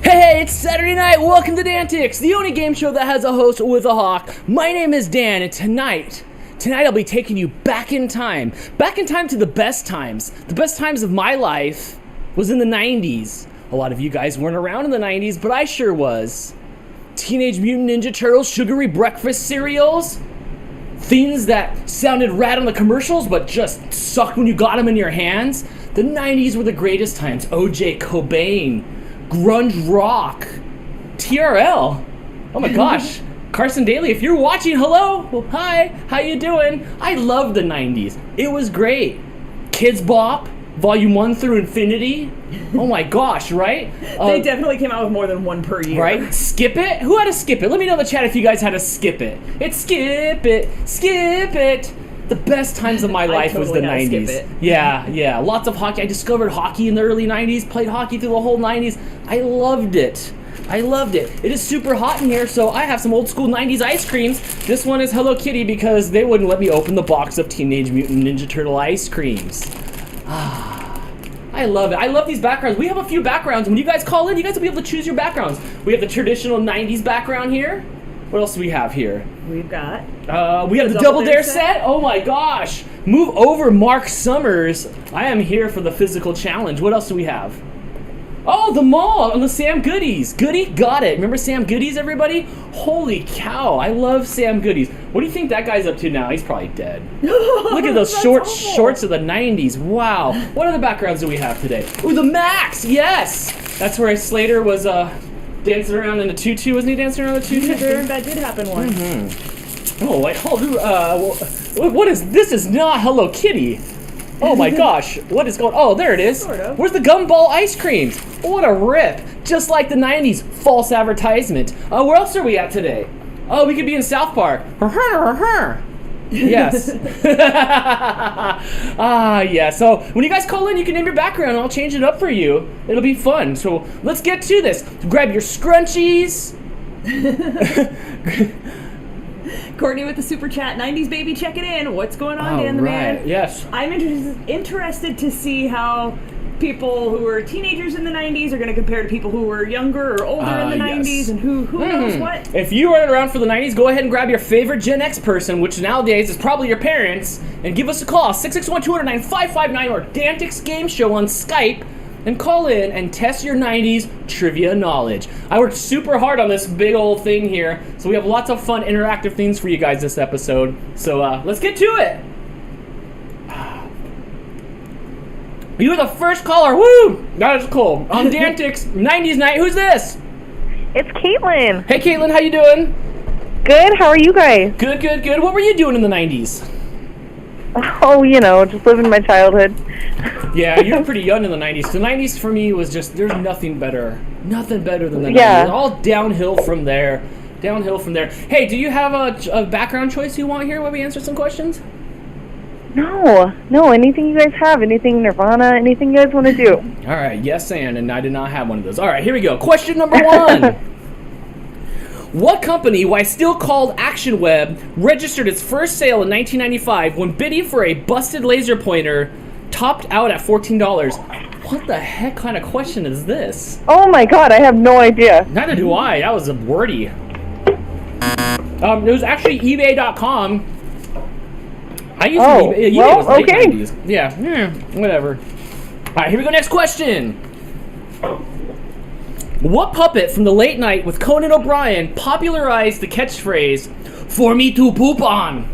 Hey, it's Saturday night. Welcome to DANtics, the only game show that has a host with a hawk. My name is Dan, and tonight I'll be taking you back in time to the best times. The best times of my life was in the 90s. A lot of you guys weren't around in the 90s, but I sure was. Teenage Mutant Ninja Turtles, sugary breakfast cereals, things that sounded rad on the commercials, but just sucked when you got them in your hands. The 90s were the greatest times. OJ Cobain, grunge rock, TRL. Oh my gosh. Carson Daly, if you're watching, hello. Well, hi, how you doing? I love the 90s. It was great. Kids Bop, Volume 1 through Infinity. Oh my gosh, right? They definitely came out with more than one per year. Right? Skip It? Who had a Skip It? Let me know in the chat if you guys had a Skip It. It's Skip It, Skip It. The best times of my life was the 90s. Skip It. Yeah. Lots of hockey. I discovered hockey in the early 90s, played hockey through the whole 90s. I loved it. It is super hot in here, so I have some old school 90s ice creams. This one is Hello Kitty because they wouldn't let me open the box of Teenage Mutant Ninja Turtle ice creams. I love it. I love these backgrounds. We have a few backgrounds. When you guys call in, you guys will be able to choose your backgrounds. We have the traditional 90s background here. What else do we have here? We've got... we have the Double Dare set. Oh my gosh. Move over, Mark Summers. I am here for the physical challenge. What else do we have? Oh, the mall and the Sam Goodies. Goody, got it. Remember Sam Goodies, everybody? Holy cow, I love Sam Goodies. What do you think that guy's up to now? He's probably dead. Look at those shorts of the 90s. Wow. What other backgrounds do we have today? Ooh, the Max, yes. That's where Slater was dancing around in a tutu. Wasn't he dancing around in a tutu there? That did happen once. Mm-hmm. Oh, wait, what is, this is not Hello Kitty. Oh my gosh, what is going, oh, there it is. Sort of. Where's the gumball ice creams? What a rip. Just like the 90s, false advertisement. Where else are we at today? Oh, we could be in South Park. Yes. Yeah, so when you guys call in, you can name your background and I'll change it up for you. It'll be fun. So let's get to this. Grab your scrunchies. Courtney with the super chat, 90s baby checking in. What's going on, Dan the Man? Yes. I'm interested to see how people who were teenagers in the 90s are going to compare to people who were younger or older in the 90s, and who knows what. If you weren't around for the 90s, go ahead and grab your favorite Gen X person, which nowadays is probably your parents, and give us a call, 661-209-5559 or DANtics Game Show on Skype, and call in and test your 90s trivia knowledge. I worked super hard on this big old thing here, so we have lots of fun interactive things for you guys this episode. So let's get to it. You were the first caller. Woo! That is cool. On DANtics 90s night. Who's this? It's Caitlin. Hey Caitlin, how you doing? Good. How are you guys? Good. What were you doing in the 90s? Oh, just living my childhood. Yeah, you were pretty young in the 90s. The 90s for me was just, there's nothing better than the 90s. Yeah. All downhill from there. Hey, do you have a background choice you want here while we answer some questions? No, anything you guys have, anything Nirvana, anything you guys want to do. All right, yes, and I did not have one of those. All right, here we go. Question number 1. What company, why still called Action Web, registered its first sale in 1995 when bidding for a busted laser pointer topped out at $14? What the heck kind of question is this? Oh my god, I have no idea. Neither do I. That was a wordy. It was actually eBay.com. I used eBay. eBay was late okay. 90s. Yeah, whatever. All right, here we go. Next question. What puppet from the late night with Conan O'Brien popularized the catchphrase, "For me to poop on"?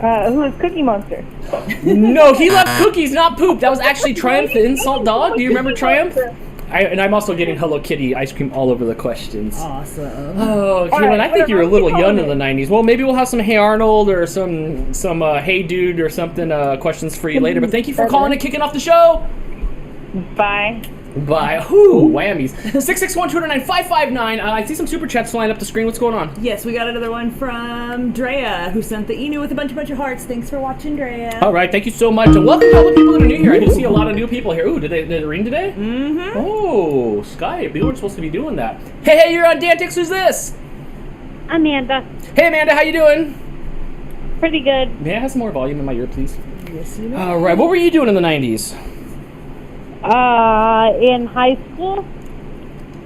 Who is Cookie Monster? No, he left cookies, not poop. That was actually Triumph the Insult Dog. Do you remember Triumph? I'm also getting Hello Kitty ice cream all over the questions. Awesome. Oh, Caitlin, I think you were a little young in the 90s. Well, maybe we'll have some Hey Arnold or some Hey Dude or something questions for you later. But thank you for calling and kicking off the show. Bye. Whoo, whammies. 661-209-5559. I see some super chats flying up the screen. What's going on? Yes, we got another one from Drea, who sent the Enu with a bunch of hearts. Thanks for watching, Drea. All right, thank you so much. And welcome to all the people that are new here. I do see a lot of new people here. Ooh, did it ring today? Mm-hmm. Oh, Skype. We weren't supposed to be doing that. Hey, you're on DANtics. Who's this? Amanda. Hey, Amanda, how you doing? Pretty good. May I have some more volume in my ear, please? Yes, you know. All right, what were you doing in the 90s? In high school?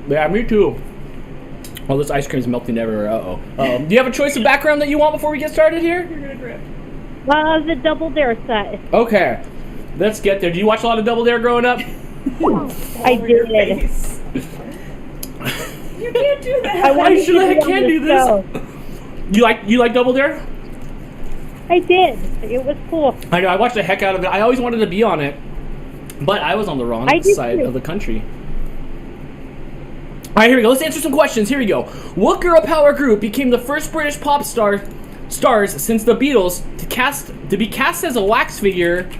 Yeah, me too. Oh, this ice cream's melting everywhere. Uh-oh. Do you have a choice of background that you want before we get started here? You're gonna drip. The Double Dare set. Okay. Let's get there. Do you watch a lot of Double Dare growing up? I did. You can't do that. I sure the heck can do this. You like Double Dare? I did. It was cool. I know. I watched the heck out of it. I always wanted to be on it, but I was on the wrong side of the country. All right, here we go. Let's answer some questions. Here we go. What girl power group became the first British pop stars since the Beatles to be cast as a wax figure?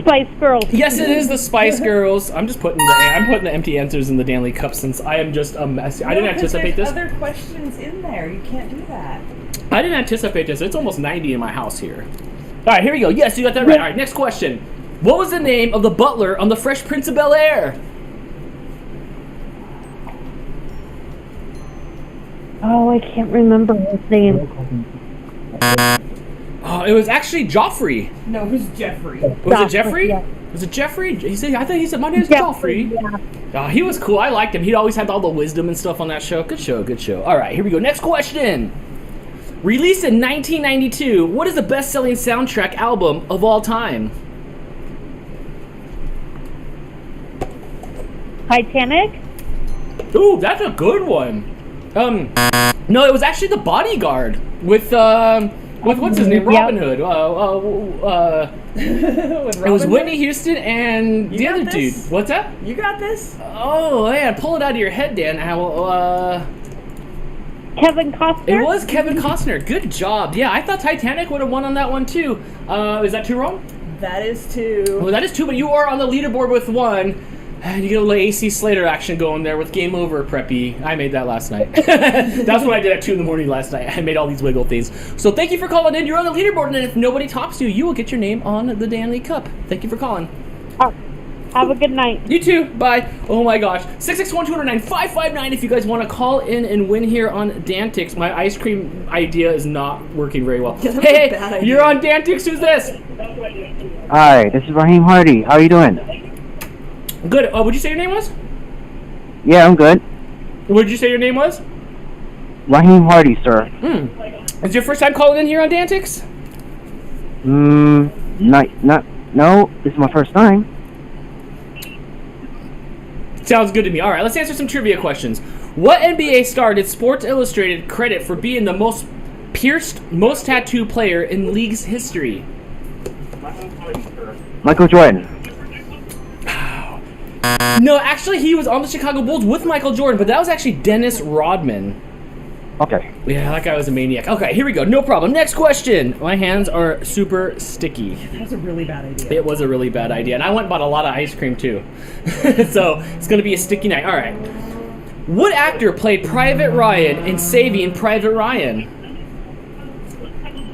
Spice Girls. Yes, it is the Spice Girls. I'm putting the empty answers in the Danley cup since I am just a mess. I didn't anticipate this. There's other questions in there. You can't do that. I didn't anticipate this. It's almost 90 in my house here. All right, here we go. Yes, you got that right. All right, next question. What was the name of the butler on The Fresh Prince of Bel-Air? Oh, I can't remember his name. Oh, it was actually Joffrey. No, it was Jeffrey. Was it Jeffrey? Yeah. Was it Jeffrey? I thought he said my name's Joffrey. Yeah. He was cool. I liked him. He'd always had all the wisdom and stuff on that show. Good show, good show. All right, here we go. Next question. Released in 1992, what is the best-selling soundtrack album of all time? Titanic? Ooh, that's a good one. No, it was actually The Bodyguard with what's his name? Robin Hood. It was Whitney Houston and the other dude. What's that? You got this? Oh, man, pull it out of your head, Dan. Kevin Costner? It was Kevin Costner. Good job. Yeah, I thought Titanic would have won on that one, too. Is that two wrong? That is two. Oh, that is two, but you are on the leaderboard with one. And you get a little AC Slater action going there with Game Over, Preppy. I made that last night. That's what I did at 2 in the morning last night. I made all these wiggle things. So thank you for calling in. You're on the leaderboard, and if nobody talks to you, you will get your name on the Danley Cup. Thank you for calling. Have a good night. You too. Bye. Oh my gosh. 661-209-5559 if you guys want to call in and win here on DANtics. My ice cream idea is not working very well. Hey, you're on DANtics. Who's this? Hi, this is Raheem Hardy. How are you doing? Good. Would you say your name was? Yeah, I'm good. What did you say your name was? Raheem Hardy, sir. Is your first time calling in here on DANtics? No, this is my first time. Sounds good to me. All right, let's answer some trivia questions. What NBA star did Sports Illustrated credit for being the most pierced, most tattooed player in league's history? Michael Jordan. No, actually, he was on the Chicago Bulls with Michael Jordan, but that was actually Dennis Rodman. Okay. Yeah, that guy was a maniac. Okay, here we go. No problem. Next question. My hands are super sticky. That was a really bad idea. It was a really bad idea, and I went and bought a lot of ice cream, too. So, it's going to be a sticky night. All right. What actor played Private Ryan in Saving Private Ryan?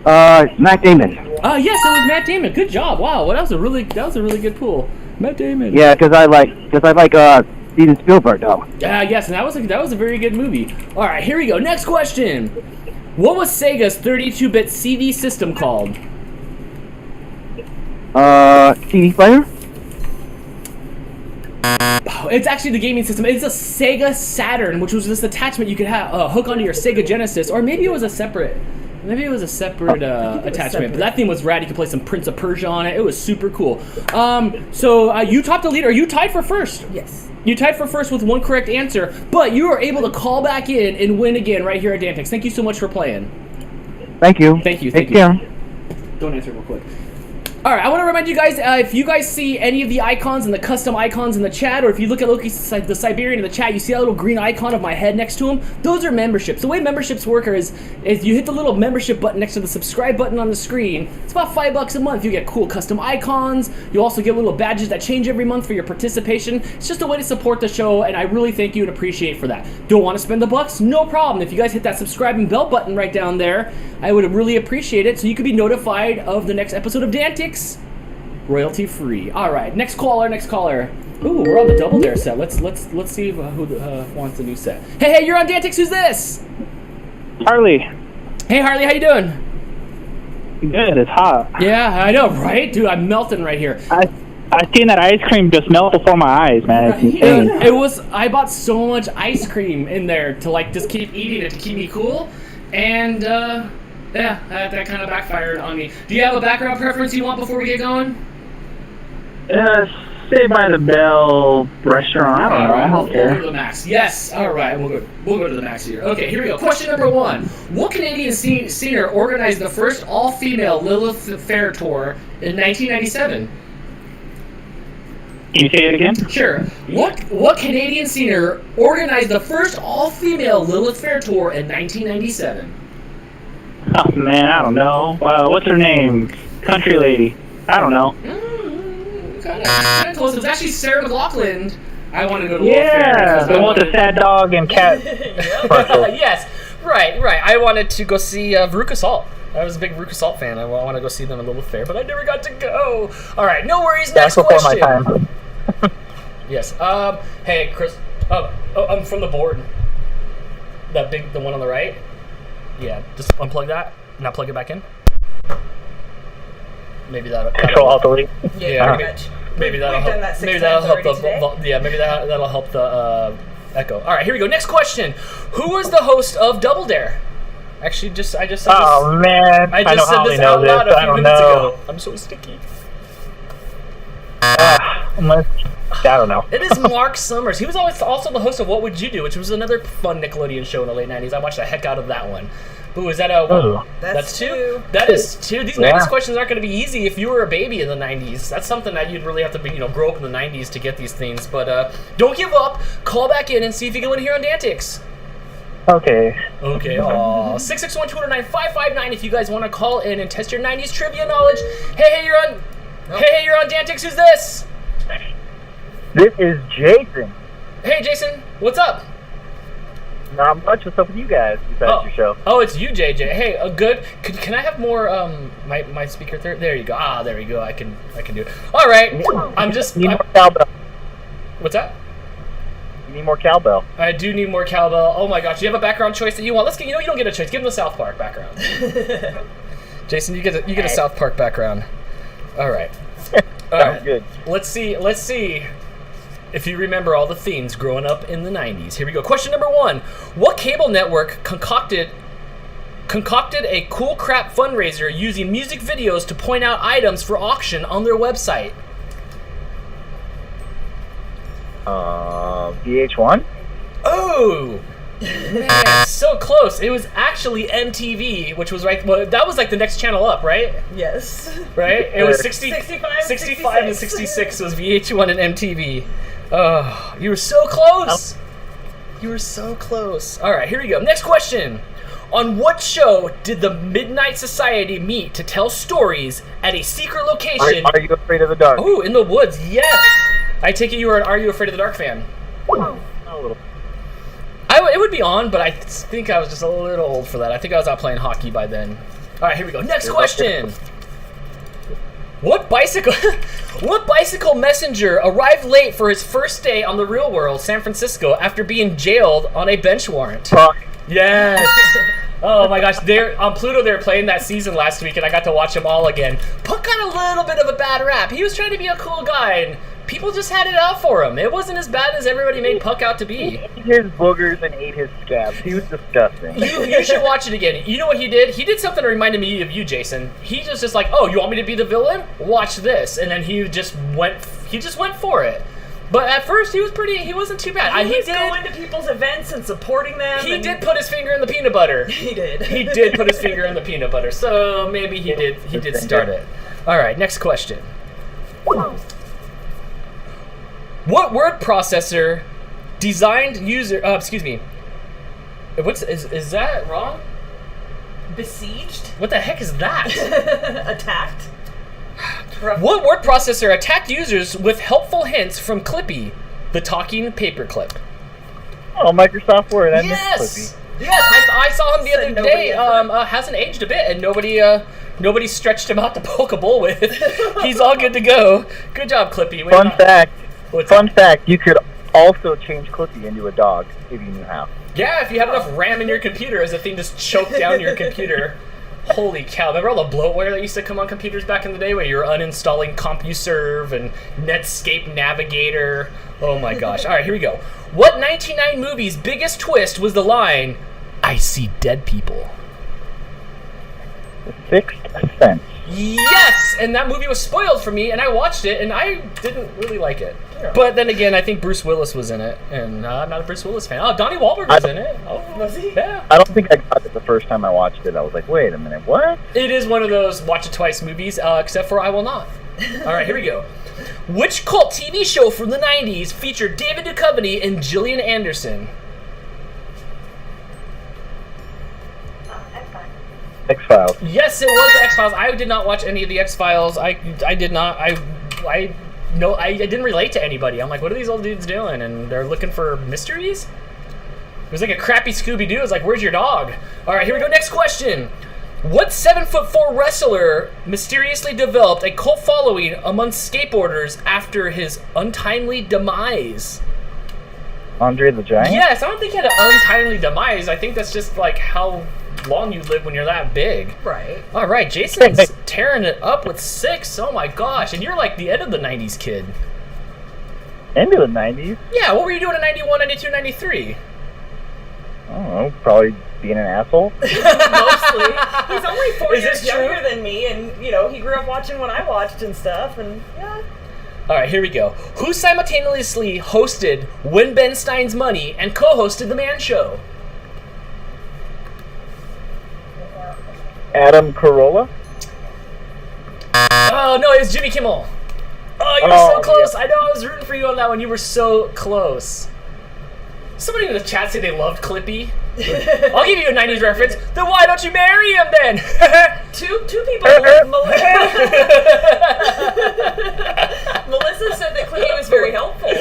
Matt Damon. Yes, it was Matt Damon. Good job. Wow, that was a really good pool. Matt Damon. Yeah, because I like Steven Spielberg, though. Yes, and that was a very good movie. All right, here we go. Next question. What was Sega's 32-bit CD system called? CD player? It's actually the gaming system. It's a Sega Saturn, which was this attachment you could have hook onto your Sega Genesis, or maybe it was a separate. Attachment, but that thing was rad. You could play some Prince of Persia on it. It was super cool. So you topped the lead. Are you tied for first? Yes. You tied for first with one correct answer, but you are able to call back in and win again right here at DANtics. Thank you so much for playing. Thank you. Thank you. Take care. Don't answer real quick. All right, I want to remind you guys, if you guys see any of the icons and the custom icons in the chat, or if you look at the Siberian in the chat, you see that little green icon of my head next to him? Those are memberships. The way memberships work is you hit the little membership button next to the subscribe button on the screen. It's about $5 a month. You get cool custom icons. You also get little badges that change every month for your participation. It's just a way to support the show, and I really thank you and appreciate for that. Don't want to spend the bucks? No problem. If you guys hit that subscribe and bell button right down there, I would really appreciate it, so you could be notified of the next episode of DANtics. Royalty free. All right, next caller. Ooh, we're on the Double Dare set. Let's see who wants a new set. Hey, you're on DANtics. Who's this? Harley. Hey, Harley, how you doing? Good. It's hot. Yeah, I know, right? Dude, I'm melting right here. I seen that ice cream just melt before my eyes, man. It's insane. I bought so much ice cream in there to like just keep eating it to keep me cool, and yeah, that kind of backfired on me. Do you have a background preference you want before we get going? Saved by the Bell restaurant. I don't know. I don't We'll care. go to the max. Yes. All right. We'll go to the max here. Okay. Here we go. Question number 1: What Canadian singer organized the first all-female Lilith Fair tour in 1997? Can you say it again? Sure. What Canadian singer organized the first all-female Lilith Fair tour in 1997? Oh man, I don't know. What's her name? Country lady. I don't know. Kind of close. It was actually Sarah McLachlan. I want to go to Lilith Fair. Yeah, the one with the sad dog and cat. Yes. Right. I wanted to go see Veruca Salt. I was a big Veruca Salt fan. I want to go see them at Lilith Fair, but I never got to go. All right. No worries. Next That's before question. my time. Yes. Hey, Chris. Oh, I'm from the board. The one on the right. Yeah. Just unplug that. Now plug it back in. Maybe that'll Control Alt Delete. Yeah. Maybe that'll help. Maybe that'll help that'll help the echo. All right. Here we go. Next question. Who was the host of Double Dare? Actually, I just said Oh this. man, I just know said how this they know out loud this. a I few don't minutes know. ago. I'm so sticky. I don't know. It is Mark Summers. He was also the host of What Would You Do, which was another fun Nickelodeon show in the late 90s. I watched the heck out of that one. Ooh, is that a one? Ooh. That's two. That is two. These 90s questions aren't going to be easy if you were a baby in the 90s. That's something that you'd really have to be, grow up in the 90s to get these things. But don't give up. Call back in and see if you can win here on DANtics. Okay. Okay. Aw. 661-209-559 if you guys want to call in and test your 90s trivia knowledge. Hey, you're on. Hey, you're on DANtics. Who's this? This is Jason. Hey, Jason. What's up? Not much. What's up with you guys besides your show? Oh, it's you, JJ. Hey, good. Can I have more? My speaker there. There you go. There you go. I can do it. All right. Need more cowbell. What's that? You need more cowbell. I do need more cowbell. Oh my gosh. Do you have a background choice that you want? Let's get. You don't get a choice. Give him the South Park background. Jason, you get a South Park background. All right. All right. Good. Let's see if you remember all the themes growing up in the 90s. Here we go. Question number 1. What cable network concocted a cool crap fundraiser using music videos to point out items for auction on their website? VH1? Oh! Man, so close. It was actually MTV, which was that was like the next channel up, right? Yes. Right? It was 65 and 66 was VH1 and MTV. Oh, you were so close. You were so close. All right, here we go. Next question. On what show did the Midnight Society meet to tell stories at a secret location? Are You Afraid of the Dark? Oh, in the woods. Yes. I take it you were an Are You Afraid of the Dark fan? A little. It would be on, but I think I was just a little old for that. I think I was out playing hockey by then. All right, here we go. Next question. What bicycle messenger arrived late for his first day on the real world, San Francisco, after being jailed on a bench warrant? Puck. Yes. Oh my gosh, on Pluto they were playing that season last week, and I got to watch them all again. Puck got a little bit of a bad rap. He was trying to be a cool guy, and people just had it out for him. It wasn't as bad as everybody made Puck out to be. He ate his boogers and ate his scabs. He was disgusting. You should watch it again. You know what he did? He did something that reminded me of you, Jason. He just like, oh, you want me to be the villain? Watch this, and then he just went for it. But at first, he wasn't too bad. He was going to people's events and supporting them. He did put his finger in the peanut butter. He did. He did put his finger in the peanut butter. So maybe he did start it. All right, next question. What word processor designed user? Excuse me. Is that wrong? Besieged? What the heck is that? Attacked? What word processor attacked users with helpful hints from Clippy, the talking paperclip? Oh, Microsoft Word. I Yes. miss Clippy. Yes, I saw him the other Nobody day. Hasn't aged a bit, and nobody stretched him out to poke a bull with. He's all good to go. Good job, Clippy. Fun fact, you could also change Clippy into a dog if you knew how. Yeah, if you had enough RAM in your computer, as the thing just choked down your computer. Holy cow. Remember all the bloatware that used to come on computers back in the day where you were uninstalling CompuServe and Netscape Navigator? Oh my gosh. All right, here we go. What 1999 movie's biggest twist was the line, "I see dead people"? Sixth Sense. Yes! And that movie was spoiled for me, and I watched it, and I didn't really like it. But then again, I think Bruce Willis was in it, and I'm not a Bruce Willis fan. Oh, Donnie Wahlberg was in it. Oh, was he? Yeah. I don't think I got it the first time I watched it. I was like, wait a minute, what? It is one of those watch it twice movies, except for I Will Not. All right, here we go. Which cult TV show from the 90s featured David Duchovny and Gillian Anderson? X-Files. Yes, it was the X-Files. I did not watch any of the X-Files. I did not. I didn't relate to anybody. I'm like, what are these old dudes doing? And they're looking for mysteries? It was like a crappy Scooby-Doo. It was like, where's your dog? All right, here we go. Next question. What 7'4" wrestler mysteriously developed a cult following among skateboarders after his untimely demise? Andre the Giant? Yes, I don't think he had an untimely demise. I think that's just like how long you live when you're that big. Right. All right, Jason's tearing it up with 6. Oh my gosh, and you're like the end of the 90s kid. End of the 90s? Yeah, what were you doing in 91, 92, 93? I don't know, probably being an asshole. Mostly. He's only 4 Is years this true? younger than me, and, you know, he grew up watching what I watched and stuff, and, yeah. All right, here we go. Who simultaneously hosted When Ben Stein's Money and co-hosted The Man Show? Adam Carolla? Oh, no, it was Jimmy Kimmel. Oh, you were so close. Yeah. I know, I was rooting for you on that one. You were so close. Somebody in the chat said they loved Clippy. I'll give you a 90s reference. Then why don't you marry him then? Two people. Melissa said that Clippy was very helpful.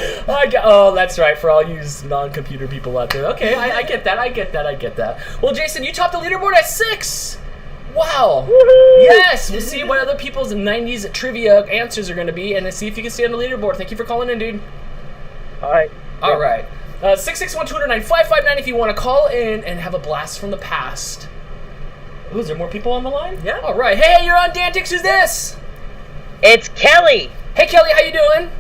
Oh, that's right. For all you non-computer people out there. Okay, I get that. I get that. Well, Jason, you topped the leaderboard at 6. Wow. Woohoo! Yes. We'll see what other people's 90s trivia answers are going to be, and then see if you can stay on the leaderboard. Thank you for calling in, dude. All right. 661-209-5559 if you want to call in and have a blast from the past. Ooh, is there more people on the line? Yeah. All right. Hey, you're on DANtics. Who's this? It's Kelly. Hey, Kelly. How you doing?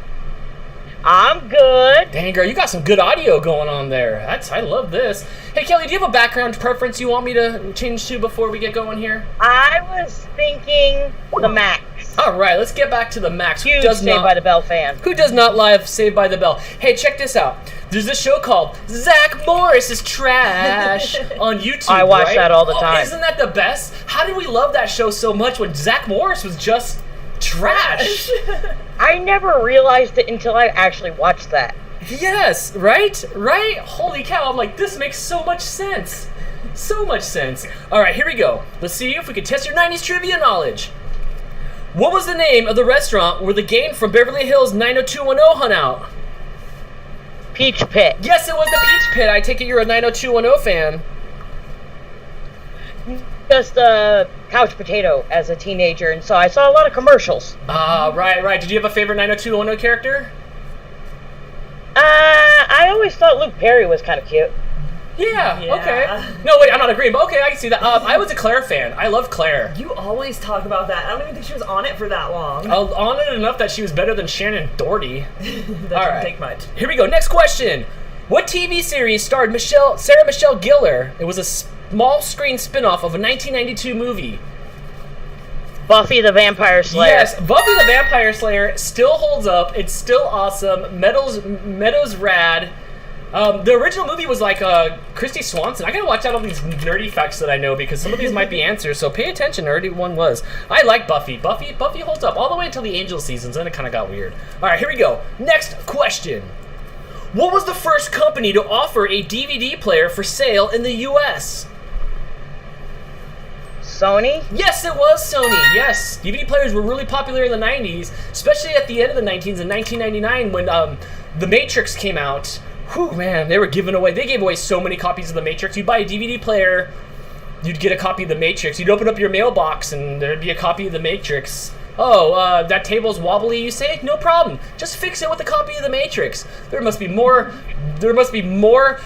I'm good. Dang, girl, you got some good audio going on there. I love this. Hey, Kelly, do you have a background preference you want me to change to before we get going here? I was thinking the Max. All right, let's get back to the Max. Huge Saved by the Bell fan. Who does not love Saved by the Bell? Hey, check this out. There's this show called Zach Morris is Trash on YouTube. I watch that all the time. Isn't that the best? How did we love that show so much when Zach Morris was just trash? I never realized it until I actually watched that. Yes, right? Holy cow, I'm like, this makes so much sense. So much sense. All right, here we go. Let's see if we can test your 90s trivia knowledge. What was the name of the restaurant where the gang from Beverly Hills 90210 hung out? Peach Pit. Yes, it was the Peach Pit. I take it you're a 90210 fan. Just a couch potato as a teenager, and so I saw a lot of commercials. Right. Did you have a favorite 90210 character? I always thought Luke Perry was kind of cute. Yeah, okay. No, wait, I'm not agreeing, but okay, I can see that. I was a Claire fan. I love Claire. You always talk about that. I don't even think she was on it for that long. On it enough that she was better than Shannon Doherty. That didn't take much. Here we go. Next question. What TV series starred Sarah Michelle Gellar? It was a small screen spin-off of a 1992 movie. Buffy the Vampire Slayer. Yes, Buffy the Vampire Slayer still holds up. It's still awesome. Meadows rad. The original movie was like Christy Swanson. I gotta watch out all these nerdy facts that I know because some of these might be answers, so pay attention, nerdy one was. I like Buffy. Buffy holds up all the way until the Angel seasons, then it kind of got weird. All right, here we go. Next question. What was the first company to offer a DVD player for sale in the U.S.? Sony? Yes, it was Sony. Yes, DVD players were really popular in the 90s, especially at the end of the 90s in 1999 when The Matrix came out. Whew, man, they gave away so many copies of The Matrix. You'd buy a DVD player, you'd get a copy of The Matrix. You'd open up your mailbox and there'd be a copy of The Matrix. Oh, that table's wobbly, you say? No problem. Just fix it with a copy of The Matrix. There must be more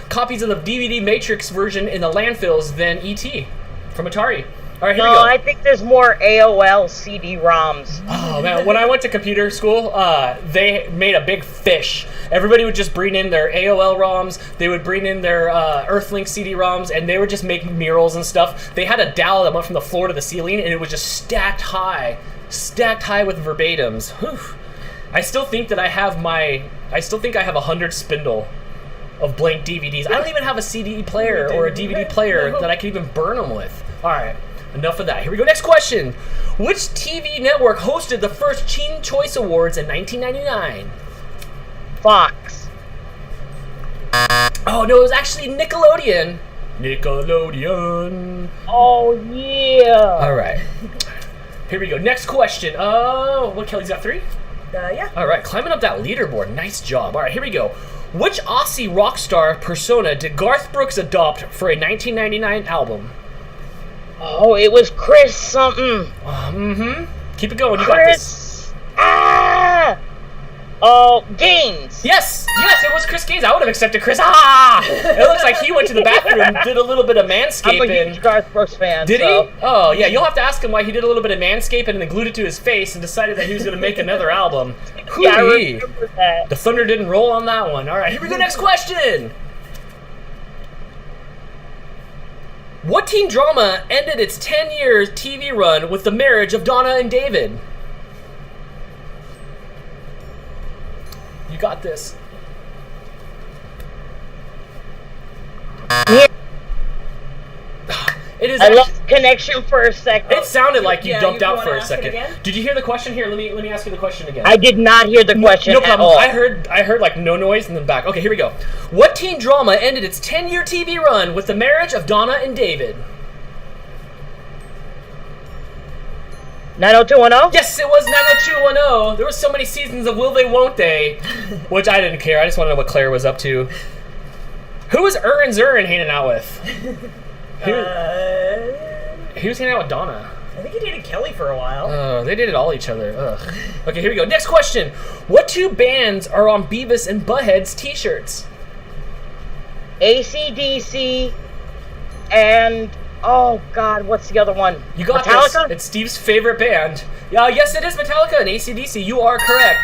copies of the DVD Matrix version in the landfills than E.T. from Atari. All right, here No, we go. I think there's more AOL CD-ROMs. Oh man, when I went to computer school, they made a big fish. Everybody would just bring in their AOL ROMs, they would bring in their Earthlink CD-ROMs, and they were just making murals and stuff. They had a dowel that went from the floor to the ceiling, and it was just stacked high with verbatims. Whew. I still think I have 100 spindle of blank DVDs. I don't even have a CD player or a DVD player that I can even burn them with. All right. Enough of that. Here we go. Next question. Which TV network hosted the first Teen Choice Awards in 1999? Fox. Oh, no, it was actually Nickelodeon. Nickelodeon. Oh, yeah. All right. Here we go. Next question. What, Kelly's got 3? Yeah. All right, climbing up that leaderboard. Nice job. All right, here we go. Which Aussie rock star persona did Garth Brooks adopt for a 1999 album? Oh, it was Chris something. Keep it going. You got this. Chris. Ah! Oh, Gaines. Yes, it was Chris Gaines. I would have accepted Chris. It looks like he went to the bathroom, did a little bit of I'm a manscaping. huge Garth Brooks fan. Did so. he? Oh, yeah. You'll have to ask him why he did a little bit of manscaping and then glued it to his face and decided that he was going to make another album. Yeah, I Hoo-wee. remember that. The thunder didn't roll on that one. All right, here we go. Next question. What teen drama ended its 10-year TV run with the marriage of Donna and David? You got this. It is. I lost connection for a second. It sounded like you Yeah, dumped you out wanna for a ask it second. again? Did you hear the question? Here, let me ask you the question again. I did not hear the question No at problem. all. I heard like no noise and then back. Okay, here we go. What teen drama ended its 10-year TV run with the marriage of Donna and David? 90210? Yes, it was 90210. There were so many seasons of Will They Won't They, which I didn't care. I just wanted to know what Claire was up to. Who was Ern Zurin hanging out with? He was hanging out with Donna. I think he dated Kelly for a while. They dated all each other. Ugh. Okay, here we go. Next question. What 2 bands are on Beavis and Butthead's t-shirts? AC/DC and oh god, what's the other one? You got Metallica? this. It's Steve's favorite band. Yes, it is Metallica and AC/DC. You are correct.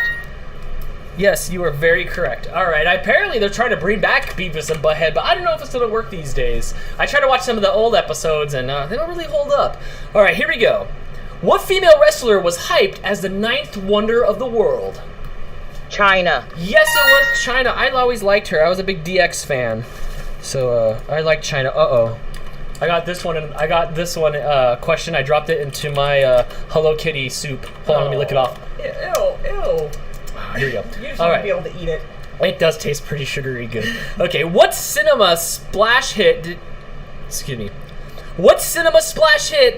Yes, you are very correct. All right. Apparently, they're trying to bring back Beavis and Butthead, but I don't know if it's going to work these days. I tried to watch some of the old episodes, and they don't really hold up. All right, here we go. What female wrestler was hyped as the 9th wonder of the world? China. Yes, it was China. I always liked her. I was a big DX fan, so I like China. Uh-oh. I got this one question. I dropped it into my Hello Kitty soup. Hold on, let me lick it off. Ew. Here we go. You just All want right. to be able to eat it. It does taste pretty sugary good. Okay, what cinema splash hit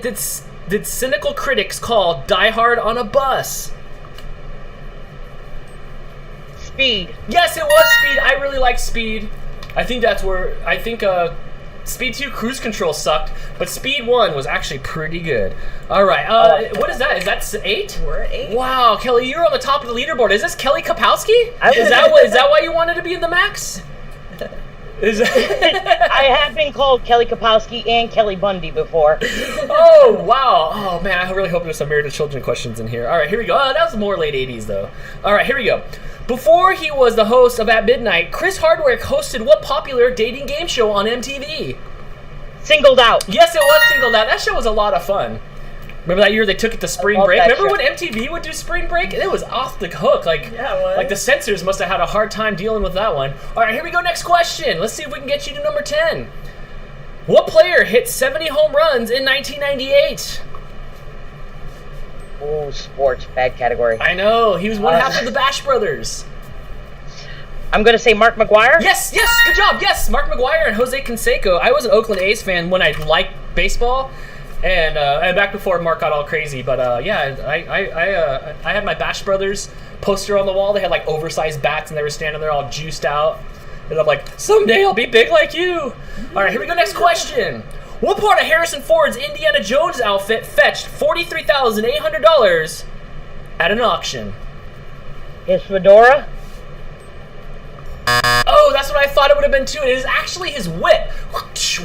did cynical critics call Die Hard on a Bus? Speed. Yes, it was Speed. I really like Speed. I think Speed 2 Cruise Control sucked, but Speed 1 was actually pretty good. All right, what is that? Is that 8? We're at 8. Wow, Kelly, you're on the top of the leaderboard. Is this Kelly Kapowski? Is that why you wanted to be in the Max? I have been called Kelly Kapowski and Kelly Bundy before. Oh, wow. Oh, man, I really hope there's some Married to Children questions in here. All right, here we go. That was more late 80s, though. All right, here we go. Before he was the host of At Midnight, Chris Hardwick hosted what popular dating game show on MTV? Singled Out. Yes, it was Singled Out. That show was a lot of fun. Remember that year they took it to spring break? Remember when MTV would do spring break? It was off the hook. Yeah, it was. Like the censors must have had a hard time dealing with that one. All right, here we go. Next question. Let's see if we can get you to number 10. What player hit 70 home runs in 1998? Oh, sports. Bad category. I know. He was one half of the Bash Brothers. I'm going to say Mark McGuire. Yes, good job. Yes, Mark McGuire and Jose Canseco. I was an Oakland A's fan when I liked baseball. And back before Mark got all crazy, but yeah, I had my Bash Brothers poster on the wall. They had like oversized bats, and they were standing there all juiced out. And I'm like, someday I'll be big like you. All right, here we go. Next question. What part of Harrison Ford's Indiana Jones outfit fetched $43,800 at an auction? His fedora. Oh, that's what I thought it would have been too. It is actually his whip.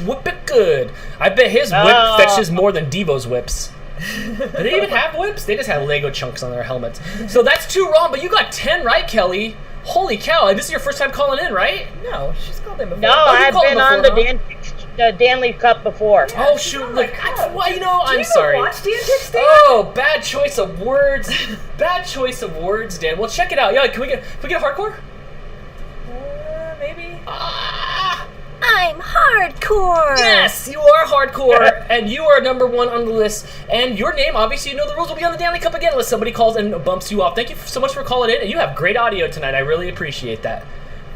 Whip it good. I bet his whip fetches more than Devo's whips. Do they even have whips? They just have Lego chunks on their helmets. So that's 2 wrong, but you got 10 right, Kelly. Holy cow, and this is your first time calling in, right? No, she's called in before. No, I've been on the Dan Leaf Cup before. Oh shoot! Look, well, you know, I'm Do sorry. you watch DANtics, Dan? Oh, bad choice of words. Bad choice of words, Dan. Well, check it out. Yeah, can we get a hardcore? Maybe. I'm hardcore. Yes, you are hardcore, and you are number 1 on the list. And your name, obviously, you know the rules, will be on the Danley Cup again unless somebody calls and bumps you off. Thank you so much for calling in, and you have great audio tonight. I really appreciate that.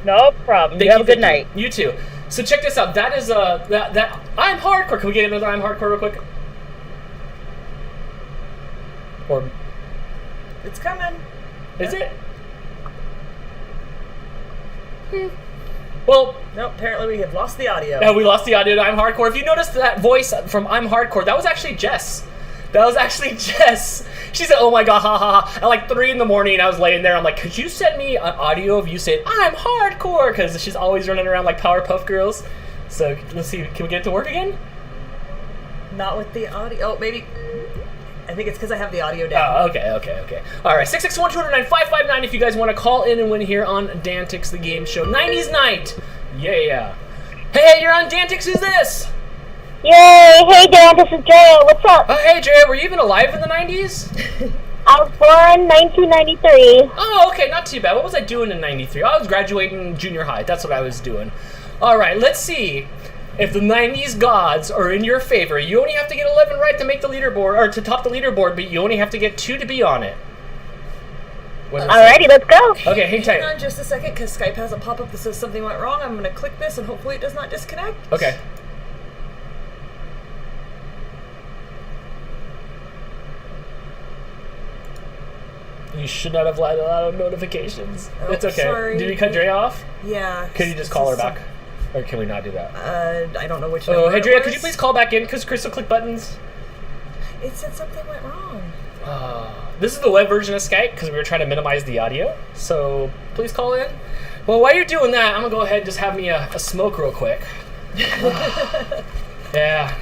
No problem. You have a good night. You too. So check this out. That is that I'm hardcore. Can we get another I'm hardcore real quick? Or It's coming. is it? Well, No, apparently we have lost the audio. yeah, we lost the audio to I'm Hardcore. If you noticed that voice from I'm Hardcore, that was actually Jess. That was actually Jess. She said, oh my god, ha ha ha. At like 3 in the morning, I was laying there. I'm like, could you send me an audio of you saying, I'm Hardcore? Because she's always running around like Powerpuff Girls. So let's see, can we get it to work again? Not with the audio. Oh, maybe. I think it's because I have the audio down. Oh, okay. All right, 661-209-5559 if you guys want to call in and win here on DANtics, the game show. 90's night. Yeah. Hey, you're on DANtics. Who's this? Yay! Hey, Dan, this is Drea. What's up? Hey, Jay, were you even alive in the 90s? I was born 1993. Oh, okay, not too bad. What was I doing in 93? I was graduating junior high. That's what I was doing. All right, let's see. If the 90s gods are in your favor, you only have to get 11 right to make the leaderboard, or to top the leaderboard, but you only have to get 2 to be on it. Alrighty, let's go. Okay, hang tight. Hang on just a second, because Skype has a pop-up that says something went wrong. I'm going to click this, and hopefully it does not disconnect. Okay. You should not have let a lot of notifications. Oh, It's okay. sorry. Did you cut Drea off? Yeah. Can you just call her back? Or can we not do that? I don't know which Oh, number hey it Drea, was. could you please call back in? Because Crystal click buttons. It said something went wrong. This is the web version of Skype because we were trying to minimize the audio. So please call in. Well, while you're doing that, I'm gonna go ahead and just have me a smoke real quick. Yeah.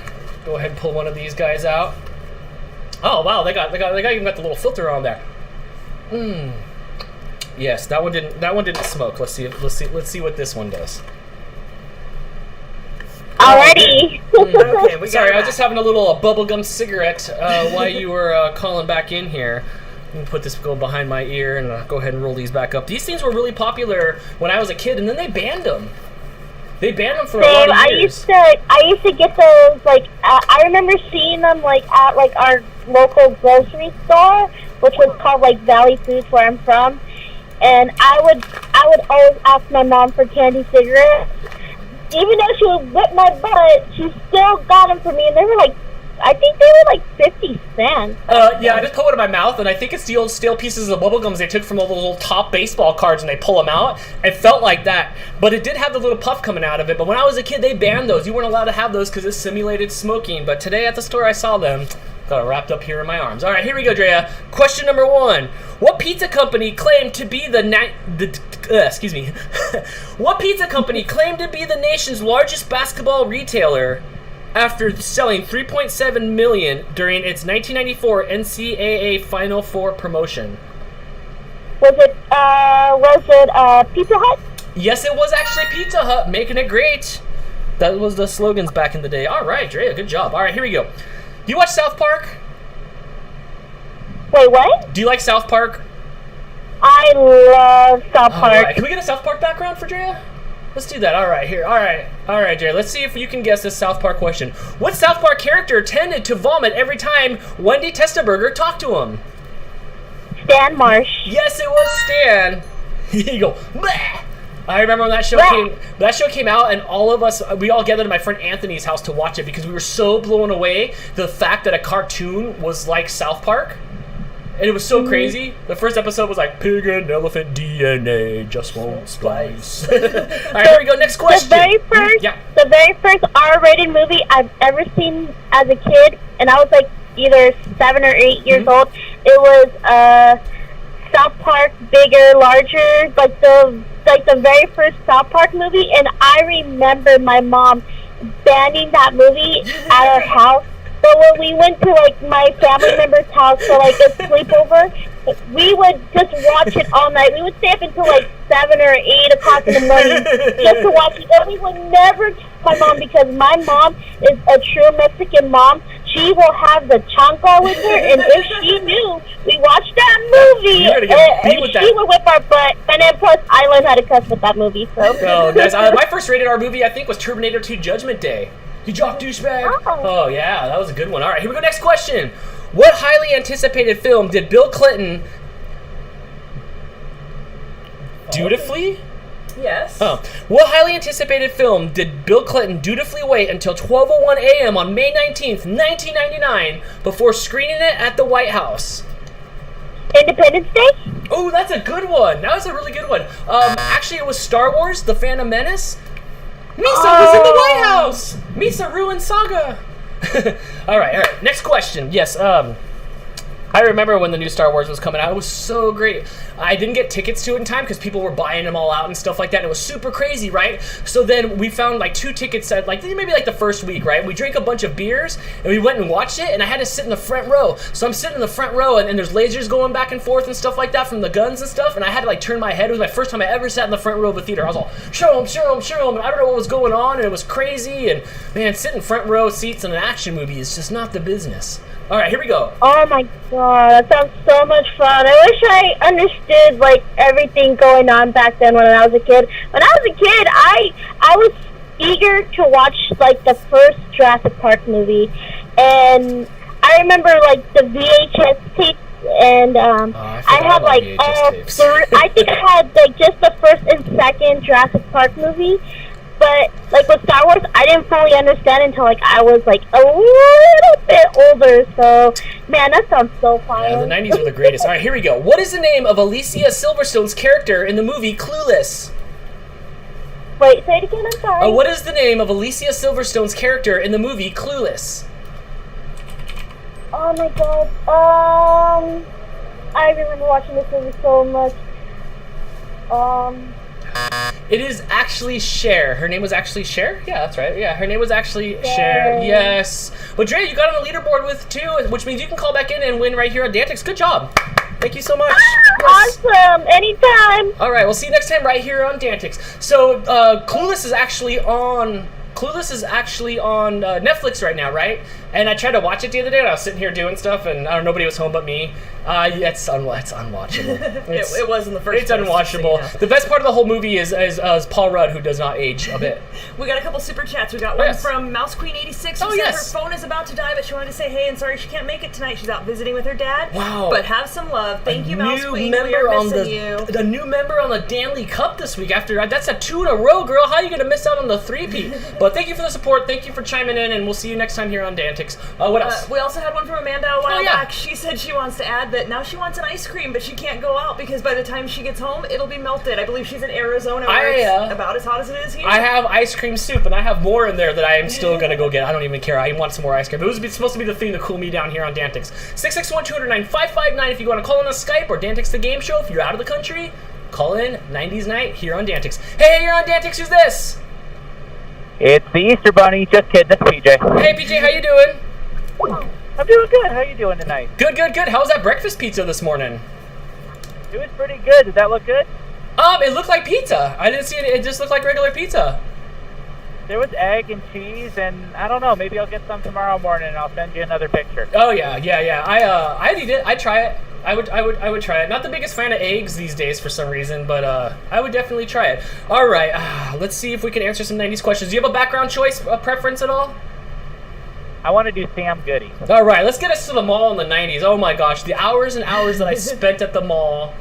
Go ahead and pull one of these guys out. Oh wow, they got even got the little filter on there. Yes, that one didn't smoke. Let's see what this one does. Alrighty. Okay, we got Sorry, it I was back. just having a little bubblegum cigarette while you were calling back in here. I'm gonna put this go behind my ear and go ahead and roll these back up. These things were really popular when I was a kid, and then they banned them. They banned them for a lot of I years. used to get those, like, I remember seeing them, like, at, like, our local grocery store, which was called, like, Valley Foods, where I'm from. And I would always ask my mom for candy cigarettes. Even though she would whip my butt, she still got them for me, and they were, like, I think they were, like, 50 cents. Yeah, I just put one in my mouth, and I think it's the old stale pieces of bubblegums they took from all those little top baseball cards, and they pull them out. It felt like that, but it did have the little puff coming out of it. But when I was a kid, they banned those. You weren't allowed to have those because it simulated smoking. But today at the store, I saw them. Got it wrapped up here in my arms. All right, here we go, Drea. Question number 1: What pizza company claimed to be What pizza company claimed to be the nation's largest basketball retailer after selling $3.7 million during its 1994 NCAA Final Four promotion? Was it Pizza Hut? Yes, it was actually Pizza Hut, making it great. That was the slogans back in the day. All right, Drea, good job. All right, here we go. Do you watch South Park? Wait, what? Do you like South Park? I love South Park. All right, can we get a South Park background for Drea? Let's do that. All right, here. All right, Drea. Let's see if you can guess this South Park question. What South Park character tended to vomit every time Wendy Testaburger talked to him? Stan Marsh. Yes, it was Stan. You go, bleh. I remember when that show came out, and all of us, we all gathered at my friend Anthony's house to watch it because we were so blown away the fact that a cartoon was like South Park. And it was so crazy. The first episode was like, pig and elephant DNA just won't splice. All right, here we go. Next question. The very first R-rated movie I've ever seen as a kid, and I was like either 7 or 8 years old. It was South Park, Bigger, Larger, like the like the very first South Park movie, and I remember my mom banning that movie at our house. But when we went to like my family member's house for like a sleepover, we would just watch it all night. We would stay up until like 7 or 8 o'clock in the morning just to watch it. And we would never tell my mom, because my mom is a true Mexican mom. She will have the chancla with her, and if she knew we watched that movie, she would whip our butt. And then plus, I learned how to cuss with that movie. So. Oh, nice. My first rated R movie, I think, was Terminator 2: Judgment Day. You jock douchebag. Oh, yeah, that was a good one. All right, here we go. Next question. What highly anticipated film did Bill Clinton dutifully? Yes. Oh. What highly anticipated film did Bill Clinton dutifully wait until 12:01 a.m. on May 19th, 1999 before screening it at the White House? Independence Day? Oh, that's a good one. That was a really good one. Actually, it was Star Wars: The Phantom Menace. Misa was in the White House. Misa ruined Saga. All right. Next question. Yes. I remember when the new Star Wars was coming out. It was so great. I didn't get tickets to it in time because people were buying them all out and stuff like that. And it was super crazy, right? So then we found like 2 tickets at maybe the first week, right? We drank a bunch of beers and we went and watched it, and I had to sit in the front row. So I'm sitting in the front row, and there's lasers going back and forth and stuff like that from the guns and stuff. And I had to turn my head. It was my first time I ever sat in the front row of a theater. I was all, show 'em. And I don't know what was going on, and it was crazy. And man, sitting front row seats in an action movie is just not the business. All right, here we go. Oh my god, that sounds so much fun. I wish I understood everything going on back then when I was a kid. When I was a kid, I was eager to watch the first Jurassic Park movie, and I remember the VHS tapes, and I had all three. I think I had just the first and second Jurassic Park movie. But with Star Wars, I didn't fully understand until I was a little bit older. So man, that sounds so fun. Yeah, the 90s were the greatest. All right, here we go. What is the name of Alicia Silverstone's character in the movie Clueless? Wait, say it again. I'm sorry. What is the name of Alicia Silverstone's character in the movie Clueless? Oh my god. I remember watching this movie so much. It is actually Cher. Her name was actually Cher? Yeah, that's right. Yeah, her name was actually Cher. Yes. But Dre, you got on the leaderboard with 2, which means you can call back in and win right here on DANtics. Good job. Thank you so much. Yes. Awesome. Anytime. All right, we'll see you next time right here on DANtics. So, Clueless is actually on Netflix right now, right? And I tried to watch it the other day, and I was sitting here doing stuff, and nobody was home but me. It's unwatchable. It was in the first. It's unwatchable. The best part of the whole movie is Paul Rudd, who does not age a bit. We got a couple super chats. We got one from Mouse Queen 86. Who said her phone is about to die, but she wanted to say hey and sorry she can't make it tonight. She's out visiting with her dad. Wow. But have some love. Thank you, Mouse Queen. We are missing you. A new member on the Danley Cup this week. That's a 2 in a row, girl. How are you gonna miss out on the 3-peat? But thank you for the support. Thank you for chiming in, and we'll see you next time here on DANtics. What else? We also had one from Amanda a while back. She said she wants to add that now she wants an ice cream, but she can't go out because by the time she gets home, it'll be melted. I believe she's in Arizona, where it's about as hot as it is here. I have ice cream soup, and I have more in there that I am still going to go get. I don't even care. I want some more ice cream. It was supposed to be the thing to cool me down here on DANtics. 661-209-559 if you want to call in on Skype, or DANtics the Game Show if you're out of the country. Call in 90's Night here on DANtics. Hey, you're on DANtics. Who's this? It's the Easter Bunny. Just kidding. That's PJ. Hey, PJ. How you doing? I'm doing good. How you doing tonight? Good. How was that breakfast pizza this morning? It was pretty good. Did that look good? It looked like pizza. I didn't see it. It just looked like regular pizza. There was egg and cheese, and I don't know. Maybe I'll get some tomorrow morning, and I'll send you another picture. Oh yeah. I'd eat it. I'd try it. I would try it. Not the biggest fan of eggs these days for some reason, but I would definitely try it. All right. Let's see if we can answer some 90s questions. Do you have a background choice, a preference at all? I want to do Sam Goody. All right, let's get us to the mall in the 90s. Oh my gosh, the hours and hours that I spent at the mall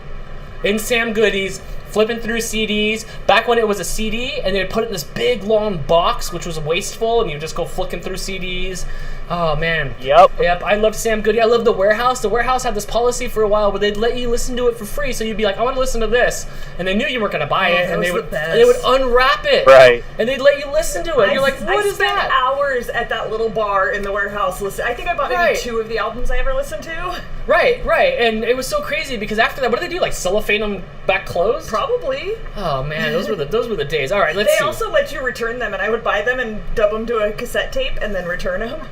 in Sam Goody's, flipping through CDs. Back when it was a CD, and they'd put it in this big long box, which was wasteful, and you just go flicking through CDs. Oh man. Yep. I loved Sam Goody. I loved The Warehouse. The Warehouse had this policy for a while where they'd let you listen to it for free. So you'd be like, I want to listen to this, and they knew you weren't going to buy it, and they would unwrap it, right? And they'd let you listen to it. And you're like, what is that? I spent hours at that little bar in The Warehouse listening. I think I bought maybe 2 of the albums I ever listened to. Right. And it was so crazy because after that, what did they do? Like cellophane them back closed? Probably. Oh man, those were the days. All right, let's see. They also let you return them, and I would buy them and dub them to a cassette tape and then return them.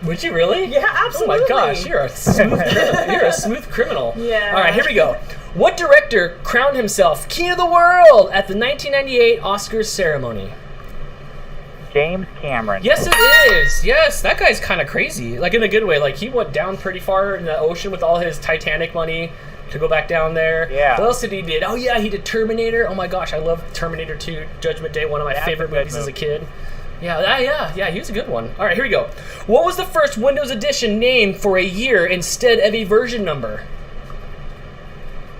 Would you really? Yeah, absolutely. Oh my gosh, you're a smooth criminal. You're a smooth criminal. Yeah. All right, here we go. What director crowned himself King of the World at the 1998 Oscars ceremony? James Cameron. Yes, it is. Yes, that guy's kind of crazy. Like in a good way. Like he went down pretty far in the ocean with all his Titanic money to go back down there. Yeah. What else did he did? Oh yeah, he did Terminator. Oh my gosh, I love Terminator 2, Judgment Day, one of my favorite movies as a kid. Yeah, he was a good one. All right, here we go. What was the first Windows edition named for a year instead of a version number?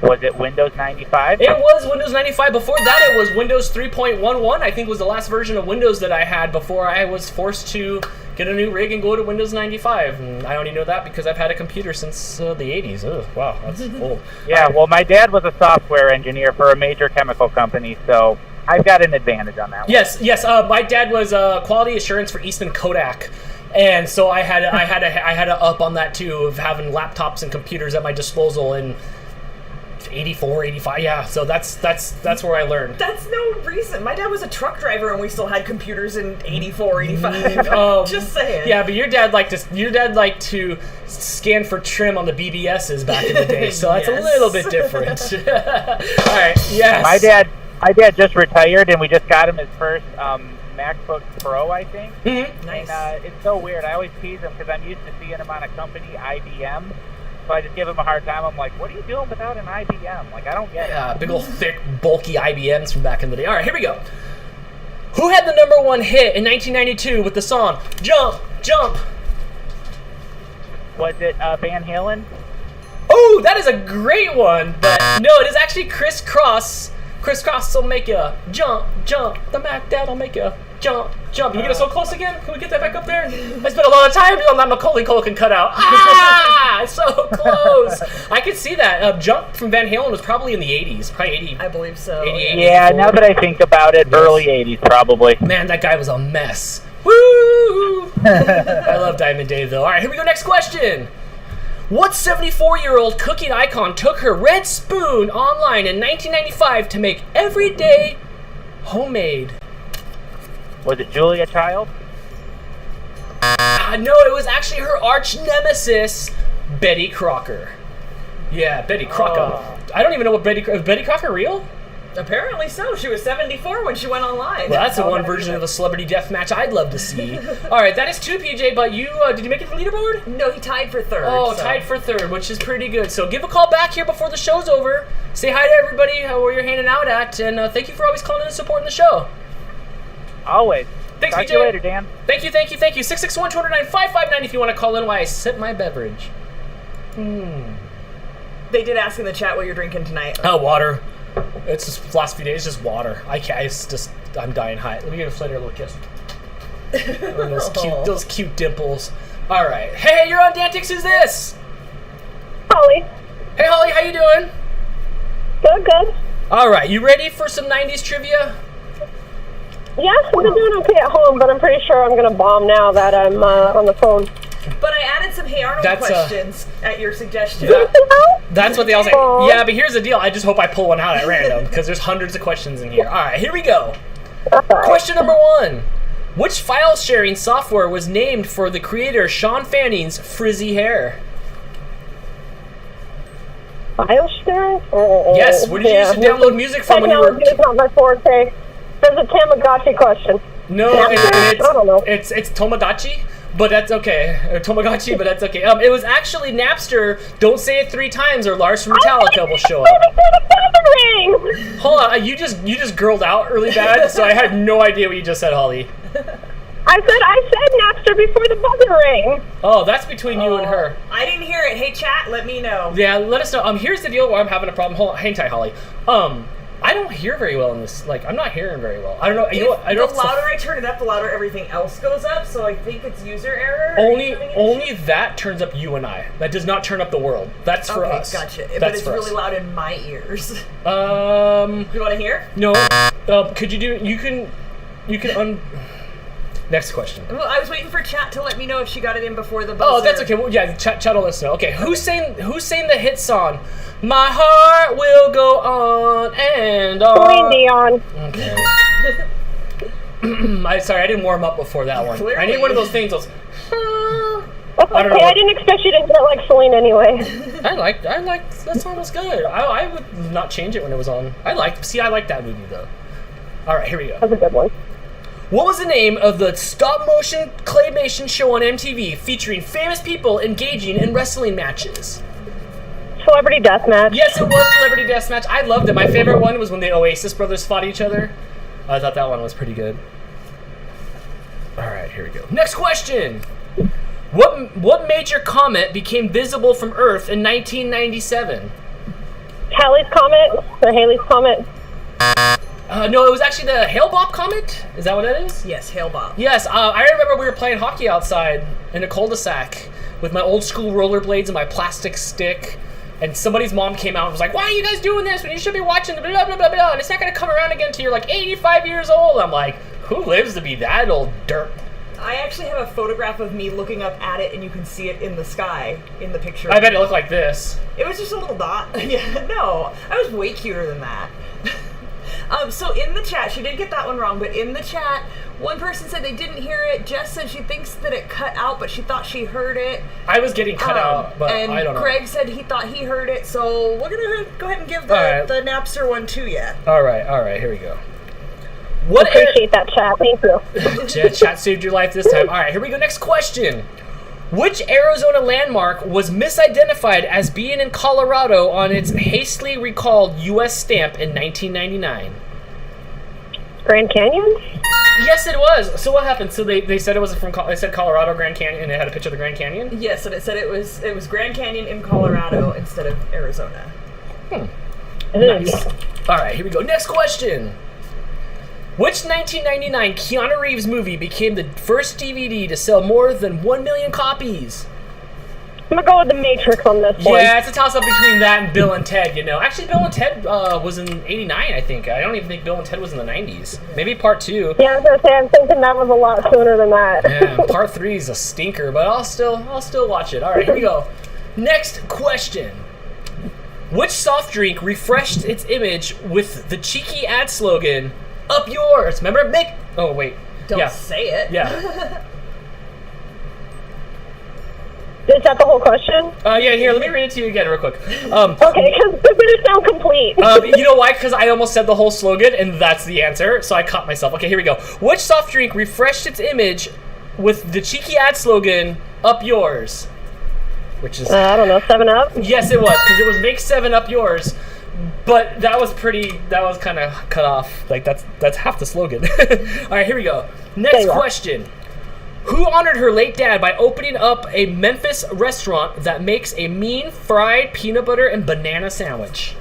Was it Windows 95? It was Windows 95. Before that, it was Windows 3.11. I think was the last version of Windows that I had before I was forced to get a new rig and go to Windows 95. And I only know that because I've had a computer since the 80s. Oh, wow, that's old. Yeah, well, my dad was a software engineer for a major chemical company, so I've got an advantage on that one. Yes. My dad was quality assurance for Eastman Kodak, and so I had a up on that too of having laptops and computers at my disposal in 84, 85. Yeah. So that's where I learned. That's no reason. My dad was a truck driver, and we still had computers in 84, 85. Just saying. Yeah, but your dad liked to scan for trim on the BBSs back in the day, so that's a little bit different. All right. Yes. My dad just retired, and we just got him his first MacBook Pro, I think. Mm-hmm. Nice. And it's so weird. I always tease him because I'm used to seeing him on a company, IBM. So I just give him a hard time. I'm like, what are you doing without an IBM? Like, I don't get it. Big old thick, bulky IBMs from back in the day. All right, here we go. Who had the #1 hit in 1992 with the song Jump, Jump? Was it Van Halen? Oh, that is a great one. But no, it is actually Criss Cross. Criss Cross will make you jump, jump. The Mac Dad'll make you jump, jump. Can we get us so close again? Can we get that back up there? I spent a lot of time on that Macaulay Culkin cutout. Ah, it's so close. I could see that. Jump from Van Halen was probably in the 80s. Probably 80. I believe so. 88, Yeah, 84. now that I think about it, early 80s probably. Man, that guy was a mess. Woo! I love Diamond Dave, though. All right, here we go. Next question. What 74-year-old cooking icon took her red spoon online in 1995 to make everyday homemade? Was it Julia Child? No, it was actually her arch nemesis, Betty Crocker. Yeah, Betty Crocker. I don't even know what is Betty Crocker real? Apparently so. She was 74 when she went online. Well, that's the one version of a celebrity death match I'd love to see. All right, that is 2, PJ, but you, did you make it to the leaderboard? No, he tied for 3rd. Oh, tied for 3rd, which is pretty good. So give a call back here before the show's over. Say hi to everybody where you're hanging out at, and thank you for always calling and supporting the show. Always. Thanks, Talk PJ. to you later, Dan. Thank you. 661-209-559 if you want to call in while I sip my beverage. They did ask in the chat what you're drinking tonight. Oh, water. It's just last few days, just water. I'm dying high. Let me give Flater a little kiss. Those cute dimples. All right. Hey, you're on DANtics. Who's this? Holly. Hey, Holly, how you doing? Good. All right, you ready for some 90s trivia? Yes, I've been doing okay at home, but I'm pretty sure I'm going to bomb now that I'm on the phone. But I added some Hey Arnold questions at your suggestion. That's what they all say. Yeah, but here's the deal. I just hope I pull one out at random because there's hundreds of questions in here. All right, here we go. Question number 1. Which file sharing software was named for the creator Sean Fanning's frizzy hair? File sharing? Yes, what did you use to download music from when you were... Technology is not my forte. There's a Tamagotchi question. No, I don't know. It's Tomodachi, but that's okay. Or Tomagotchi, but that's okay. It was actually Napster. Don't say it 3 times, or Lars from Metallica will show up. Hold on, you just girled out really bad, so I had no idea what you just said, Holly. I said Napster before the buzzer rang. Oh, that's between you and her. I didn't hear it. Hey, chat, let me know. Yeah, let us know. Here's the deal where I'm having a problem. Hold on, hang tight, Holly. I don't hear very well in this. Like, I'm not hearing very well. I don't know. You know what? I don't the louder I turn it up, the louder everything else goes up. So I think it's user error. Only that turns up you and I. That does not turn up the world. That's for us. Gotcha. That's but it's for really us. loud in my ears. You want to hear? No. Could you do? You can. Next question. Well, I was waiting for chat to let me know if she got it in before the buzzer. Oh, that's okay. Well, yeah, chat will let us know. Okay, who sang the hit song? My heart will go on and on. Celine Dion. Okay. Sorry, I didn't warm up before that one. Clearly. I need one of those things. That's okay. I didn't expect you to get like Celine anyway. I liked that song was good. I would not change it when it was on. I like that movie though. All right, here we go. That's a good one. What was the name of the stop-motion claymation show on MTV featuring famous people engaging in wrestling matches? Celebrity Deathmatch. Yes, it was Celebrity Deathmatch. I loved it. My favorite one was when the Oasis brothers fought each other. I thought that one was pretty good. All right, here we go. Next question. What major comet became visible from Earth in 1997? Halley's Comet or Haley's Comet. No, it was actually the Hale-Bopp comet. Is that what that is? Yes, Hale-Bopp. Yes, I remember we were playing hockey outside in a cul-de-sac with my old school rollerblades and my plastic stick, and somebody's mom came out and was like, "Why are you guys doing this when you should be watching the blah, blah, blah, blah, and it's not going to come around again until you're like 85 years old." I'm like, who lives to be that old dirt? I actually have a photograph of me looking up at it, and you can see it in the sky in the picture. I bet it looked like this. It was just a little dot. Yeah, no, I was way cuter than that. So in the chat, she did get that one wrong, but in the chat, one person said they didn't hear it. Jess said she thinks that it cut out, but she thought she heard it. I was getting cut out, but I don't know. And Greg said he thought he heard it, so we're going to go ahead and give the Napster one to you. All right, here we go. Appreciate that, chat. Thank you. Chat saved your life this time. All right, here we go. Next question. Which Arizona landmark was misidentified as being in Colorado on its hastily recalled U.S. stamp in 1999? Grand Canyon? Yes, it was. So what happened? So they said it was from. They said Colorado Grand Canyon, and it had a picture of the Grand Canyon. Yes, and it said it was Grand Canyon in Colorado instead of Arizona. Nice. All right, here we go. Next question. Which 1999 Keanu Reeves movie became the first DVD to sell more than 1 million copies? I'm gonna go with The Matrix on this one. Yeah, it's a toss-up between that and Bill and Ted, you know. Actually, Bill and Ted was in 89, I think. I don't even think Bill and Ted was in the 90s. Maybe part 2. Yeah, I was gonna say, I'm thinking that was a lot sooner than that. Yeah, part 3 is a stinker, but I'll still watch it. All right, here we go. Next question. Which soft drink refreshed its image with the cheeky ad slogan, "Up yours"? Remember? Oh, wait. Don't say it. Yeah. Is that the whole question? Yeah, here, let me read it to you again real quick. Okay, because it didn't sound complete. You know why? Because I almost said the whole slogan, and that's the answer, so I caught myself. Okay, here we go. Which soft drink refreshed its image with the cheeky ad slogan, "Up yours"? Which is... I don't know, 7-Up? Yes, it was, because it was "Make 7 Up yours." But that was kind of cut off. Like, that's half the slogan. All right, here we go. Next question. Who honored her late dad by opening up a Memphis restaurant that makes a mean fried peanut butter and banana sandwich?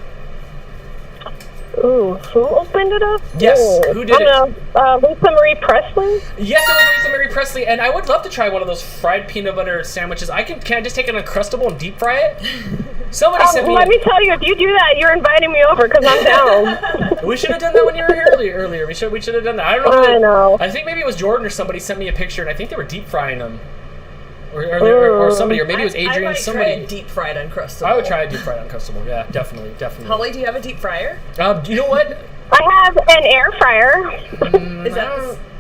Ooh, who opened it up? Yes, who did it? I don't know. Lisa Marie Presley? Yes, it was Lisa Marie Presley, and I would love to try one of those fried peanut butter sandwiches. Can I just take an Uncrustable and deep fry it? Somebody sent me... Let me tell you, if you do that, you're inviting me over, because I'm down. We should have done that when you were here earlier. We should have done that. I don't know. I know. I think maybe it was Jordan or somebody sent me a picture, and I think they were deep frying them. Or somebody, or maybe it was Adrian. I might somebody try a deep fried Uncrustable. I would try a deep fried Uncrustable. Yeah, definitely. Holly, do you have a deep fryer? You know what? I have an air fryer.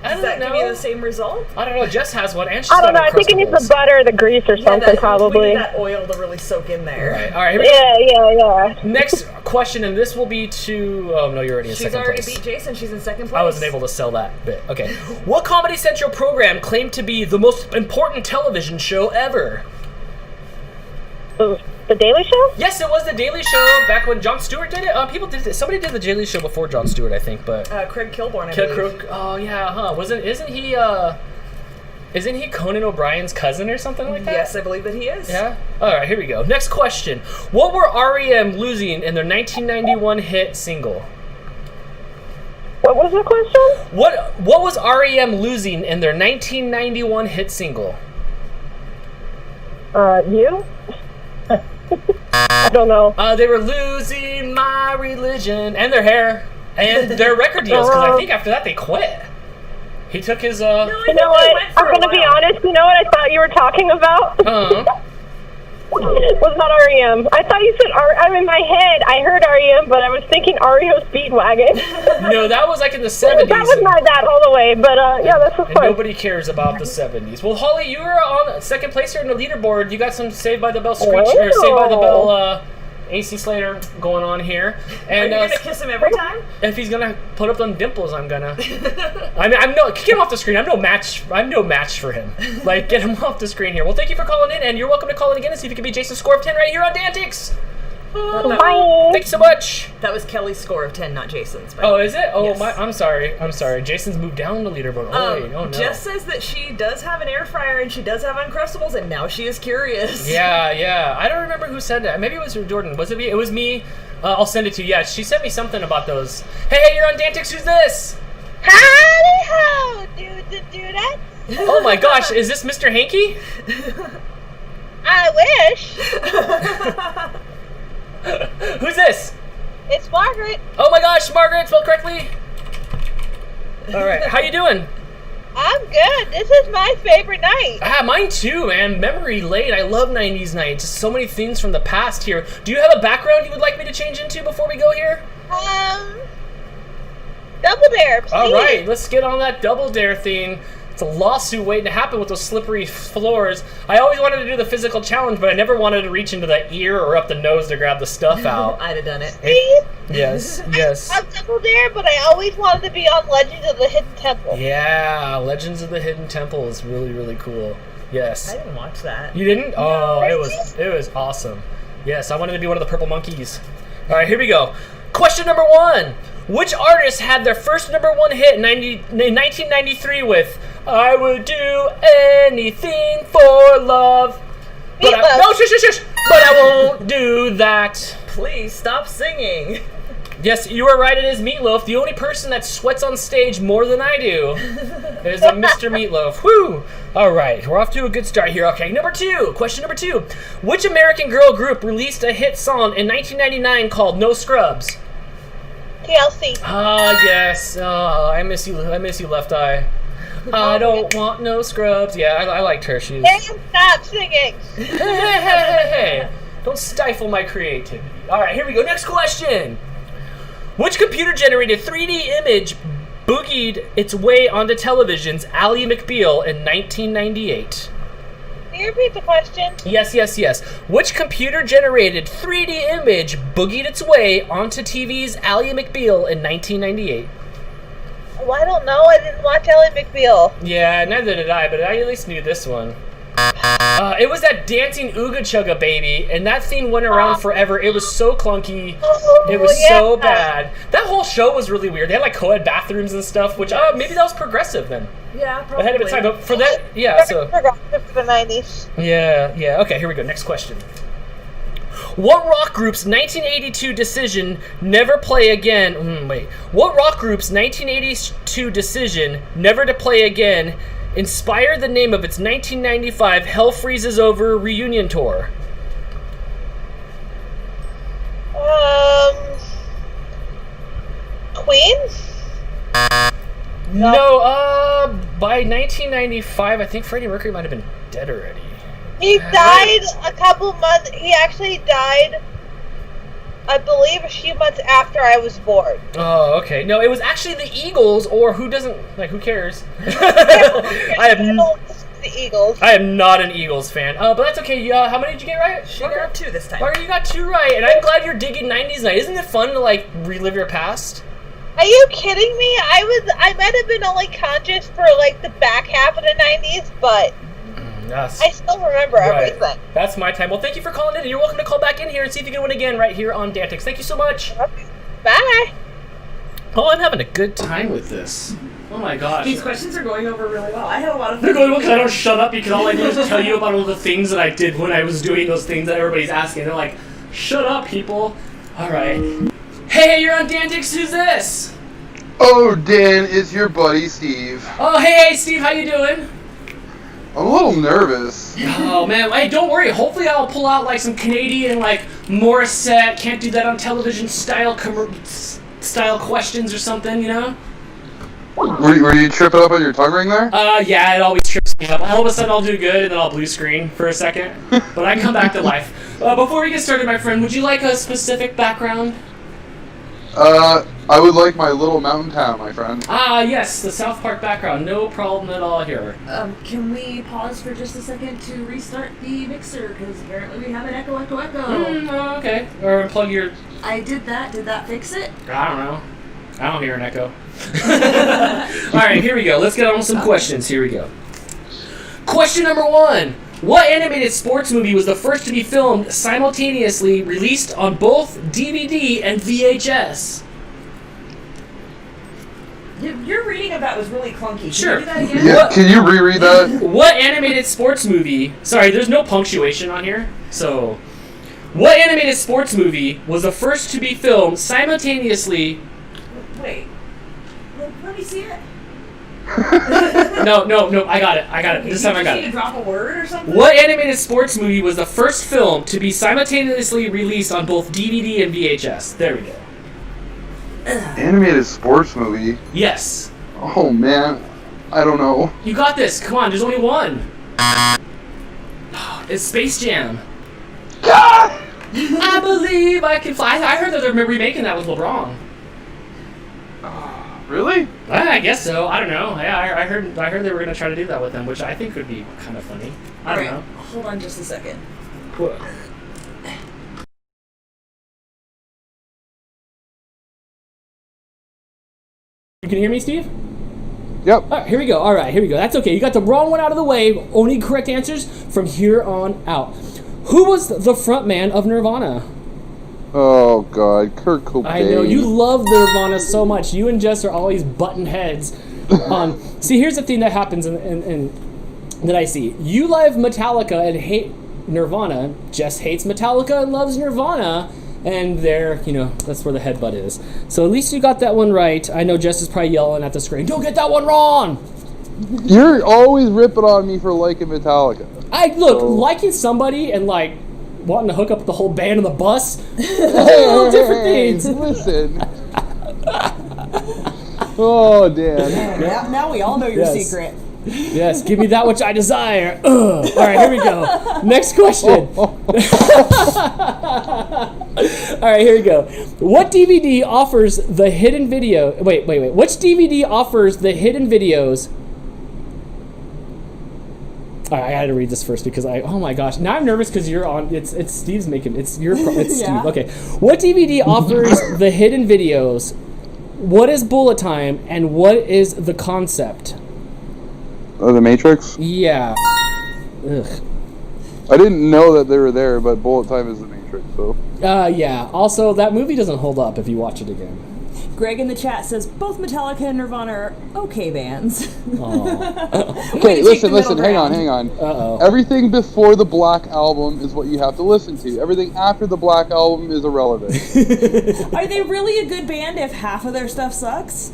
Does that give you the same result? I don't know. Jess has one, and she's I don't know. I think it needs the butter, the grease, or something, probably. We need that oil to really soak in there. All right. Here we go. Yeah. Next question, and this will be to... Oh, no, you're already in second place. She's already beat Jason. She's in second place. I wasn't able to sell that bit. Okay. What Comedy Central program claimed to be the most important television show ever? The Daily Show? Yes, it was The Daily Show back when Jon Stewart did it. People did it. Somebody did The Daily Show before Jon Stewart, I think, but... Craig Kilborn, I believe. Oh, yeah, huh. Isn't he Conan O'Brien's cousin or something like that? Yes, I believe that he is. Yeah? All right, here we go. Next question. What were R.E.M. losing in their 1991 hit single? What was the question? What was REM losing in their 1991 hit single? You? I don't know. They were losing my religion and their hair and their record deals, because I think after that they quit. He took his You know what? I'm gonna be honest. You know what I thought you were talking about? Was not REM. I thought you said I'm in my head. I heard REM, but I was thinking REO Speedwagon. No, that was like in the 70s. That was my dad all the way, but yeah, that's what's and fun. nobody cares about the 70s. Well, Holly, you were on second place here in the leaderboard. You got some Saved by the Bell screech, or Saved by the Bell AC Slater going on here. And are you gonna kiss him every time? If he's gonna put up them dimples, I'm gonna. I mean, get him off the screen. I'm no match for him. Like, get him off the screen here. Well, thank you for calling in, and you're welcome to call in again and see if you can beat Jason's score of 10 right here on DANtics. Thank you so much. That was Kelly's score of 10, not Jason's. Oh, is it? Oh, yes. I'm sorry. Jason's moved down the leaderboard. Oh no. Jess says that she does have an air fryer and she does have Uncrustables, and now she is curious. Yeah. I don't remember who said that. Maybe it was Jordan. Was it me? It was me. I'll send it to you. Yeah, she sent me something about those. Hey, you're on DANtics. Who's this? Howdy ho, dudes and dudettes. Oh my gosh, is this Mr. Hanky? I wish. Who's this? It's Margaret. Oh my gosh, Margaret, spelled correctly. All right, how you doing? I'm good. This is my favorite night. Mine too, man. Memory lane. I love 90s night. Just so many things from the past here. Do you have a background you would like me to change into before we go here? Double Dare, please. All right, let's get on that Double Dare thing. It's a lawsuit waiting to happen with those slippery floors. I always wanted to do the physical challenge, but I never wanted to reach into the ear or up the nose to grab the stuff out. I'd have done it. Yes. I'm Double Dare, but I always wanted to be on Legends of the Hidden Temple. Yeah, Legends of the Hidden Temple is really, really cool. Yes. I didn't watch that. You didn't? Oh, really? it was awesome. Yes, I wanted to be one of the purple monkeys. All right, here we go. Question number 1. Which artist had their first number 1 hit in 1993 with I Would Do Anything for Love? But shush! But I won't do that. Please stop singing. Yes, you are right. It is Meatloaf. The only person that sweats on stage more than I do is a Mr. Meatloaf. Whew! All right, we're off to a good start here. Okay, question number 2. Which American girl group released a hit song in 1999 called No Scrubs? TLC. Ah, yes. Oh, I miss you, Left Eye. I don't want no scrubs. Yeah, I liked her. She's. Hey, stop singing. Hey. Don't stifle my creativity. All right, here we go. Next question. Which computer-generated 3D image boogied its way onto television's Ally McBeal in 1998? Can you repeat the question? Yes. Which computer-generated 3D image boogied its way onto TV's Ally McBeal in 1998? Well, I don't know. I didn't watch Ally McBeal. Yeah, neither did I, but I at least knew this one. It was that dancing Ooga Chugga baby, and that thing went around forever. It was so clunky. It was so bad. That whole show was really weird. They had like co-ed bathrooms and stuff, which maybe that was progressive then. Yeah, probably. Ahead of its time, but for that, yeah. So progressive for the 90s. Yeah. Okay, here we go. Next question. What rock group's 1982 decision never play again? What rock group's 1982 decision never to play again inspired the name of its 1995 Hell Freezes Over reunion tour? Queen? No, by 1995, I think Freddie Mercury might have been dead already. He died a couple months. He actually died, I believe, a few months after I was born. Oh, okay. No, it was actually the Eagles, or who cares? I am not an Eagles fan. But that's okay. How many did you get right? She got 2 this time. Margaret, you got 2 right, and I'm glad you're digging 90s night. Isn't it fun to like relive your past? Are you kidding me? I might have been only conscious for like the back half of the 90s, but yes. I still remember everything. That's my time. Well, thank you for calling in, and you're welcome to call back in here and see if you can win again right here on DANtics. Thank you so much. Bye. Oh, I'm having a good time with this. Oh my gosh. These questions are going over really well. I had a lot of fun. They're going well because I don't shut up because all I do is tell you about all the things that I did when I was doing those things that everybody's asking. They're like, shut up, people. All right. Hey, you're on DANtics. Who's this? Oh, Dan, it's your buddy Steve. Oh, hey, Steve, how you doing? I'm a little nervous. Oh man, hey, don't worry. Hopefully, I'll pull out like some Canadian, like Morissette, can't do that on television style questions or something, you know? Were you tripping up on your tongue ring there? Yeah, it always trips me up. All of a sudden, I'll do good, and then I'll blue screen for a second, but I come back to life. Before we get started, my friend, would you like a specific background? I would like my little mountain town, my friend. Yes, the South Park background. No problem at all here. Can we pause for just a second to restart the mixer? Because apparently we have an echo. Okay. Or unplug your... I did that. Did that fix it? I don't know. I don't hear an echo. Alright, here we go. Let's get on with some questions. Here we go. Question number 1. What animated sports movie was the first to be filmed simultaneously released on both DVD and VHS? Your reading of that was really clunky. Sure. Can you do that again? Yeah, can you reread that? What animated sports movie... Sorry, there's no punctuation on here. So... What animated sports movie was the first to be filmed simultaneously... Wait. Let me see it. No, I got it. This time I got it. You need to drop a word or something? What animated sports movie was the first film to be simultaneously released on both DVD and VHS? There we go. Animated sports movie? Yes. Oh, man. I don't know. You got this. Come on, there's only one. It's Space Jam. I believe I can fly. I heard that they're remaking that with LeBron. Really? I guess so. I don't know. Yeah, I heard they were going to try to do that with them, which I think would be kind of funny. I don't know. Hold on just a second. What? You can hear me, Steve? Yep. All right, here we go. All right, here we go. That's okay. You got the wrong one out of the way. Only correct answers from here on out. Who was the front man of Nirvana? Oh, God. Kurt Cobain. I know. You love Nirvana so much. You and Jess are always button heads. See, here's the thing that happens in that I see. You love Metallica and hate Nirvana. Jess hates Metallica and loves Nirvana. And there, that's where the headbutt is. So at least you got that one right. I know Jess is probably yelling at the screen, don't get that one wrong! You're always ripping on me for liking Metallica. Liking somebody and, wanting to hook up the whole band on the bus, all different things. Listen. Oh, Dan. Yeah, now we all know your secret. Yes, give me that which I desire. All right, here we go. Next question. All right, here we go. What DVD offers the hidden video... Wait. Which DVD offers the hidden videos... All right, I had to read this first because oh my gosh. Now I'm nervous because you're on... It's Steve's making... It's Steve. Okay. What DVD offers the hidden videos? What is bullet time? And what is the concept? Oh, The Matrix? Yeah. Ugh. I didn't know that they were there, but bullet time is The Matrix, so... Yeah. Also, that movie doesn't hold up if you watch it again. Greg in the chat says both Metallica and Nirvana are okay bands. Okay, listen, hang on. Uh-oh. Everything before the Black Album is what you have to listen to. Everything after the Black Album is irrelevant. Are they really a good band if half of their stuff sucks?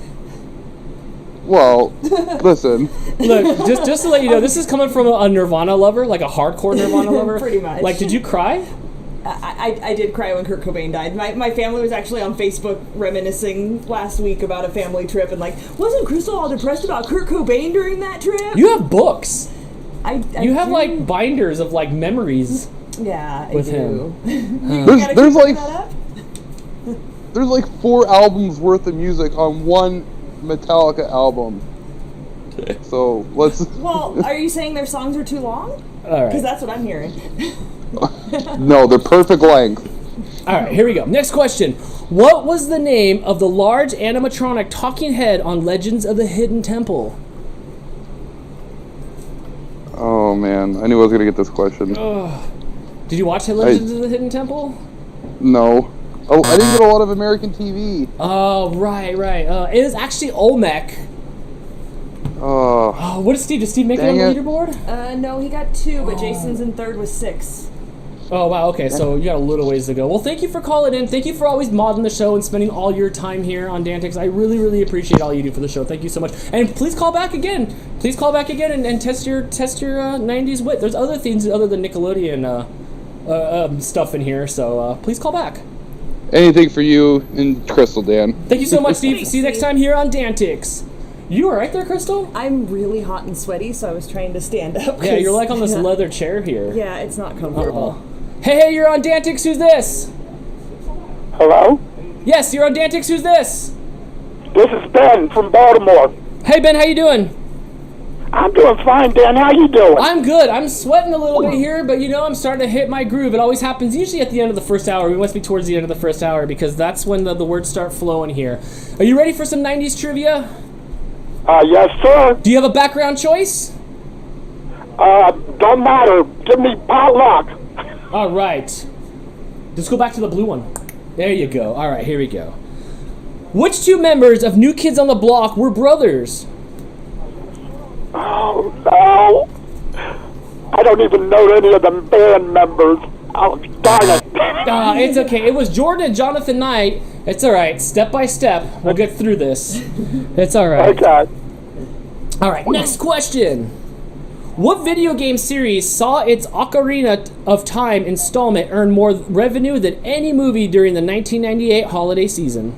Well, listen. Look, just to let you know, this is coming from a Nirvana lover, like a hardcore Nirvana lover. Pretty much. Did you cry? I did cry when Kurt Cobain died. My family was actually on Facebook reminiscing last week about a family trip and wasn't Crystal all depressed about Kurt Cobain during that trip? You have books. You have do. binders of memories. Yeah, with I do. him. There's 4 albums worth of music on one Metallica album. So let's. Well, are you saying their songs are too long? All right. Because that's what I'm hearing. No, they're perfect length. All right, here we go. Next question. What was the name of the large animatronic talking head on Legends of the Hidden Temple? Oh man, I knew I was gonna get this question. Did you watch Legends of the Hidden Temple? No. Oh, I didn't get a lot of American TV. Oh, right. It is actually Olmec. What did Steve? Did Steve make it on the leaderboard? No, he got 2, but Jason's in third with 6. Oh, wow, okay, so you got a little ways to go. Well, thank you for calling in. Thank you for always modding the show and spending all your time here on DANtics. I really, really appreciate all you do for the show. Thank you so much. And please call back again. Please call back again and test your 90s wit. There's other things other than Nickelodeon stuff in here, so please call back. Anything for you and Crystal, Dan. Thank you so much, Steve. See you next time here on DANtics. You all right there, Crystal? I'm really hot and sweaty, so I was trying to stand up. Yeah, you're like on this leather chair here. Yeah, it's not comfortable. Uh-oh. Hey, you're on DANtics. Who's this? Hello? Yes, you're on DANtics. Who's this? This is Ben from Baltimore. Hey, Ben, how you doing? I'm doing fine, Dan. How you doing? I'm good. I'm sweating a little bit here, but I'm starting to hit my groove. It always happens usually at the end of the first hour. We must be towards the end of the first hour because that's when the words start flowing here. Are you ready for some 90s trivia? Yes, sir. Do you have a background choice? Don't matter. Give me potluck. All right. Let's go back to the blue one. There you go. All right, here we go. Which two members of New Kids on the Block were brothers? Oh, no. I don't even know any of the band members. Oh, darn it. It's okay. It was Jordan and Jonathan Knight. It's all right. Step by step, we'll get through this. It's all right. Okay. All right, next question. What video game series saw its Ocarina of Time installment earn more revenue than any movie during the 1998 holiday season?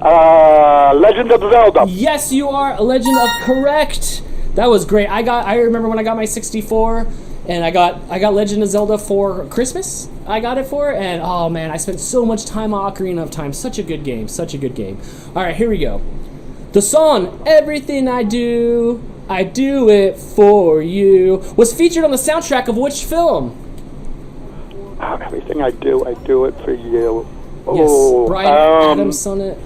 Legend of Zelda. Yes, you are a Legend of correct. That was great. I remember when I got my 64 and I got Legend of Zelda for Christmas. I got it for, and oh man, I spent so much time on Ocarina of Time. Such a good game. Such a good game. All right, here we go. The song "Everything I Do It For You" was featured on the soundtrack of which film? Everything I do it for you. Yes, Oh, Bryan Adams on it.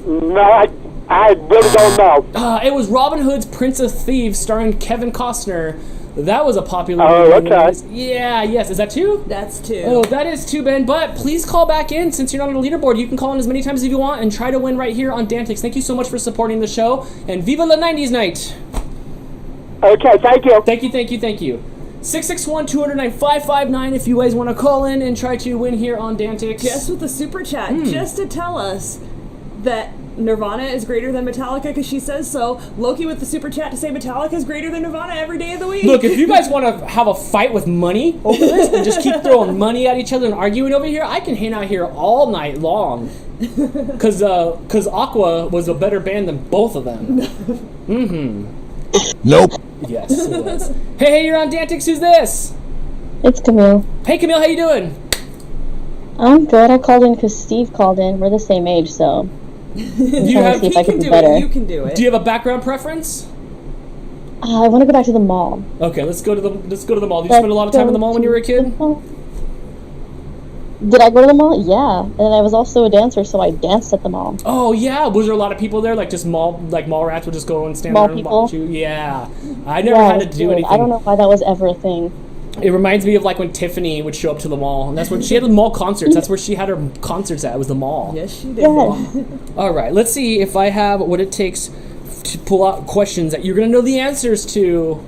No, I really don't know. It was Robin Hood's Prince of Thieves starring Kevin Costner. That was a popular movie. Oh, okay. Yeah, yes. Is that two? That's two. Oh, that is two, Ben. But please call back in since you're not on the leaderboard. You can call in as many times as you want and try to win right here on DANtics. Thank you so much for supporting the show. And Viva la 90s night. Okay, thank you. Thank you. 661-209-559 if you guys want to call in and try to win here on DANtics. Guess with the super chat, just to tell us that Nirvana is greater than Metallica because she says so. Loki with the super chat to say Metallica is greater than Nirvana every day of the week. Look, if you guys want to have a fight with money over this and just keep throwing money at each other and arguing over here, I can hang out here all night long. Because Aqua was a better band than both of them. Nope. Yes, it was. Hey, you're on DANtics. Who's this? It's Camille. Hey, Camille, how you doing? I'm good. I called in because Steve called in. We're the same age, so... You can do it. You can do it. Do you have a background preference? I want to go back to the mall. Okay, let's go to the mall. Did you spend a lot of time in the mall when you were a kid? Did I go to the mall? Yeah, and I was also a dancer, so I danced at the mall. Oh yeah, was there a lot of people there? Like just mall rats would just go and stand there and watch you? Yeah, I never had to do anything. I don't know why that was ever a thing. It reminds me of like when Tiffany would show up to the mall, and that's when she had the mall concerts. That's where she had her concerts at. It was the mall. Yes, she did. Yes. All right, let's see if I have what it takes to pull out questions that you're gonna know the answers to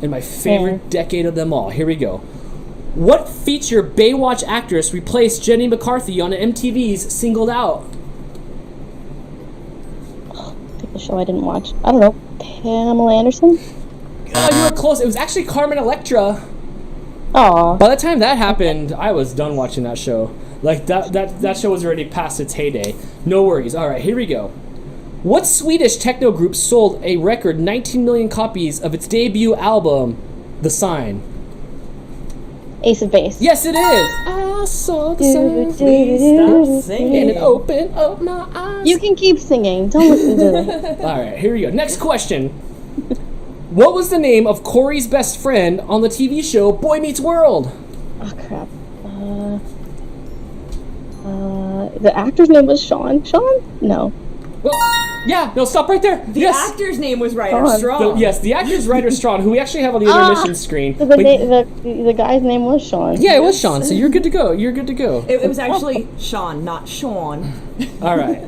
in my favorite decade of them all. Here we go. What feature Baywatch actress replaced Jenny McCarthy on MTV's Singled Out? Pick the show I didn't watch. I don't know. Pamela Anderson? Oh, you were close. It was actually Carmen Electra. Aww. By the time that happened, I was done watching that show. Like, that show was already past its heyday. No worries. All right, here we go. What Swedish techno group sold a record 19 million copies of its debut album, The Sign? Ace of Base. Yes, it is. I saw the sign. Please stop singing and open up my eyes. You can keep singing. Don't listen to it. All right, here we go. Next question. What was the name of Corey's best friend on the TV show Boy Meets World? Oh, crap. The actor's name was Sean? Sean? No. Well, yeah, no, stop right there. The actor's name was Ryder Strong. The actor's Ryder Strong, who we actually have on the intermission screen. The guy's name was Sean. Yeah, it was Sean, so you're good to go. It was actually Sean, not Sean. All right.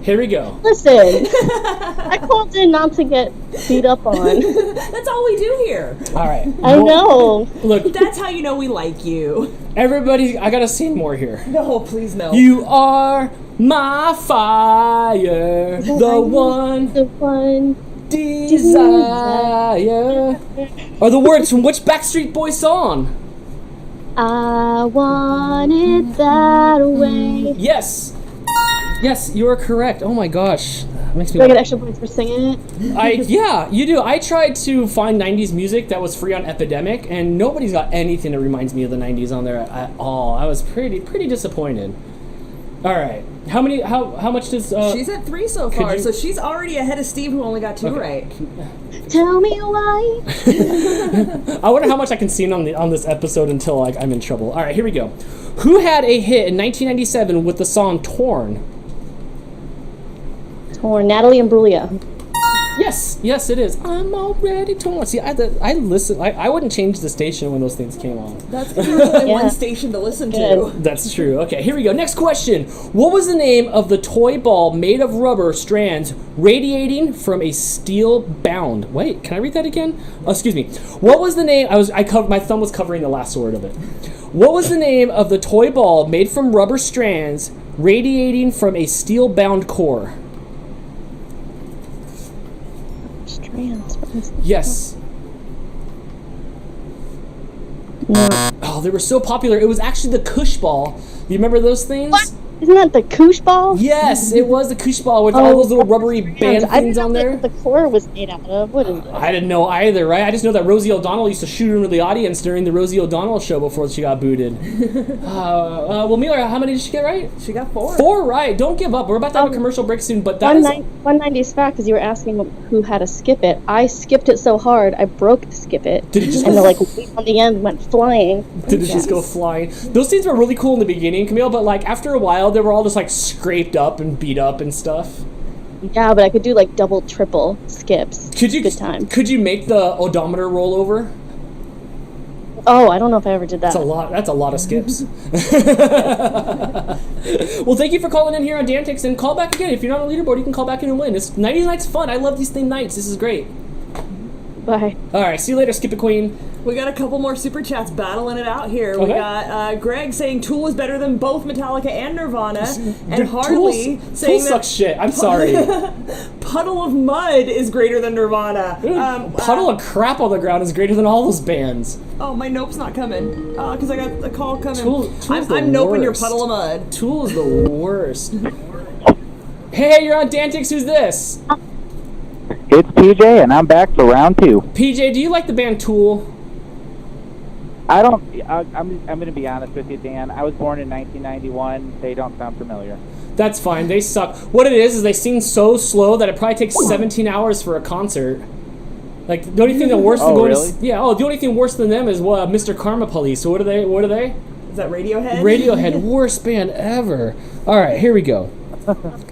Here we go. Listen, I called in not to get beat up on. That's all we do here. All right. I know. Look, That's how you know we like you. everybody, I gotta sing more here. No, please no. You are my fire, the one desire. Are the words from which Backstreet Boys song? I want it that way. Yes. Yes, you are correct. Oh my gosh. That makes me Do I get extra points for singing it? Yeah, you do. I tried to find 90s music that was free on Epidemic, and nobody's got anything that reminds me of the 90s on there at all. I was pretty disappointed. All right. How much does she's at 3 so far, so she's already ahead of Steve, who only got 2 right. Tell me why. I wonder how much I can sing on this episode until I'm in trouble. All right, here we go. Who had a hit in 1997 with the song "Torn"? Torn. Natalie Imbruglia. Yes, it is. I'm already torn. See, I listen. I wouldn't change the station when those things came on. That's because there's only one station to listen to. That's true. Okay, here we go. Next question. What was the name of the toy ball made of rubber strands radiating from a steel bound? Wait, can I read that again? Oh, excuse me. What was the name? My thumb was covering the last word of it. What was the name of the toy ball made from rubber strands radiating from a steel bound core? Yes. No. Oh, they were so popular. It was actually the Kush ball. You remember those things? What? Isn't that the Kush ball? Yes, it was the Kush ball with all those little rubbery band things on there. I didn't know what the core was made out of. What is it? I didn't know either, right? I just know that Rosie O'Donnell used to shoot into the audience during the Rosie O'Donnell show before she got booted. Well, Miller, how many did she get right? She got 4. 4 right. Don't give up. We're about to have a commercial break soon, but that 190's fact, because you were asking who had to skip it. I skipped it so hard, I broke the skip it. Did it just and the weight on the end went flying. Did it just go flying? Those things were really cool in the beginning, Camille, but after a while, they were all just scraped up and beat up and stuff. Yeah, but I could do double, triple skips. Good time. Could you make the odometer roll over? Oh, I don't know if I ever did that. That's a lot of skips. Well, thank you for calling in here on DANtics, and call back again. If you're not on the leaderboard, you can call back in and win. 90's Night's fun. I love these theme nights. This is great. Bye. All right, see you later, Skip It Queen. We got a couple more super chats battling it out here. We got Greg saying Tool is better than both Metallica and Nirvana, and Harley saying Tool sucks shit. I'm sorry. Puddle of Mud is greater than Nirvana. Puddle of Crap on the Ground is greater than all those bands. Oh, my nope's not coming because I got a call coming. I'm noping your Puddle of Mud. Tool is the worst. Hey, you're on DANtics. Who's this? It's PJ, and I'm back for round 2. PJ, do you like the band Tool? I don't. I'm going to be honest with you, Dan. I was born in 1991. They don't sound familiar. That's fine. They suck. What it is they sing so slow that it probably takes 17 hours for a concert. The only thing that worse than going really? the only thing worse than them is Mr. Karma Police. So what are they? Is that Radiohead? Radiohead, worst band ever. All right, here we go.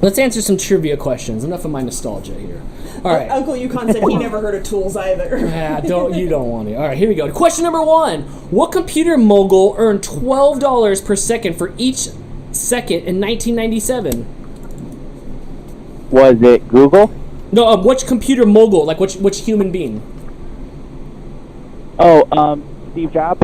Let's answer some trivia questions. Enough of my nostalgia here. All right. Uncle Yukon said he never heard of Tools either. You don't want to. All right, here we go. Question number 1. What computer mogul earned $12 per second for each second in 1997? Was it Google? No, which computer mogul? Which human being? Oh, Steve Jobs.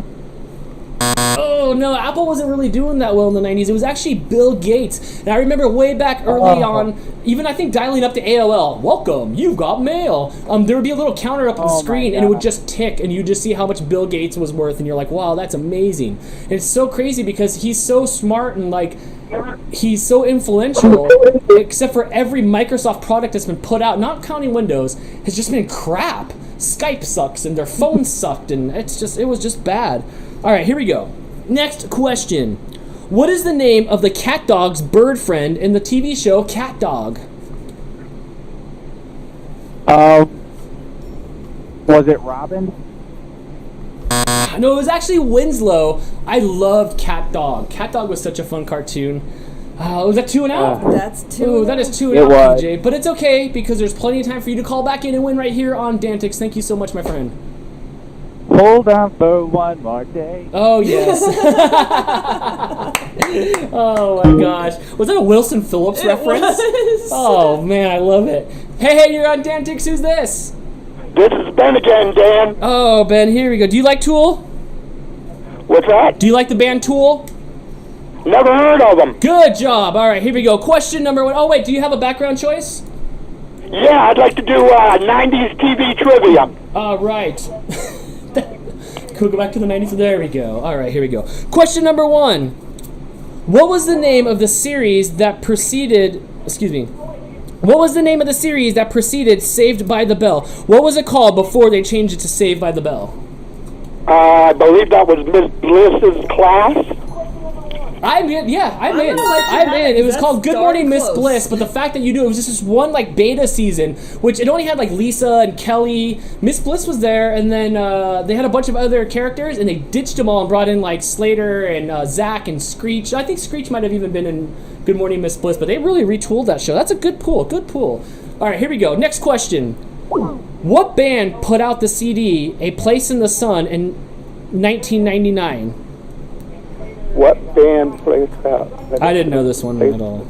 Oh, no, Apple wasn't really doing that well in the 90s. It was actually Bill Gates. And I remember way back early on, even I think dialing up to AOL, welcome, you've got mail. There would be a little counter up on the screen, and it would just tick, and you'd just see how much Bill Gates was worth, and you're like, wow, that's amazing. And it's so crazy because he's so smart and, he's so influential, except for every Microsoft product that's been put out, not counting Windows, has just been crap. Skype sucks, and their phones sucked, and it was just bad. All right, here we go. Next question. What is the name of the cat dog's bird friend in the TV show Cat Dog? Was it Robin? No, it was actually Winslow. I loved Cat Dog. Cat Dog was such a fun cartoon. Was that 2 and out? That's 2. Ooh, that is 2 and out, PJ. But it's okay because there's plenty of time for you to call back in and win right here on DANtics. Thank you so much, my friend. Hold on for one more day. Oh, yes. Oh my gosh. Was that a Wilson Phillips reference? was. Oh man, I love it. Hey, you're on DANtics. Who's this? This is Ben again, Dan. Oh, Ben, here we go. Do you like Tool? What's that? Do you like the band Tool? Never heard of them. Good job. All right, here we go. Question number 1. Oh, wait, do you have a background choice? Yeah, I'd like to do 90s TV trivia. All right. Could we go back to the 90s? There we go. All right, here we go. Question number 1. What was the name of the series that preceded... Excuse me. What was the name of the series that preceded Saved by the Bell? What was it called before they changed it to Saved by the Bell? I believe that was Miss Bliss's class. I'm in. It was called Good Morning Miss Bliss, but the fact that you knew it was just this one like beta season, which it only had like Lisa and Kelly. Miss Bliss was there, and then they had a bunch of other characters, and they ditched them all and brought in like Slater and Zach and Screech. I think Screech might have even been in Good Morning Miss Bliss, but they really retooled that show. That's a good pull. Good pull. All right, here we go. Next question. What band put out the CD A Place in the Sun in 1999? What band plays that? I didn't know this one at all.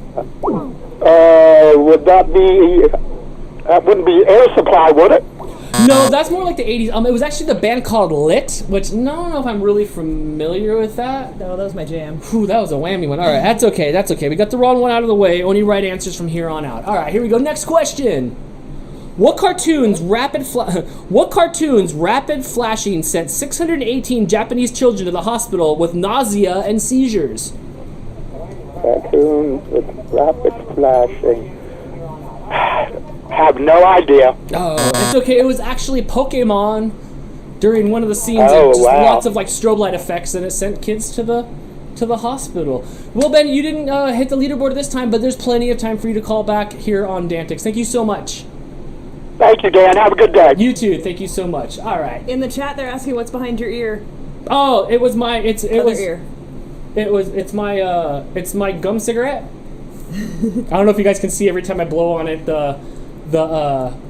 Would that be... That wouldn't be Air Supply, would it? No, that's more like the 80s. It was actually the band called Lit, which I don't know if I'm really familiar with that. No, that was my jam. Whew, that was a whammy one. All right, that's okay. That's okay. We got the wrong one out of the way. Only right answers from here on out. All right, here we go. Next question. What cartoons rapid flashing sent 618 Japanese children to the hospital with nausea and seizures? Cartoons with rapid flashing. Have no idea. Oh, it's okay. It was actually Pokemon during one of the scenes. Oh, and just wow. lots of like strobe light effects, and it sent kids to the hospital. Well, Ben, you didn't hit the leaderboard this time, but there's plenty of time for you to call back here on DANtics. Thank you so much. Thank you, Dan. Have a good day. You too. Thank you so much. All right. In the chat, they're asking what's behind your ear. Oh, it was my ear. It's my gum cigarette. I don't know if you guys can see every time I blow on it, the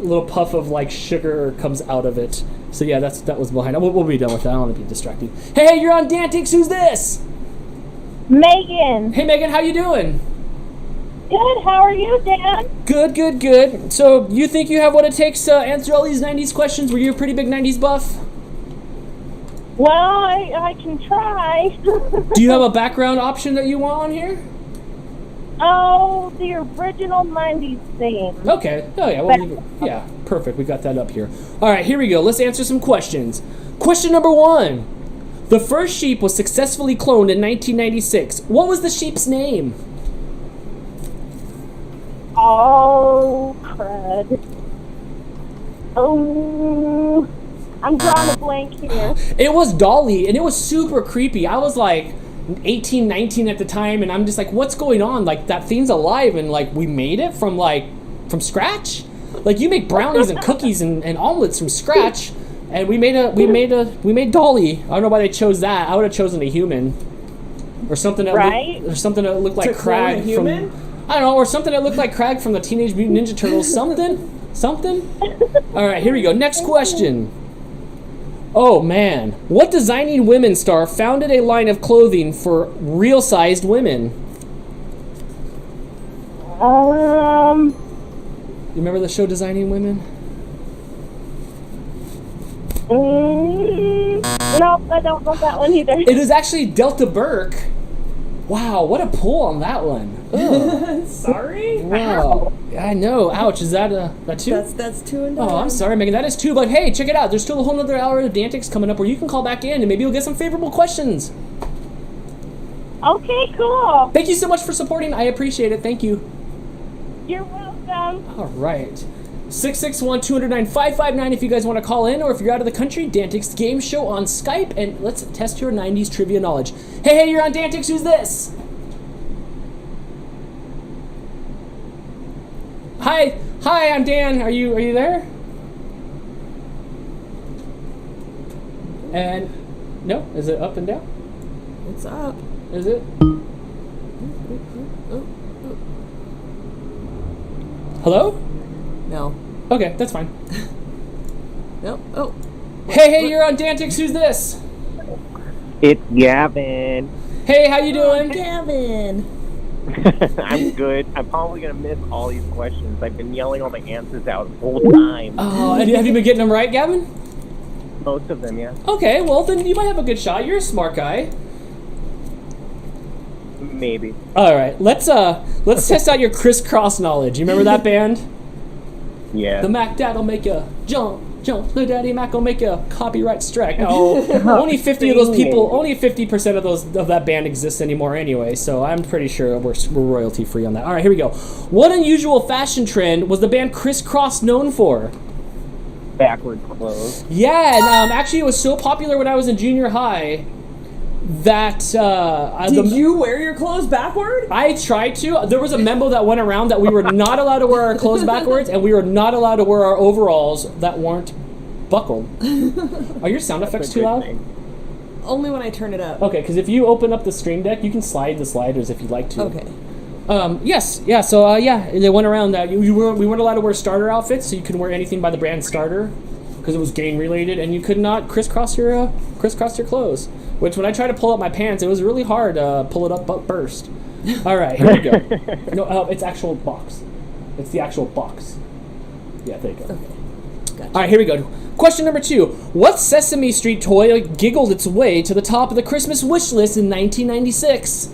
little puff of like sugar comes out of it. So yeah, that was behind. We'll be done with that. I don't want to be distracting. Hey, you're on DANtics. Who's this? Megan. Hey, Megan. How you doing? Good. How are you, Dan? Good. So you think you have what it takes to answer all these 90s questions? Were you a pretty big 90s buff? Well, I can try. Do you have a background option that you want on here? Oh, the original 90s theme. Okay. Oh, yeah. Well, yeah, perfect. We got that up here. All right, here we go. Let's answer some questions. Question number 1. The first sheep was successfully cloned in 1996. What was the sheep's name? Oh, crud. Oh, I'm drawing a blank here. It was Dolly, and it was super creepy. I was like 18, 19 at the time, and I'm just like, what's going on? Like, that thing's alive, and like, we made it from scratch? Like, you make brownies and cookies and omelets from scratch, and we made Dolly. I don't know why they chose that. I would have chosen a human. Or something that looked like Crag from... I don't know, or something that looked like Crag from the Teenage Mutant Ninja Turtles. Something? All right, here we go. Next question. Oh, man. What designing women star founded a line of clothing for real-sized women? You remember the show Designing Women? Nope, I don't know that one either. It was actually Delta Burke. Wow, what a pull on that one. Sorry? Wow. I know. Ouch. Is that two? That's 2 and 9. Oh, I'm sorry, Megan. That is 2. But hey, check it out. There's still a whole other hour of DANtics coming up where you can call back in and maybe you'll get some favorable questions. Okay, cool. Thank you so much for supporting. I appreciate it. Thank you. You're welcome. All right. 661-209-559 if you guys want to call in, or if you're out of the country, DANtics Game Show on Skype, and let's test your 90s trivia knowledge. Hey, you're on DANtics. Who's this? Hi, I'm Dan. Are you there? And no, is it up and down? It's up. Is it? Hello? No. Okay, that's fine. Nope. Oh. Hey, you're on DANtics. Who's this? It's Gavin. Hey, how you doing? Gavin. I'm good. I'm probably gonna miss all these questions. I've been yelling all the answers out the whole time. Oh, and have you been getting them right, Gavin? Most of them, yeah. Okay, well then you might have a good shot. You're a smart guy. Maybe. All right, let's test out your crisscross knowledge. You remember that band? Yeah. The Mac Dad'll make you jump. The Daddy Mac will make you a copyright strike. No, only 50 of those people, only 50% of that band exists anymore anyway. So I'm pretty sure we're royalty free on that. All right, here we go. What unusual fashion trend was the band Crisscross known for? Backward clothes. Yeah, and actually it was so popular when I was in junior high that Did you wear your clothes backward? I tried to. There was a memo that went around that we were not allowed to wear our clothes backwards, and we were not allowed to wear our overalls that weren't buckled. Are your sound effects too loud? Only when I turn it up. Okay, because if you open up the Stream Deck, you can slide the sliders if you'd like to. Okay. Yes, yeah. So they went around that we weren't allowed to wear starter outfits, so you couldn't wear anything by the brand Starter because it was game related, and you could not crisscross your clothes. Which, when I tried to pull up my pants, it was really hard to pull it up but burst. All right, here we go. No, it's actual box. It's the actual box. Yeah, there you go. Okay. Gotcha. All right, here we go. Question number 2. What Sesame Street toy giggled its way to the top of the Christmas wish list in 1996?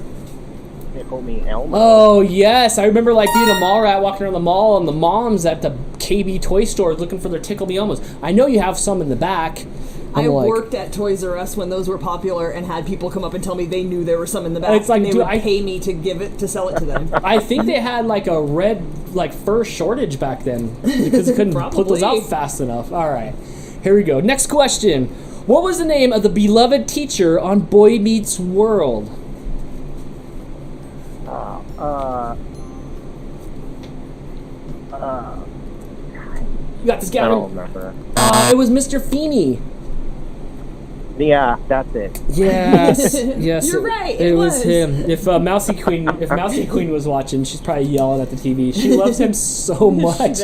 Tickle Me Elmo. Oh, yes. I remember being a mall rat walking around the mall and the moms at the KB toy stores looking for their Tickle Me Elmos. I know you have some in the back. I worked at Toys R Us when those were popular and had people come up and tell me they knew there were some in the back. It's like, and they would pay me to sell it to them. I think they had a red fur shortage back then because they couldn't put those out fast enough. All right, here we go. Next question. What was the name of the beloved teacher on Boy Meets World? You got this, Gavin? I don't remember. It was Mr. Feeney. Yeah, that's it. Yes, yes. You're right. It was him. If Mousy Queen was watching, she's probably yelling at the TV. She loves him so much.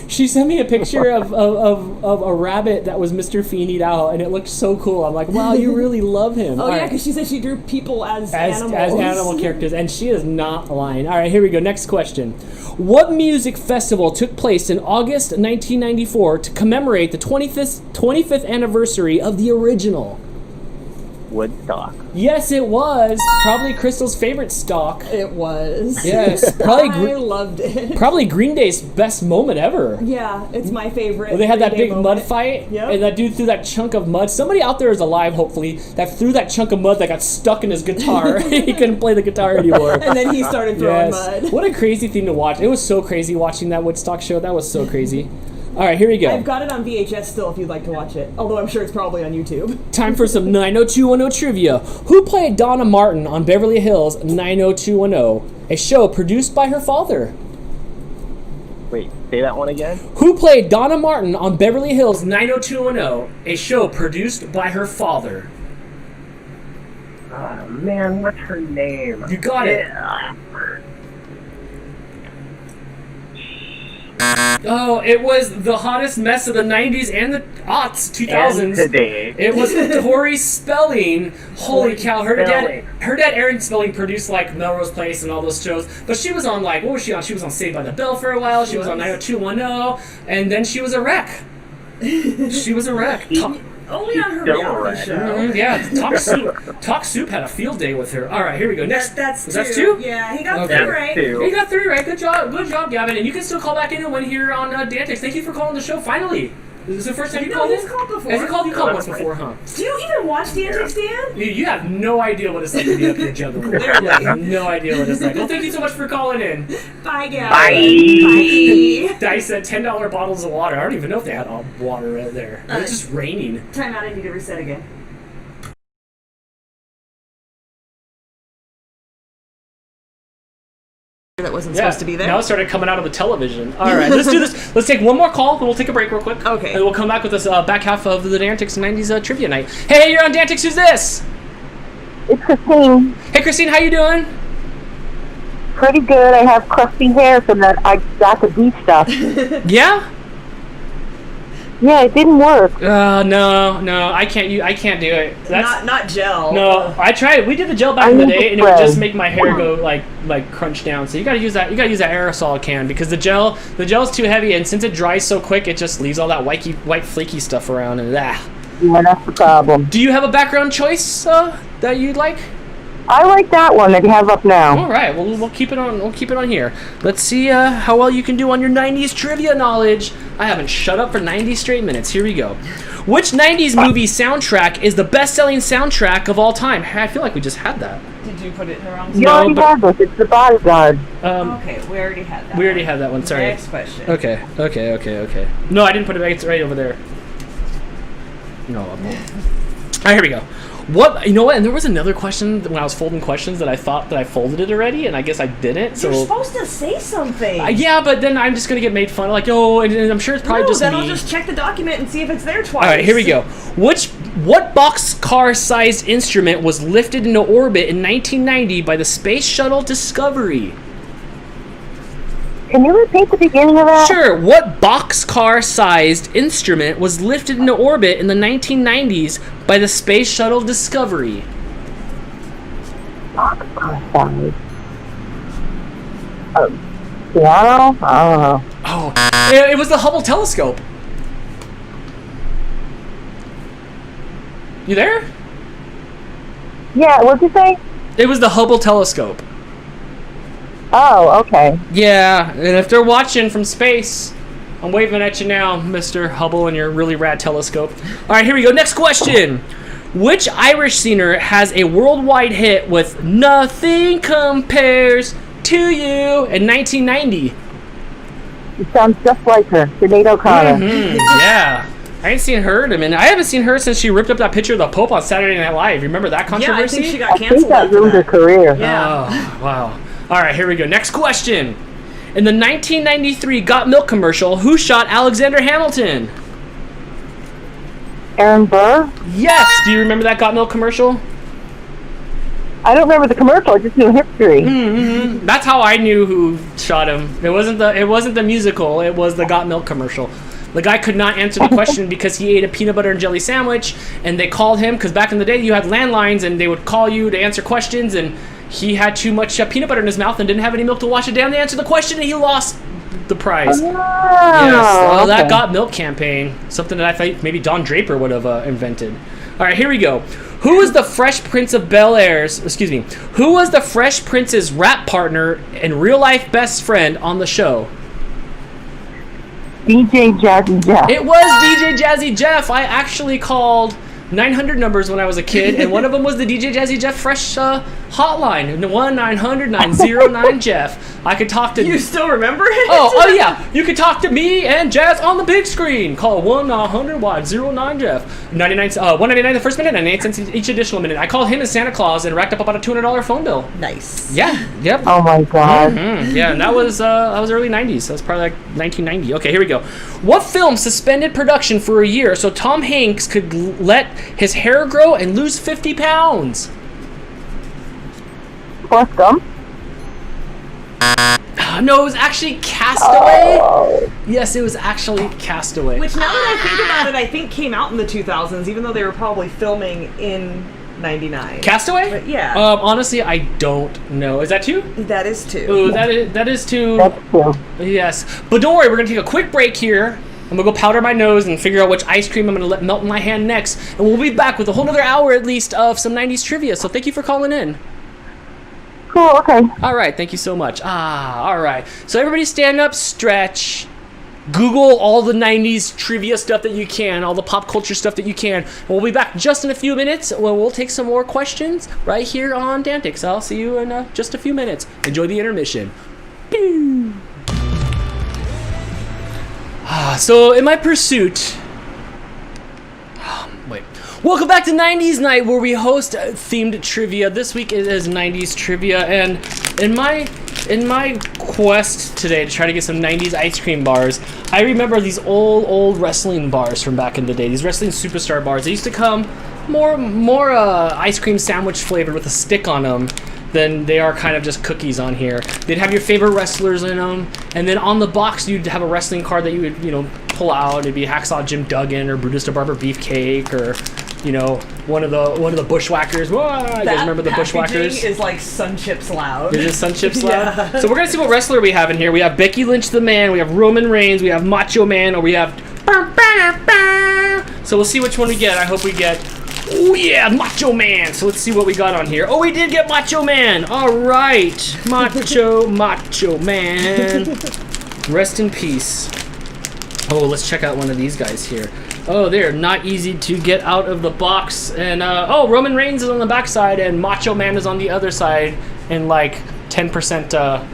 She sent me a picture of a rabbit that was Mr. Feeney'd out, and it looked so cool. I'm like, wow, you really love him. Oh, yeah, because she said she drew people as animals. As animal characters, and she is not lying. All right, here we go. Next question. What music festival took place in August 1994 to commemorate the 25th anniversary of the original? Woodstock. Yes, it was. Probably Crystal's favorite stock. It was. Yes, probably. I loved it. Probably Green Day's best moment ever. Yeah, it's my favorite. Well, they had that big moment. mud fight, Yep. and that dude threw that chunk of mud. Somebody out there is alive, hopefully, that threw that chunk of mud that got stuck in his guitar. He couldn't play the guitar anymore. And then he started throwing mud. What a crazy thing to watch. It was so crazy watching that Woodstock show. That was so crazy. All right, here we go. I've got it on VHS still if you'd like to watch it, although I'm sure it's probably on YouTube. Time for some 90210 trivia. Who played Donna Martin on Beverly Hills 90210, a show produced by her father? Wait, say that one again? Who played Donna Martin on Beverly Hills 90210, a show produced by her father? Oh, man, what's her name? You got it. Oh, it was the hottest mess of the 90s and the aughts, 2000s. And today. It was Tori Spelling. Holy cow. Her dad, Aaron Spelling, produced Melrose Place and all those shows. But she was on what was she on? She was on Saved by the Bell for a while. She was on 90210. And then she was a wreck. She was a wreck. Only on her reality show. Yeah, Talk Soup had a field day with her. All right, here we go. Next, that's was that 2? Yeah, he got 3 right. He got 3 right. Good job, Gavin. And you can still call back in and win here on DANtics. Thank you for calling the show. Finally, is this the first time you called in? He's called before. Has he called? You called once before, huh? Do you even watch DANtics, Dan? You have no idea what it's like to be up here juggling. You have no idea what it's like. Well, thank you so much for calling in. Bye, Gavin. Bye. Dice said $10 bottles of water. I don't even know if they had all water right there. It's just raining. Time out. I need to reset again. That wasn't supposed to be there. Now it started coming out of the television. All right, let's do this. Let's take one more call, and we'll take a break real quick. Okay. And we'll come back with this back half of the DANtics 90s trivia night. Hey, you're on DANtics. Who's this? It's Christine. Hey, Christine, how you doing? Pretty good. I have crusty hair from that I got the beef stuff. Yeah? Yeah, it didn't work. No, I can't do it. That's not gel. No, I tried. We did the gel back in the day, and it would just make my hair go like crunch down. So you gotta use that. You gotta use that aerosol can because the gel's too heavy, and since it dries so quick, it just leaves all that white flaky stuff around, and Yeah, that's the problem. Do you have a background choice that you'd like? I like that one that you have up now. All right, well we'll keep it on. We'll keep it on here. Let's see how well you can do on your 90s trivia knowledge. I haven't shut up for 90 straight minutes. Here we go. Which 90s movie soundtrack is the best-selling soundtrack of all time? I feel like we just had that. Did you put it in the wrong? You already had this. It's The Bodyguard. Okay, we already had that. We already had that one. Sorry. Next question. Okay. No, I didn't put it back. It's right over there. No. All right, here we go. What, you know what? And there was another question when I was folding questions that I thought that I folded it already, and I guess I didn't. So you're supposed to say something. Yeah, but then I'm just gonna get made fun of, like, oh, and I'm sure it's probably just then me. I'll just check the document and see if it's there twice. All right, here we go. What boxcar-sized instrument was lifted into orbit in 1990 by the Space Shuttle Discovery? Can you repeat the beginning of that? Sure. What boxcar-sized instrument was lifted into orbit in the 1990s by the Space Shuttle Discovery? Boxcar size. Piano? I don't know. Oh, it was the Hubble telescope. You there? Yeah, what'd you say? It was the Hubble telescope. Oh, okay. Yeah, and if they're watching from space, I'm waving at you now, Mr. Hubble, and your really rad telescope. All right, here we go. Next question. Which Irish singer has a worldwide hit with Nothing Compares to You in 1990? It sounds just like her. Sinead O'Connor. Yeah. I ain't seen her, I haven't seen her since she ripped up that picture of the Pope on Saturday Night Live. Remember that controversy? Yeah, I think she got I think canceled. that ruined her career. Yeah. Oh, wow. All right, here we go. Next question. In the 1993 Got Milk commercial, who shot Alexander Hamilton? Aaron Burr? Yes. Do you remember that Got Milk commercial? I don't remember the commercial. I just knew history. Mm-hmm. That's how I knew who shot him. It wasn't the musical. It was the Got Milk commercial. The guy could not answer the question because he ate a peanut butter and jelly sandwich, and they called him because back in the day you had landlines and they would call you to answer questions, and he had too much peanut butter in his mouth and didn't have any milk to wash it down to answer the question, and he lost the prize. Oh, Yes, that okay. Got Milk campaign, something that I thought maybe Don Draper would have invented. All right, here we go. Who was the Fresh Prince of Bel-Air's, who was the Fresh Prince's rap partner and real-life best friend on the show? DJ Jazzy Jeff. It was DJ Jazzy Jeff. I actually called 900 numbers when I was a kid, and one of them was the DJ Jazzy Jeff Fresh hotline, 1-900-909-Jeff. I could talk to... You still remember it? Oh yeah. You could talk to me and Jazz on the big screen. Call 1-900-09-Jeff. 199 the first minute, 98 cents each additional minute. I called him as Santa Claus and racked up about a $200 phone bill. Nice. Yeah. Yep. Oh my God. Mm-hmm. Yeah, and that was early 90s. That was probably like 1990. Okay, here we go. What film suspended production for a year so Tom Hanks could let his hair grow and lose 50 pounds? Forrest Gump? No, it was actually Castaway. Oh. Yes, it was actually Castaway. Which, now that I think about it, I think came out in the 2000s, even though they were probably filming in 99. Castaway? But yeah. Honestly, I don't know. Is that 2? That is 2. Ooh, that is 2. That's 2. Yes. But don't worry, we're going to take a quick break here. I'm going to go powder my nose and figure out which ice cream I'm going to let melt in my hand next. And we'll be back with a whole other hour at least of some 90s trivia. So thank you for calling in. Cool, okay. All right, thank you so much. All right. So everybody stand up, stretch. Google all the 90s trivia stuff that you can, all the pop culture stuff that you can. And we'll be back just in a few minutes when we'll take some more questions right here on DANtics. I'll see you in just a few minutes. Enjoy the intermission. So in my pursuit... Welcome back to 90s Night, where we host themed trivia. This week it is 90s trivia, and in my quest today to try to get some 90s ice cream bars, I remember these old wrestling bars from back in the day. These wrestling superstar bars. They used to come more ice cream sandwich flavored with a stick on them than they are kind of just cookies on here. They'd have your favorite wrestlers in them, and then on the box you'd have a wrestling card that you would pull out. It'd be Hacksaw Jim Duggan or Brutus the Barber Beefcake or, you know, one of the Bushwhackers. Whoa, you guys remember the Bushwhackers? Is like Sun Chips loud. It is Sun Chips loud. Yeah. So we're gonna see what wrestler we have in here. We have Becky Lynch the Man, we have Roman Reigns, we have Macho Man, or we have. So we'll see which one we get. I hope we get. Oh yeah, Macho Man. So let's see what we got on here. Oh, we did get Macho Man. All right, Macho Man. Rest in peace. Oh, let's check out one of these guys here. Oh, they're not easy to get out of the box. And oh, Roman Reigns is on the back side and Macho Man is on the other side. And like 10%,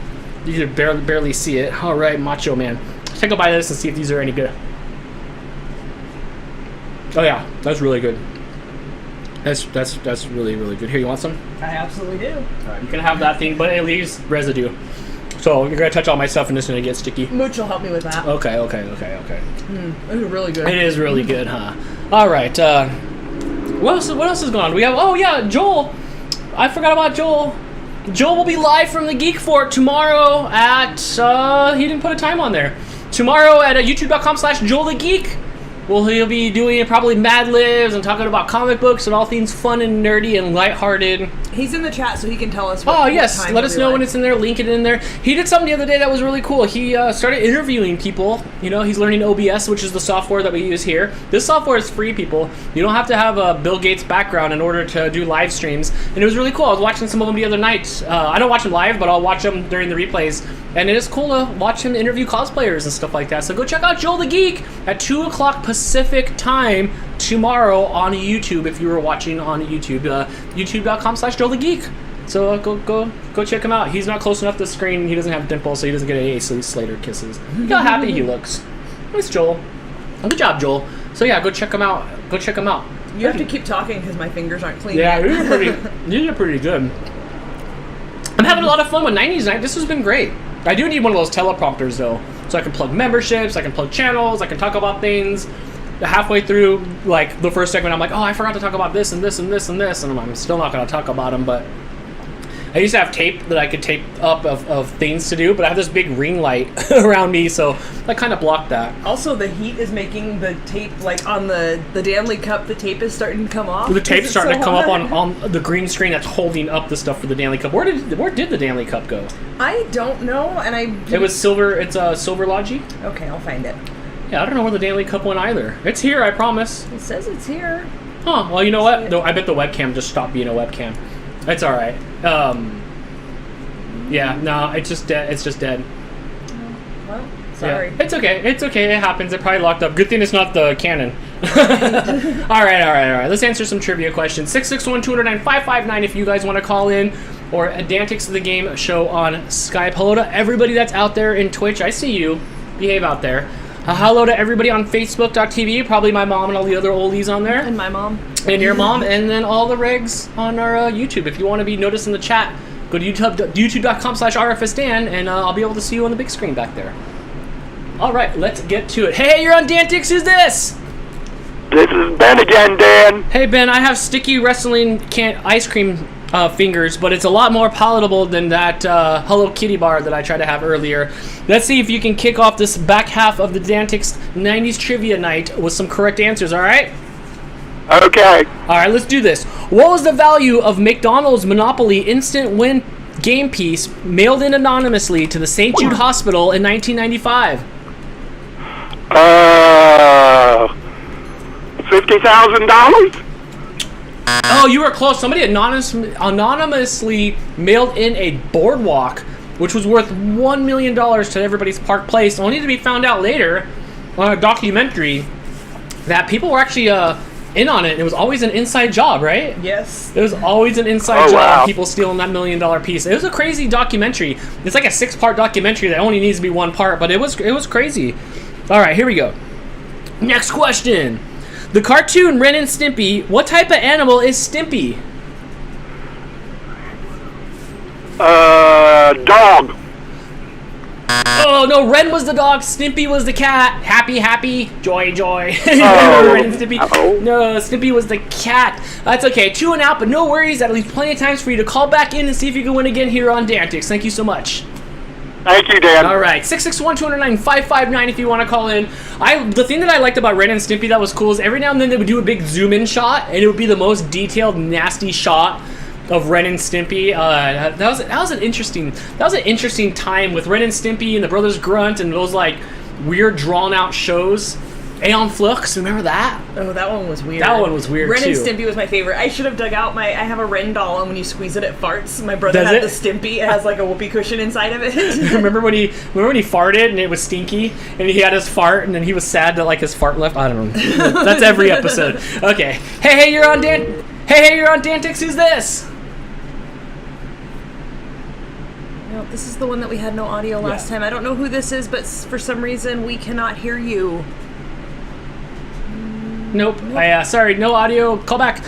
you can barely see it. All right, Macho Man. Let's take a bite of this and see if these are any good. Oh yeah, that's really good. That's really good. Here, you want some? I absolutely do. All right, you can have that thing, but it leaves residue. So you're gonna touch all my stuff and it's gonna get sticky. Mooch will help me with that. Okay. This is really good. It is really good, huh? All right. What else is going on? We have. Oh yeah, Joel. I forgot about Joel. Joel will be live from the Geek Fort tomorrow at. He didn't put a time on there. Tomorrow at youtube.com/JoelTheGeek. Well, he'll be doing probably Mad Libs and talking about comic books and all things fun and nerdy and lighthearted. He's in the chat, so he can tell us. What yes, let us know when it's in there. Link it in there. He did something the other day that was really cool. He started interviewing people. You know, he's learning OBS, which is the software that we use here. This software is free, people. You don't have to have a Bill Gates background in order to do live streams. And it was really cool. I was watching some of them the other night. I don't watch them live, but I'll watch them during the replays. And it is cool to watch him interview cosplayers and stuff like that. So go check out Joel the Geek at 2 o'clock Pacific time tomorrow on YouTube if you were watching on YouTube. YouTube.com/JoelTheGeek. So go check him out. He's not close enough to the screen. He doesn't have dimples, so he doesn't get any Slater kisses. Look how happy he looks. Nice, Joel. Good job, Joel. So yeah, go check him out. You have to keep talking because my fingers aren't clean. Yeah, yet. these are pretty good. I'm having a lot of fun with 90's night. This has been great. I do need one of those teleprompters though, so I can plug memberships, I can plug channels, I can talk about things. Halfway through, like the first segment, I'm like, oh, I forgot to talk about this and this and this and this, and I'm still not going to talk about them. But I used to have tape that I could tape up of things to do, but I have this big ring light around me, so I kind of blocked that. Also, the heat is making the tape, like on the Danley cup, the tape is starting to come off. The tape's starting to come up on the green screen that's holding up the stuff for the Danley cup. Where did the Danley cup go? I don't know, It was silver. It's a silver Logi. Okay, I'll find it. Yeah, I don't know where the Danley cup went either. It's here, I promise. It says it's here. Huh, well, you know what? I bet the webcam just stopped being a webcam. It's alright. Yeah, no, it's just dead. It's just dead. Well, sorry. Yeah. It's okay. It happens. It probably locked up. Good thing it's not the Canon. All right. Let's answer some trivia questions. 661-209-559 if you guys want to call in. Or DANtics of the Game show on Skype. Hello to everybody that's out there in Twitch. I see you. Behave out there. Hello to everybody on Facebook.tv, probably my mom and all the other oldies on there. And my mom. And your mom, and then all the regs on our YouTube. If you want to be noticed in the chat, go to youtube.com/RFSDan, and I'll be able to see you on the big screen back there. All right, let's get to it. Hey, you're on DANtics. Who's this? This is Ben again, Dan. Hey, Ben, I have sticky wrestling ice cream fingers, but it's a lot more palatable than that Hello Kitty bar that I tried to have earlier. Let's see if you can kick off this back half of the DANtics 90's trivia night with some correct answers, all right? Okay. All right, let's do this. What was the value of McDonald's Monopoly Instant Win game piece mailed in anonymously to the St. Jude Hospital in 1995? $50,000? Oh, you were close. Somebody anonymously mailed in a boardwalk, which was worth $1 million to everybody's Park Place, only to be found out later on a documentary that people were actually in on it. It was always an inside job, right? Yes. It was always an inside job. Wow. People stealing that $1 million piece. It was a crazy documentary. It's like a 6-part documentary that only needs to be 1 part, but it was crazy. All right, here we go. Next question. The cartoon Ren and Stimpy, what type of animal is Stimpy? Dog. Oh, no, Ren was the dog, Stimpy was the cat. Happy, joy. Ren and Stimpy. No, Stimpy was the cat. That's okay, 2 and out, but no worries. That'll leave plenty of times for you to call back in and see if you can win again here on DANtics. Thank you so much. Thank you, Dan. All right, 661-209-5559 if you want to call in. The thing that I liked about Ren and Stimpy that was cool is every now and then they would do a big zoom-in shot, and it would be the most detailed, nasty shot of Ren and Stimpy. That was an interesting time with Ren and Stimpy and the Brothers Grunt and those like weird drawn-out shows. Aeon Flux, remember that? Oh, that one was weird. That one was weird, Ren too. and Stimpy was my favorite. I should have dug out I have a Ren doll, and when you squeeze it, it farts. My brother had the Stimpy. It has like a whoopee cushion inside of it. remember when he farted and it was stinky, and he had his fart, and then he was sad that like his fart left? I don't know. That's every episode. Okay. Hey, you're on DANtics. Who's this? No, this is the one that we had no audio last time. I don't know who this is, but for some reason we cannot hear you. Nope. Sorry, no audio. Call back.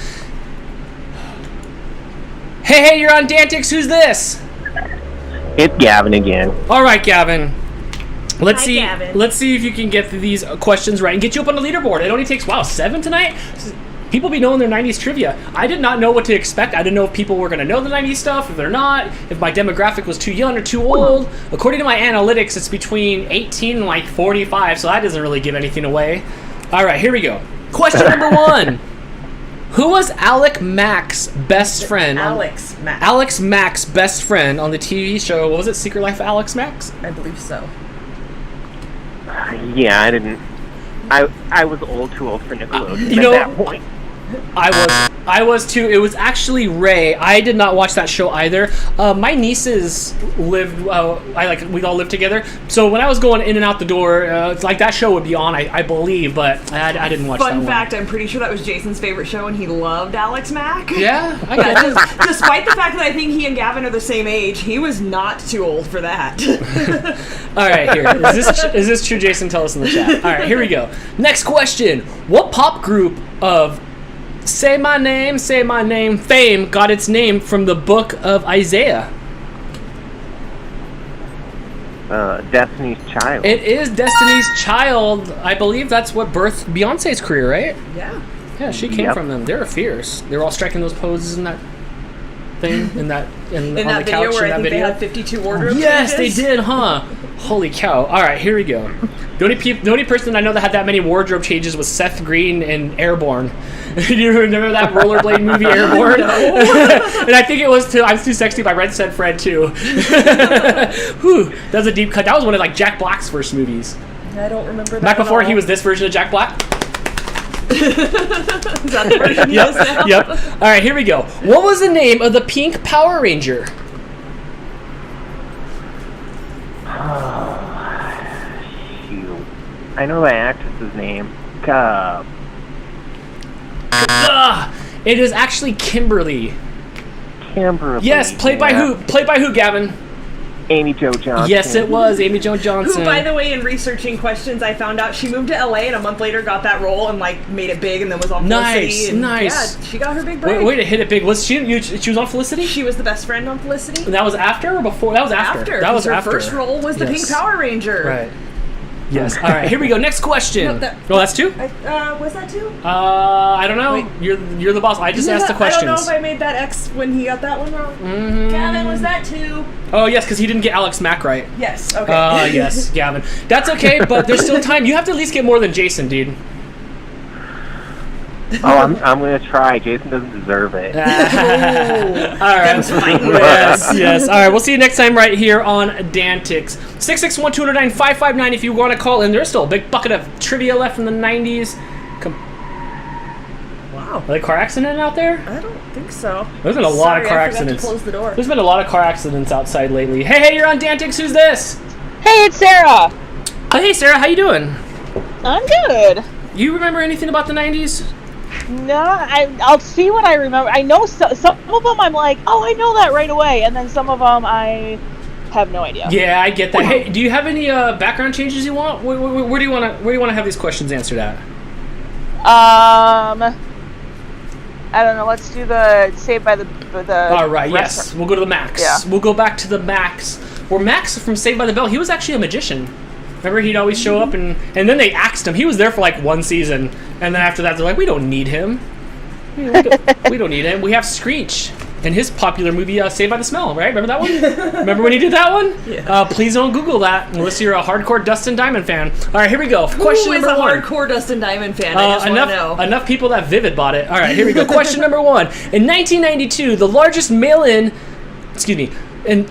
Hey, you're on DANtics. Who's this? It's Gavin again. All right, Gavin. Let's see. Gavin. Let's see if you can get these questions right and get you up on the leaderboard. It only takes 7 tonight. People be knowing their 90s trivia. I did not know what to expect. I didn't know if people were going to know the 90s stuff, if they're not, if my demographic was too young or too old. According to my analytics, it's between 18 and like 45, so that doesn't really give anything away. All right, here we go. Question number 1. Who was Alex Mack's best friend? Alex Mack's best friend on the TV show. What was it? Secret Life of Alex Max? I believe so. Yeah, I didn't. I was too old for Nickelodeon at that point. I was too. It was actually Ray. I did not watch that show either. My nieces lived. We all lived together. So when I was going in and out the door, it's like that show would be on. I believe, but I didn't watch that one. Fun fact: I'm pretty sure that was Jason's favorite show, and he loved Alex Mack. Yeah, I guess. Despite the fact that I think he and Gavin are the same age, he was not too old for that. All right, here. Is this true, Jason? Tell us in the chat. All right, here we go. Next question: what pop group of Say My Name fame got its name from the book of Isaiah? Destiny's Child. It is Destiny's Child. I believe that's what birthed Beyonce's career, right? Yeah. Yeah, she came from them. They were fierce. They were all striking those poses in that thing, on the video couch where in I that think video. they had 52 wardrobe Yes, changes. they did, huh? Holy cow. All right, here we go. The only person I know that had that many wardrobe changes was Seth Green in Airborne. Do you remember that rollerblade movie, Airborne? No. And I think it was I'm Too Sexy by Red Said Fred, too. Whew, that was a deep cut. That was one of like Jack Black's first movies. I don't remember that. Back before he was this version of Jack Black. Is that the version he is now? Yep. All right, here we go. What was the name of the pink Power Ranger? Shoot. I know the actress's name. It is actually Kimberly. Kimberly. Yes, played by who? Played by who, Gavin? Amy Jo Johnson. Yes, it was Amy Jo Johnson. Who, by the way, in researching questions, I found out she moved to LA and a month later got that role and like made it big and then was on Felicity. Nice. Yeah, she got her big break. Way to hit it big. Was she was on Felicity? She was the best friend on Felicity. And that was after or before? That was after. That was her after. first role was the Pink Power Ranger. Right. Yes. All right. Here we go. Next question. No, that's 2. Was that 2? I don't know. Wait. You're the boss. I just asked the questions. I don't know if I made that X when he got that one wrong. Gavin, was that 2? Oh yes, because he didn't get Alex Mack right. Yes. Okay. Yes, Gavin. That's okay, but there's still time. You have to at least get more than Jason, dude. Oh, I'm gonna try. Jason doesn't deserve it. All right. Yes. All right. We'll see you next time right here on DANtics. 661-209-5559 if you want to call in. There's still a big bucket of trivia left from the 90s. Wow. Are there car accident out there? I don't think so. There's been a lot of car accidents. To close the door. There's been a lot of car accidents outside lately. Hey, you're on DANtics. Who's this? Hey, it's Sarah. Hey, Sarah. How you doing? I'm good. You remember anything about the 90s? No, I'll see what I remember. I know some of them I'm like, oh, I know that right away. And then some of them I have no idea. Yeah, I get that. Hey, do you have any background changes you want? Where do you want to have these questions answered at? I don't know. Let's do the Saved by the All right. Yes, we'll go to the Max. Yeah. We'll go back to the Max. Where Max from Saved by the Bell, he was actually a magician. Remember, he'd always show up and then they axed him. He was there for like 1 season, and then after that, they're like, we don't need him. We don't need him. We have Screech. in his popular movie Saved by the Smell, right? Remember that one? Remember when he did that one? Yeah. Please don't Google that unless you're a hardcore Dustin Diamond fan. All right, here we go. Question number one. Who is a hardcore Dustin Diamond fan? I just want to know. Enough people that Vivid bought it. All right, here we go. Question number one. In 1992, the largest mail-in... Excuse me. In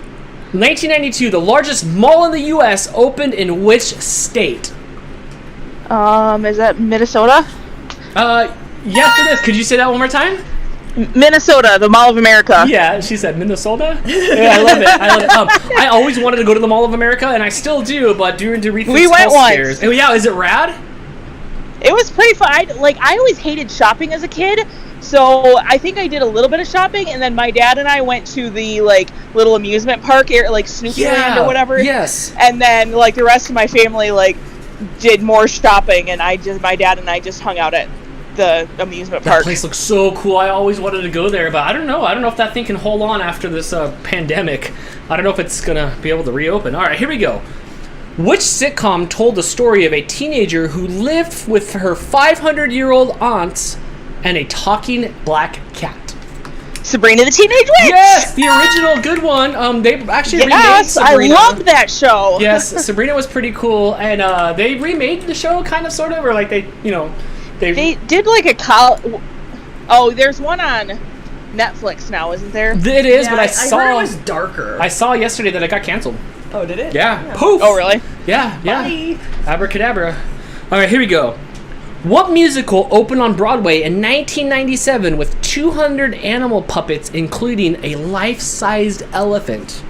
1992, the largest mall in the U.S. opened in which state? Is that Minnesota? Yes, it is. Could you say that one more time? Minnesota, the Mall of America. Yeah, she said Minnesota. Yeah, I love it. I always wanted to go to the Mall of America, and I still do, but during Doretha's we went once. Stairs. Oh, yeah, is it rad? It was pretty fun. I always hated shopping as a kid, so I think I did a little bit of shopping, and then my dad and I went to the little amusement park, Snoopy Land or whatever. Yes. And then the rest of my family did more shopping, and my dad and I just hung out at the amusement park. That place looks so cool. I always wanted to go there, but I don't know if that thing can hold on after this pandemic. I don't know if it's gonna be able to reopen. All right, here we go. Which sitcom told the story of a teenager who lived with her 500-year-old aunt and a talking black cat? Sabrina the Teenage Witch. Yes, the original good one. They actually remade Sabrina. I loved that show. Yes, Sabrina was pretty cool, and they remade the show kind of, sort of, or they did there's one on Netflix now, isn't there? It is, but I saw heard it was darker. I saw yesterday that it got canceled. Oh, did it? Yeah. Poof. Oh, really? Yeah. Bye. Abracadabra. All right, here we go. What musical opened on Broadway in 1997 with 200 animal puppets, including a life-sized elephant?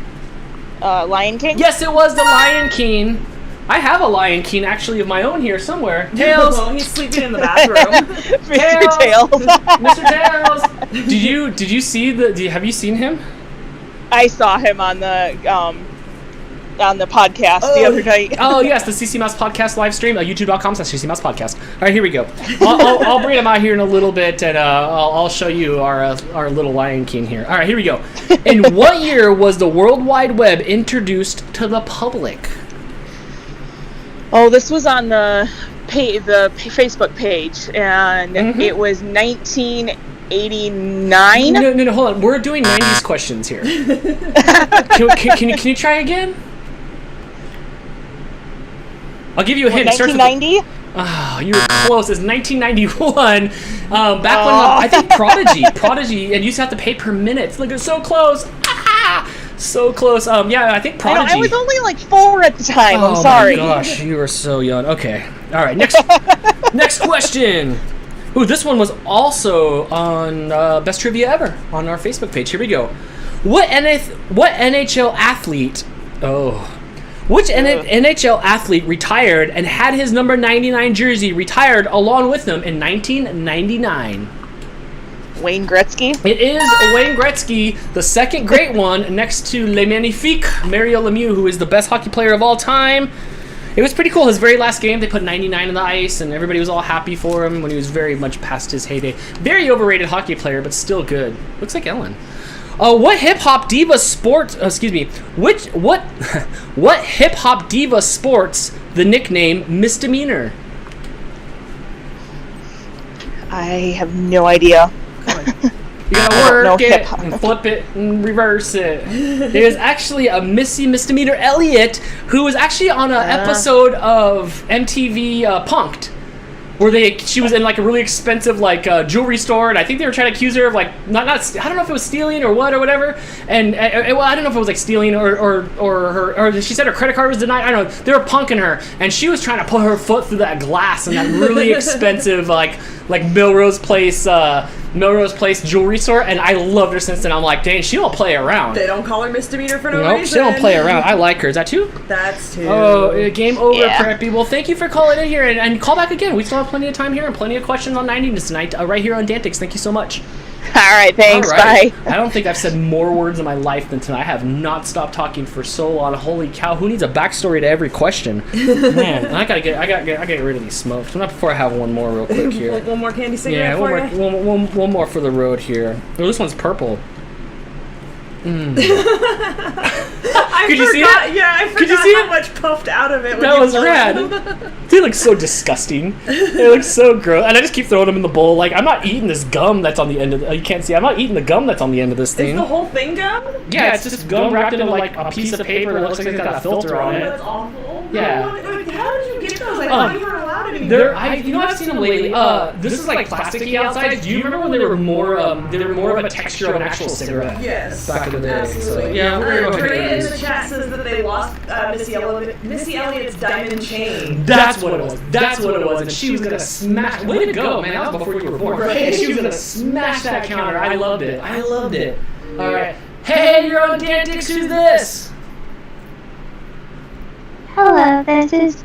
Lion King? Yes, it was The Lion King. I have a Lion King actually of my own here somewhere. Tails. Well, he's sleeping in the bathroom. Mr. Tails. Mr. Tails. Did you see have you seen him? I saw him on the podcast the other night. Oh yes, the CC Mouse podcast live stream, youtube.com/CC Mouse podcast. All right, here we go. I'll bring him out here in a little bit, and I'll show you our little Lion King here. All right, here we go. In what year was the World Wide Web introduced to the public? Oh, this was on the Facebook page, and it was 1989. No, hold on. We're doing 90s questions here. Can you try again? I'll give you a hint. 1990? Oh, you were close. It's 1991. Back when I think Prodigy, and you used to have to pay per minute. Look, it's so close. So close. Yeah, I think Prodigy. I was only 4 at the time. Oh, I'm sorry. My gosh, you were so young. Okay. All right. Next question. Ooh, this one was also on Best Trivia Ever on our Facebook page. Here we go. What NHL athlete? Which NHL athlete retired and had his number 99 jersey retired along with him in 1999? Wayne Gretzky? It is Wayne Gretzky, the second great one, next to Le Magnifique Mario Lemieux, who is the best hockey player of all time. It was pretty cool. His very last game, they put 99 on the ice, and everybody was all happy for him when he was very much past his heyday. Very overrated hockey player, but still good. Looks like Ellen. What hip hop diva sports? What hip hop diva sports the nickname Misdemeanor? I have no idea. You gotta work it and flip it and reverse it. There's actually a Missy Misdemeanor Elliott who was actually on an episode of MTV Punk'd, where she was in a really expensive jewelry store, and I think they were trying to accuse her of not I don't know if it was stealing or whatever, and well, I don't know if it was stealing or she said her credit card was denied. I don't know. They were punking her, and she was trying to put her foot through that glass in that really expensive Melrose Place jewelry store, and I loved her since then. I'm like, dang, she don't play around. They don't call her Misdemeanor for no reason. She don't play around. I like her. Is that 2? That's 2. Oh, game over, Preppy. Well, thank you for calling in here, and call back again. We still have plenty of time here and plenty of questions on 90's tonight, right here on DANtics. Thank you so much. All right, thanks. All right. Bye. I don't think I've said more words in my life than tonight. I have not stopped talking for so long. Holy cow! Who needs a backstory to every question? Man, I gotta get rid of these smokes. Not before I have one more real quick here. One more candy cigarette for you? One more for the road here. Oh, this one's purple. Could you see it? Yeah, I forgot how much puffed out of it. That was rad. They look so disgusting. They look so gross. And I just keep throwing them in the bowl. Like, I'm not eating this gum that's on the end of you can't see. I'm not eating the gum that's on the end of this thing. Is the whole thing gum? Yeah, it's just gum wrapped into like a piece of paper that looks like it's got a filter on it. That's awful. Yeah. How did you get those? I thought you weren't allowed anymore. I've seen them lately. This is like plasticky outside. Do you remember when they were more of a texture of an actual cigarette? Yes. Back in the day. Absolutely. So, yeah, we're gonna go ahead Drea and in the chat says that they lost Missy Elliott's diamond chain. That's what it was. That's what it was. And she was gonna smash. Way to go, man. That was before you were born. Right. And she was gonna smash that counter. I loved it. I loved it. All right. Hey, you're on DANtics. Who's this? Hello, this is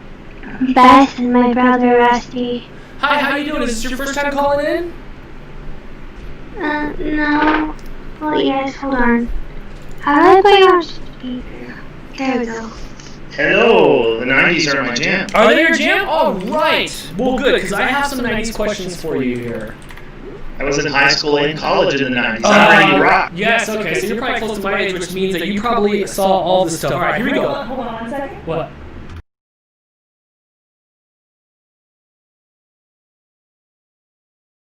Beth and my brother Rusty. Hi, how you doing? Is this your first time calling in? No. Well, yes, hold on. How do I put you on speaker? There we go. Hello, the 90's are my jam. Are they your jam? All right. Well, good, because I have some 90s questions for you here. I was in high school and college in the 90s. I'm ready to rock. Yes, okay, so you're probably close to my age, which means that you probably saw all this stuff. All right, here we go. Hold on 1 second. What?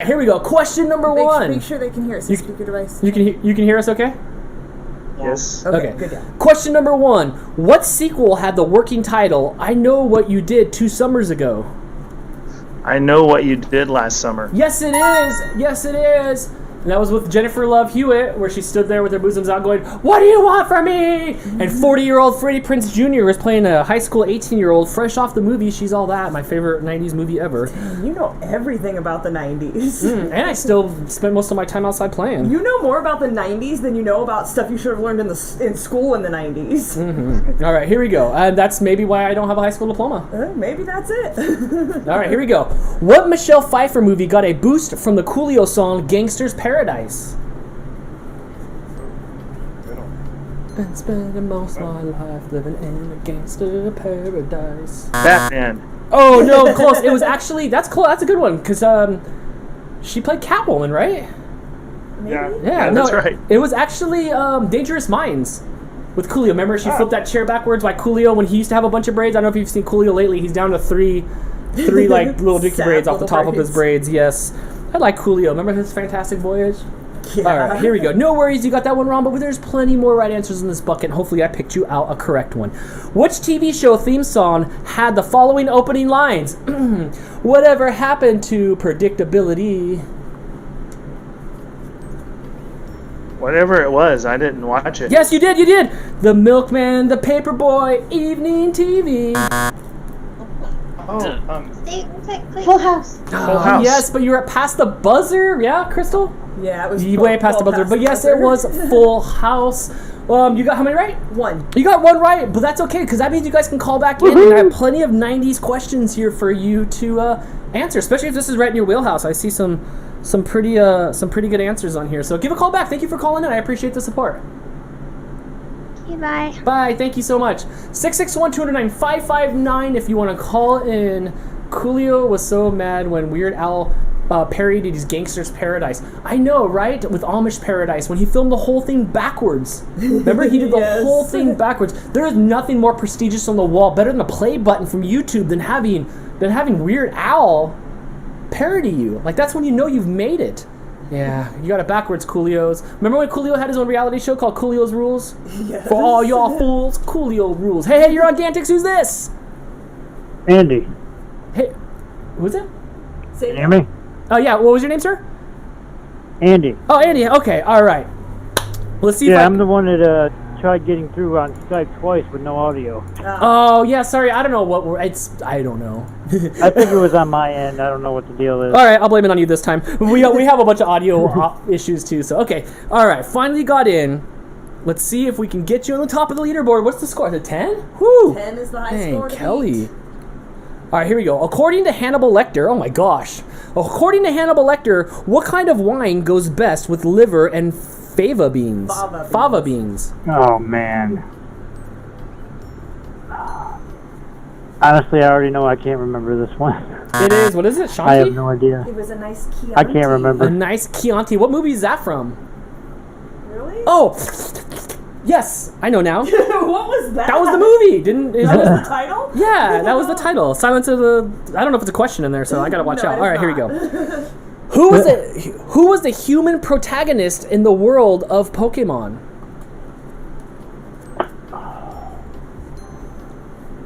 Here we go. Question number one. Make sure they can hear us. Speaker device. You can hear us, okay? Yes. Okay. Good job. Question number one. What sequel had the working title, I Know What You Did 2 Summers Ago? I know what you did last summer. Yes, it is. Yes, it is. And that was with Jennifer Love Hewitt, where she stood there with her bosoms out going, "What do you want from me?" And 40-year-old Freddie Prinze Jr. was playing a high school 18-year-old fresh off the movie She's All That, my favorite 90s movie ever. You know everything about the 90s. And I still spent most of my time outside playing. You know more about the 90s than you know about stuff you should have learned in school in the 90s. Mm-hmm. All right, here we go. And that's maybe why I don't have a high school diploma. Maybe that's it. All right, here we go. What Michelle Pfeiffer movie got a boost from the Coolio song Gangster's Paradise? Been spending most of my life living in a gangster paradise. Batman. Oh no, close. It was actually that's close. That's a good one because she played Catwoman, right? Yeah, no, that's right. It was actually Dangerous Minds with Coolio. Remember, she flipped that chair backwards like Coolio when he used to have a bunch of braids. I don't know if you've seen Coolio lately. He's down to three like little dicky braids off the top of his braids. Yes, I like Coolio. Remember his Fantastic Voyage? Yeah. All right, here we go. No worries, you got that one wrong, but there's plenty more right answers in this bucket, and hopefully I picked you out a correct one. Which TV show theme song had the following opening lines? Whatever happened to predictability? Whatever it was, I didn't watch it. Yes, you did, you did! The Milkman, the Paperboy, Evening TV. Full House. Full House. Yes, but you were past the buzzer, yeah, Crystal? Yeah, it was way past the buzzer, but yes, it was Full House. You got how many right? One. You got one right, but that's okay because that means you guys can call back in. And I have plenty of 90s questions here for you to answer, especially if this is right in your wheelhouse. I see some pretty good answers on here. So give a call back. Thank you for calling in. I appreciate the support. Okay, bye. Bye. Thank you so much. 661-209-559 if you want to call in. Coolio was so mad when Weird Al parodied his Gangster's Paradise. I know, right? With Amish Paradise, when he filmed the whole thing backwards. Remember, he did the whole thing backwards. There is nothing more prestigious on the wall, better than the play button from YouTube than having Weird Al parody you. Like, that's when you know you've made it. Yeah, you got it backwards, Coolios. Remember when Coolio had his own reality show called Coolio's Rules? Yes. For all y'all fools, Coolio rules. Hey, you're on DANtics. Who's this? Andy. Hey, who's it? Can you hear me? Oh, yeah. What was your name, sir? Andy. Oh, Andy. Okay. All right. Let's see. I'm the one that tried getting through on Skype twice with no audio. Oh, yeah. Sorry. I don't know what I don't know. I think it was on my end. I don't know what the deal is. All right. I'll blame it on you this time. We have a bunch of audio issues, too. So, okay. All right. Finally got in. Let's see if we can get you on the top of the leaderboard. What's the score? Is it 10? Woo! 10 is the high Dang, score to Kelly. beat. All right, here we go. According to Hannibal Lecter, oh my gosh. According to Hannibal Lecter, what kind of wine goes best with liver and fava beans? Fava beans. Oh, man. Honestly, I already know I can't remember this one. It is. What is it? Chianti? I have no idea. It was a nice Chianti. I can't remember. A nice Chianti. What movie is that from? Really? Oh, Yes, I know now. What was that? That was the movie. That was the title? Yeah, that was the title. Silence of the... I don't know if it's a question in there, so I gotta watch out. All right, here we go. Who was the human protagonist in the world of Pokemon?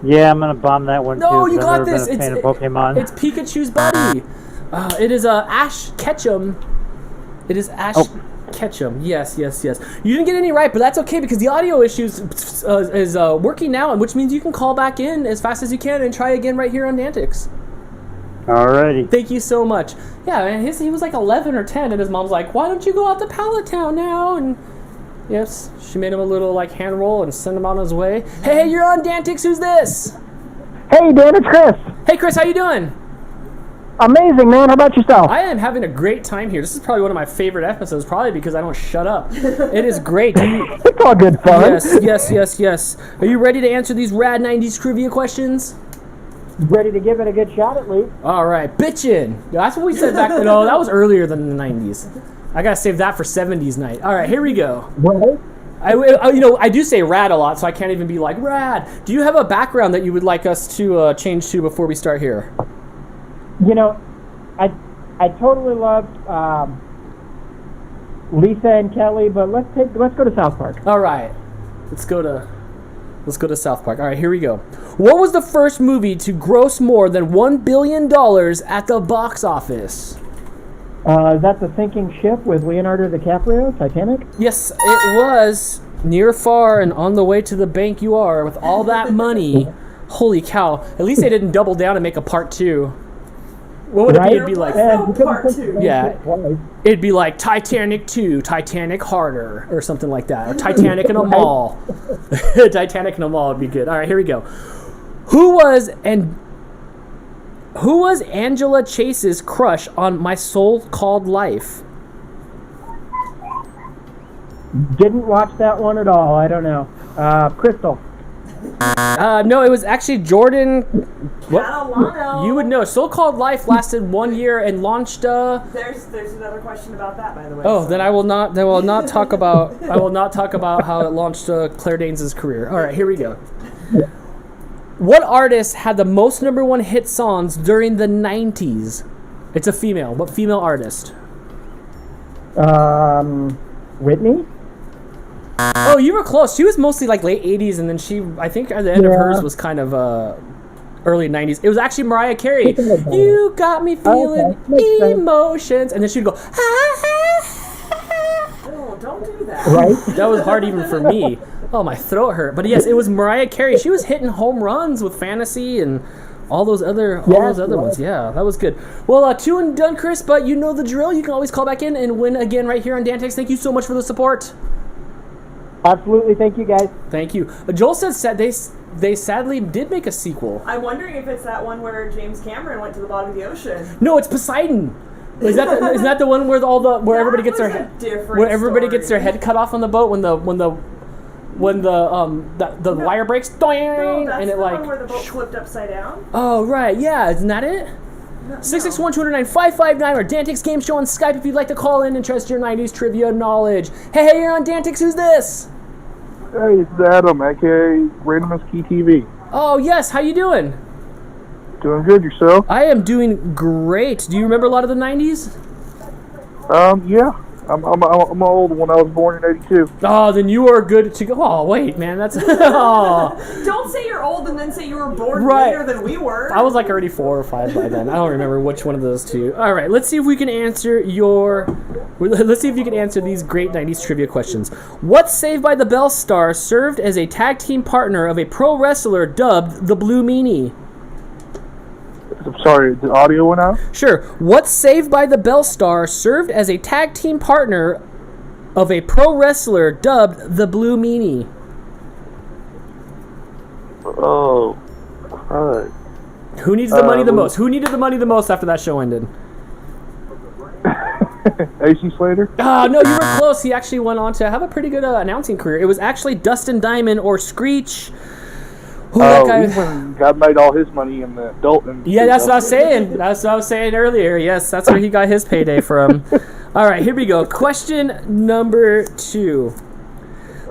Yeah, I'm gonna bomb that one too. No, you got I've never this. been a fan of Pokemon. It's Pikachu's buddy. It is Ash Ketchum. It is Ash Ketchum. Yes. You didn't get any right, but that's okay because the audio issues is working now, which means you can call back in as fast as you can and try again right here on DANtics. Alrighty. Thank you so much. Yeah, man, he was like 11 or 10, and his mom's like, "Why don't you go out to Pallet Town now?" And yes, she made him a little like hand roll and sent him on his way. Hey, you're on DANtics. Who's this? Hey, Dan, it's Chris. Hey, Chris, how you doing? Amazing, man. How about yourself? I am having a great time here. This is probably one of my favorite episodes, probably because I don't shut up. It is great. It's all good fun. Yes. Are you ready to answer these rad 90s trivia questions? Ready to give it a good shot at least. All right, bitchin'. That's what we said back then. No, that was earlier than the 90s. I gotta save that for 70s night. All right, here we go. Right. I do say rad a lot, so I can't even be like rad. Do you have a background that you would like us to change to before we start here? You know, I totally loved Lisa and Kelly, but let's go to South Park. All right, let's go to South Park. All right, here we go. What was the first movie to gross more than $1 billion at the box office? Is that The Sinking Ship with Leonardo DiCaprio, Titanic? Yes, it was. Near, far, and on the way to the bank you are with all that money. Holy cow. At least they didn't double down and make a part 2. What would it be? It'd be like... part 2. Yeah. It'd be like Titanic 2, Titanic Harder, or something like that. Or Titanic in a Mall. Titanic in a Mall would be good. All right, here we go. Who was Angela Chase's crush on My So-Called Life? Didn't watch that one at all. I don't know. Crystal. No, it was actually Jordan. What? Catalano. You would know. So-Called Life lasted 1 year and launched. There's another question about that, by the way. Oh, then I will not talk about. I will not talk about how it launched Claire Danes' career. All right, here we go. What artist had the most #1 hit songs during the 90s? It's a female. What female artist? Whitney? Oh, you were close. She was mostly like late 80s, and then I think at the end of hers was kind of early 90s. It was actually Mariah Carey. You got me feeling emotions. And then she'd go, Oh, don't do that. Right? That was hard even for me. Oh, my throat hurt. But yes, it was Mariah Carey. She was hitting home runs with Fantasy and all those other ones. Yeah, that was good. Well, 2 and done, Chris, but you know the drill. You can always call back in and win again right here on DANtics. Thank you so much for the support. Absolutely. Thank you, guys. Thank you. Joel said they sadly did make a sequel. I'm wondering if it's that one where James Cameron went to the bottom of the ocean. No, it's Poseidon. Is that the one where everybody gets their head cut off on the boat when the wire breaks? Doing, that's and it the like one where the boat flipped upside down. Oh right, yeah, isn't that it? 661-209-559 or DANtics Game Show on Skype if you'd like to call in and test your 90s trivia knowledge. Hey, you're on DANtics. Who's this? Hey, it's Adam, aka Randomest Key TV. Oh yes, how you doing? Doing good, yourself? I am doing great. Do you remember a lot of the 90s? Yeah. I'm an old one. I was born in '82. Oh, then you are good to go. Oh, wait, man, that's. Oh. Don't say you're old and then say you were born Right. later than we were. I was like already 4 or 5 by then. I don't remember which one of those two. All right, let's see if we can answer Let's see if you can answer these great 90s trivia questions. What Saved by the Bell star served as a tag team partner of a pro wrestler dubbed the Blue Meanie? I'm sorry, the audio went out? Sure. What Saved by the Bell star served as a tag team partner of a pro wrestler dubbed the Blue Meanie? Oh, alright. Who needs the money the most? Who needed the money the most after that show ended? AC Slater? No, you were close. He actually went on to have a pretty good announcing career. It was actually Dustin Diamond or Screech. He's when God made all his money in the adult. Yeah, that's what I was saying. That's what I was saying earlier. Yes, that's where he got his payday from. All right, here we go. Question number 2.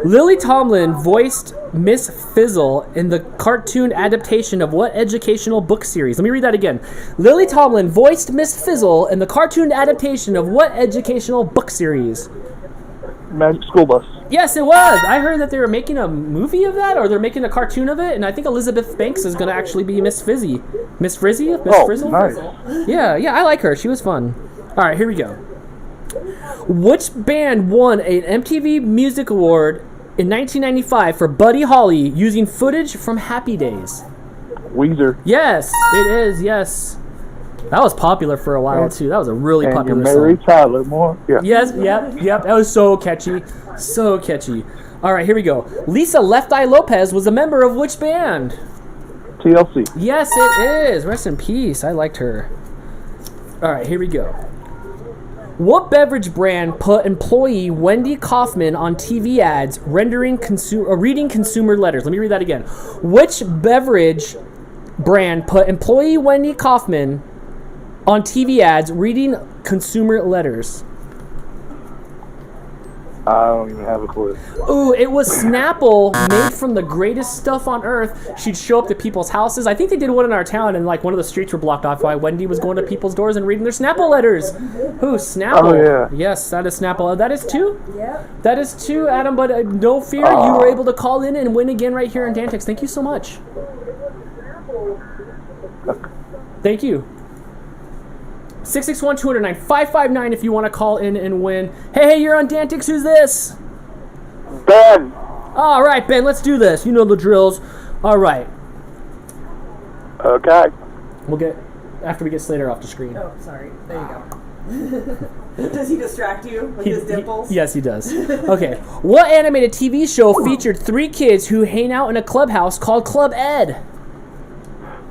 Lily Tomlin voiced Miss Fizzle in the cartoon adaptation of what educational book series? Let me read that again. Lily Tomlin voiced Miss Fizzle in the cartoon adaptation of what educational book series? Magic School Bus. Yes, it was. I heard that they were making a movie of that, or they're making a cartoon of it, and I think Elizabeth Banks is going to actually be Miss Fizzy. Miss Frizzy? Miss Frizzle? Nice. Yeah, I like her. She was fun. All right, here we go. Which band won an MTV Music Award in 1995 for Buddy Holly using footage from Happy Days? Weezer. Yes, it is, yes. That was popular for a while, too. That was a really And popular Mary song. Tyler Moore. Yeah. Yes, yep. That was so catchy. So catchy. All right, here we go. Lisa Left Eye Lopez was a member of which band? TLC. Yes, it is. Rest in peace. I liked her. All right, here we go. What beverage brand put employee Wendy Kaufman on TV ads reading consumer letters? Let me read that again. Which beverage brand put employee Wendy Kaufman on TV ads reading consumer letters? I don't even have a clue. Ooh, it was Snapple, made from the greatest stuff on earth. She'd show up to people's houses. I think they did one in our town, and like one of the streets were blocked off while Wendy was going to people's doors and reading their Snapple letters. Ooh, Snapple. Oh, yeah. Yes, that is Snapple. That is two? Yep. That is two, Adam, but no fear. You were able to call in and win again right here on DANtics. Thank you so much. Thank you. 661-209-559 if you want to call in and win. Hey, you're on DANtics. Who's this? Ben. All right, Ben, let's do this. You know the drills. All right. Okay. We'll get after we get Slater off the screen. Oh, sorry. There you go. Does he distract you with his dimples? Yes, he does. Okay. What animated TV show featured three kids who hang out in a clubhouse called Club Ed?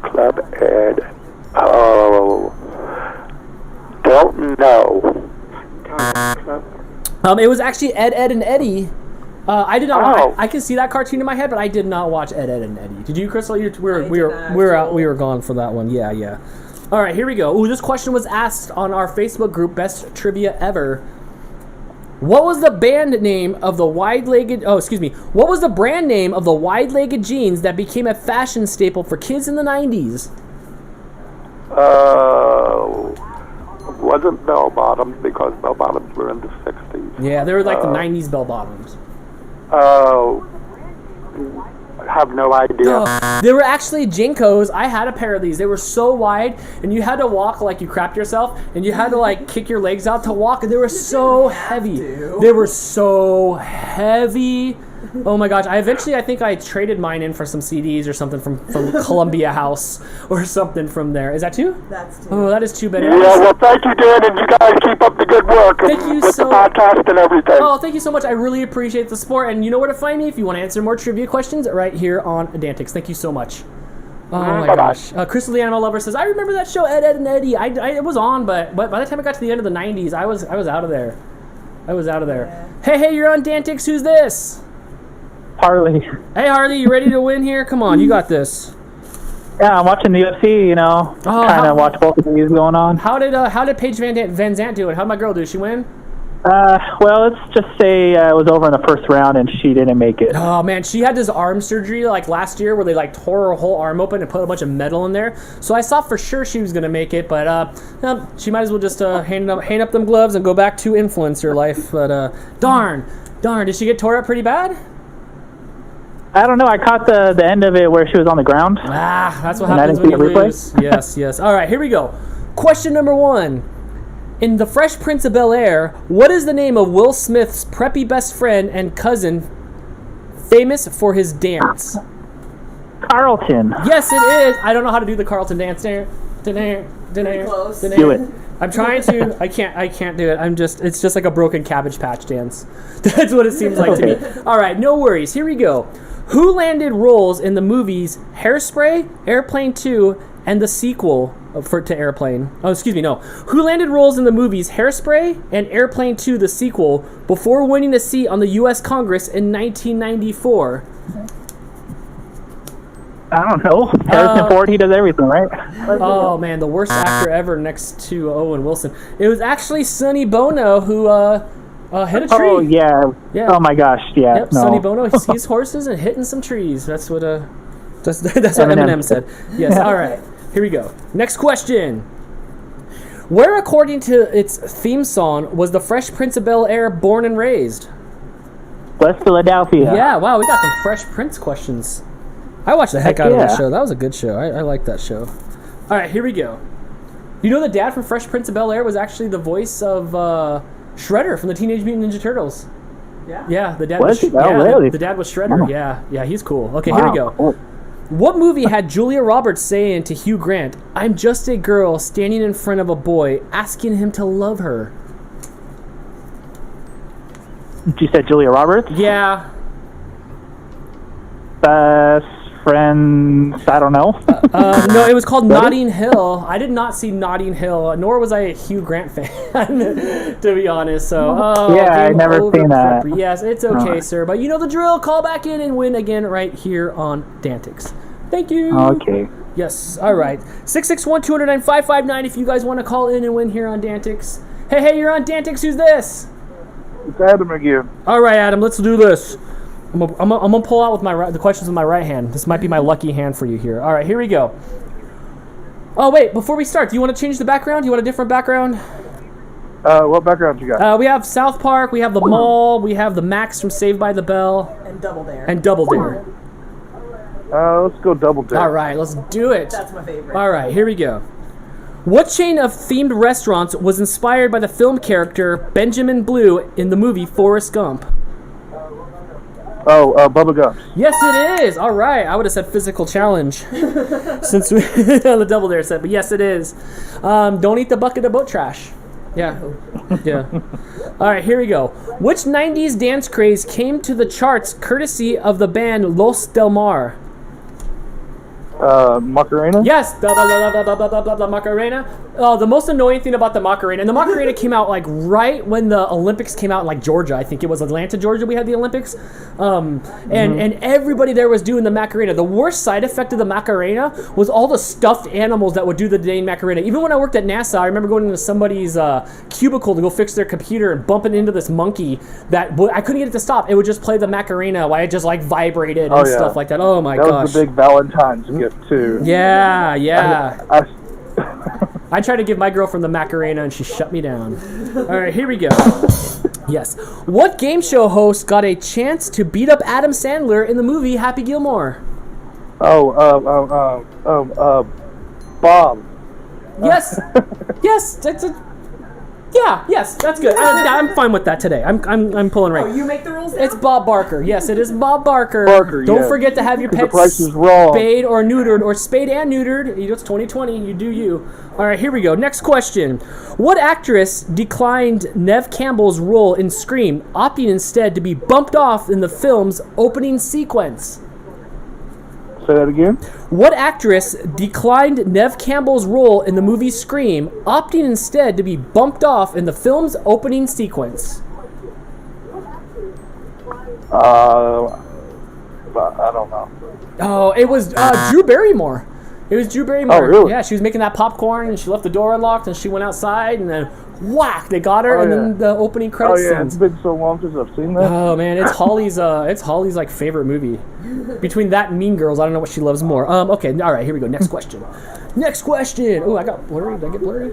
Club Ed. Oh. Don't know. It was actually Ed, Ed, and Eddie. I did not. I can see that cartoon in my head, but I did not watch Ed, Ed, and Eddie. Did you, Crystal? We were gone for that one. Yeah. All right, here we go. Ooh, this question was asked on our Facebook group, Best Trivia Ever. What was the band name of the wide-legged? Oh, excuse me. What was the brand name of the wide-legged jeans that became a fashion staple for kids in the 90s? Wasn't bell bottoms because bell bottoms were in the 60s. Yeah, they were like the 90s bell bottoms. Oh, I have no idea. They were actually Jinkos. I had a pair of these. They were so wide, and you had to walk like you crapped yourself, and you had to like kick your legs out to walk, and they were so heavy. They were so heavy. Oh my gosh! I think I traded mine in for some CDs or something from Columbia House or something from there. Is that two? That's two. Oh, that is too bad. Yeah, well, thank you, Dan, and you guys keep up the good work with the podcast and everything. Oh, thank you so much. I really appreciate the support, and you know where to find me if you want to answer more trivia questions right here on DANtics. Thank you so much. Oh my gosh. Crystal the Animal Lover says, I remember that show, Ed, Ed, and Eddie. It was on, but by the time I got to the end of the 90s, I was out of there. Yeah. Hey, you're on DANtics. Who's this? Harley. Hey, Harley, you ready to win here? Come on, you got this. Yeah, I'm watching the UFC, you know. Trying to watch both of these going on. How did Paige Van Zant do it? How did my girl do? Did she win? Well, let's just say it was over in the first round and she didn't make it. Oh, man, she had this arm surgery like last year where they like tore her whole arm open and put a bunch of metal in there. So I thought for sure she was going to make it, but she might as well just hang up them gloves and go back to influencer life. But darn, did she get tore up pretty bad? I don't know. I caught the end of it where she was on the ground. That's what happens when you lose. Yes. All right, here we go. Question number 1. In The Fresh Prince of Bel-Air, what is the name of Will Smith's preppy best friend and cousin famous for his dance? Carlton. Yes, it is. I don't know how to do the Carlton dance. Do it. I'm trying to. I can't do it. It's just like a broken Cabbage Patch dance. That's what it seems like to me. All right, no worries. Here we go. Who landed roles in the movies Hairspray, Airplane 2, and the sequel to Airplane? Oh, excuse me, no. Who landed roles in the movies Hairspray and Airplane 2, the sequel, before winning a seat on the U.S. Congress in 1994? I don't know. Harrison Ford, he does everything, right? Oh, man, the worst actor ever next to Owen Wilson. It was actually Sonny Bono who Hit a tree. Oh, yeah. Oh, my gosh, yeah. Yep, no. Sonny Bono sees horses and hitting some trees. That's what that's what Eminem said. Yes, all right. Here we go. Next question. Where, according to its theme song, was the Fresh Prince of Bel-Air born and raised? West Philadelphia. Yeah, wow, we got some Fresh Prince questions. I watched the heck out of that show. That was a good show. I like that show. All right, here we go. You know the dad from Fresh Prince of Bel-Air was actually the voice of Shredder from the Teenage Mutant Ninja Turtles. Yeah. Yeah, the dad was really? The dad was Shredder. Oh. Yeah, he's cool. Okay, here we go. Cool. What movie had Julia Roberts saying to Hugh Grant, "I'm just a girl standing in front of a boy asking him to love her"? You said Julia Roberts? Yeah. Best friends, I don't know. No, it was called Notting Hill. I did not see Notting Hill, nor was I a Hugh Grant fan, to be honest. So, I never seen that. Yes, it's okay, sir. But you know the drill. Call back in and win again right here on DANtics. Thank you. Okay. Yes, all right. 661-209-559 if you guys want to call in and win here on DANtics. Hey, you're on DANtics. Who's this? It's Adam again. All right, Adam, let's do this. I'm gonna pull out with the questions with my right hand. This might be my lucky hand for you here. All right, here we go. Oh wait, before we start, do you want to change the background? Do you want a different background? What background you got? We have South Park, we have the mall, we have the Max from Saved by the Bell, And Double Dare. Let's go Double Dare. All right, let's do it. That's my favorite. All right, here we go. What chain of themed restaurants was inspired by the film character Benjamin Blue in the movie Forrest Gump? Bubba Gump. Yes, it is. All right. I would have said physical challenge since we on the Double Dare set, but yes, it is. Don't eat the bucket of boat trash. Yeah. Yeah. All right, here we go. Which 90s dance craze came to the charts courtesy of the band Los Del Mar? Macarena? Yes, the Macarena. Oh, the most annoying thing about the Macarena, and the Macarena came out like right when the Olympics came out in like Georgia. I think it was Atlanta, Georgia. We had the Olympics, and everybody there was doing the Macarena. The worst side effect of the Macarena was all the stuffed animals that would do the dang Macarena. Even when I worked at NASA, I remember going into somebody's cubicle to go fix their computer and bumping into this monkey that I couldn't get it to stop. It would just play the Macarena while it just like vibrated and stuff like that. Oh my gosh. That was the big Valentine's gift too. Yeah. I tried to give my girlfriend the Macarena and she shut me down. All right, here we go. Yes. What game show host got a chance to beat up Adam Sandler in the movie Happy Gilmore? Bob. Yes. Yes. Yes, that's good. I'm fine with that today. I'm pulling right. Oh, you make the rules now? It's Bob Barker. Yes, it is Bob Barker. Don't forget to have your pets the price is wrong. spayed or neutered, or spayed and neutered. You know, it's 2020. You do you. All right, here we go. Next question. What actress declined Neve Campbell's role in Scream, opting instead to be bumped off in the film's opening sequence? Say that again? What actress declined Neve Campbell's role in the movie Scream, opting instead to be bumped off in the film's opening sequence? I don't know. Oh, it was Drew Barrymore. It was Drew Barrymore. Oh, really? Yeah, she was making that popcorn, and she left the door unlocked, and she went outside, and then whack, they got her, then the opening credits. Oh yeah, it's been so long since I've seen that. Oh man, it's Holly's like favorite movie. Between that and Mean Girls, I don't know what she loves more. Okay, all right, here we go. Next question. Oh, I got blurry. Did I get blurry?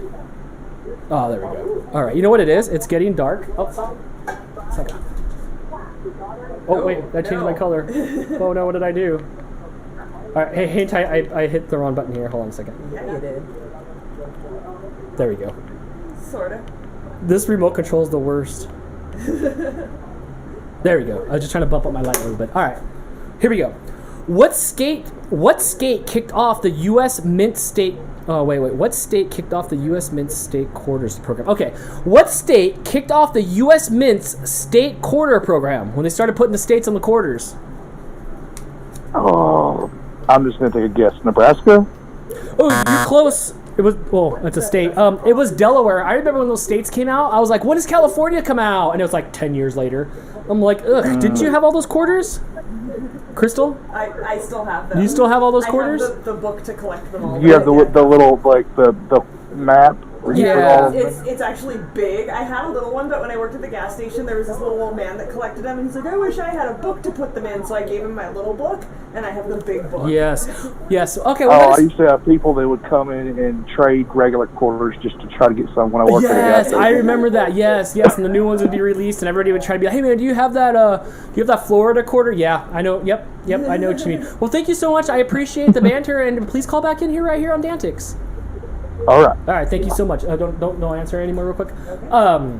Oh, there we go. All right, you know what it is? It's getting dark. Oh wait, that changed my color. Oh no, what did I do? All right, hey, hang tight. I hit the wrong button here. Hold on a second. Yeah, you did. There we go. Sorta. This remote control is the worst. There we go. I was just trying to bump up my light a little bit. All right, here we go. What skate kicked off the U.S. Mint State? Oh wait. What state kicked off the U.S. Mint State Quarters program? Okay, what state kicked off the U.S. Mint's State Quarter program when they started putting the states on the quarters? Oh, I'm just gonna take a guess. Nebraska? Oh, you're close. It was, well, it's a state. It was Delaware. I remember when those states came out, I was like, when does California come out? And it was like 10 years later. I'm like, ugh, didn't you have all those quarters? Crystal? I still have them. You still have all those quarters? I have the book to collect them all. You have the little, like, the map Yeah. It's actually big. I had a little one, but when I worked at the gas station, there was this little old man that collected them, and he's like, I wish I had a book to put them in, so I gave him my little book, and I have the big book. Yes. Okay. I used to have people that would come in and trade regular quarters just to try to get some when I worked at the gas station. I remember that. Yes, and the new ones would be released, and everybody would try to be like, hey man, do you have that Florida quarter? Yeah, I know. Yep, I know what you mean. Well, thank you so much. I appreciate the banter, and please call back in here right here on DANtics. All right. Thank you so much. Don't answer anymore real quick. Okay.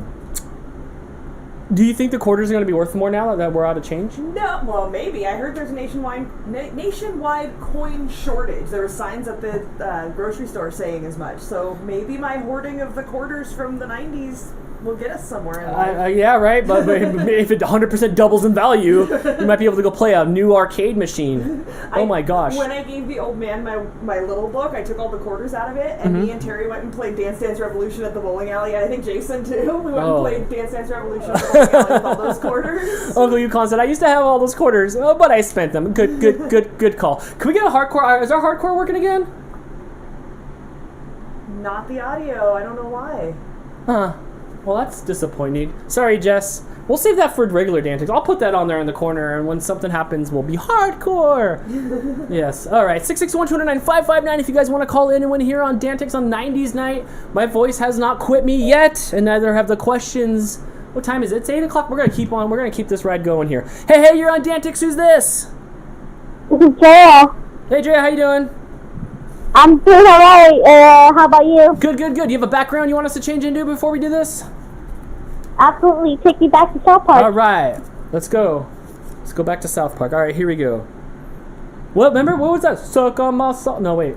Do you think the quarters are going to be worth more now that we're out of change? No, well, maybe. I heard there's a nationwide coin shortage. There were signs at the grocery store saying as much. So maybe my hoarding of the quarters from the 90's will get us somewhere in life. Yeah, right. But if it 100% doubles in value, you might be able to go play a new arcade machine. Oh my gosh! When I gave the old man my little book, I took all the quarters out of it, and me and Terry went and played Dance Dance Revolution at the bowling alley. And I think Jason too. We went and played Dance Dance Revolution at the bowling alley with all those quarters. Uncle Yukon said, "I used to have all those quarters, but I spent them." Good call. Can we get a hardcore? Is our hardcore working again? Not the audio. I don't know why. Huh. Well, that's disappointing. Sorry, Jess. We'll save that for regular DANtics. I'll put that on there in the corner, and when something happens, we'll be hardcore. Yes. All right. 661-209-559 if you guys want to call in and win here on DANtics on 90's night. My voice has not quit me yet, and neither have the questions. What time is it? It's 8 o'clock. We're going to keep on. We're going to keep this ride going here. Hey, you're on DANtics. Who's this? This is Drea. Hey, Drea. How you doing? I'm doing alright. How about you? Good. Do you have a background you want us to change into before we do this? Absolutely. Take me back to South Park. All right. Let's go. Let's go back to South Park. All right, here we go. What was that? Suck on my salt. No, wait.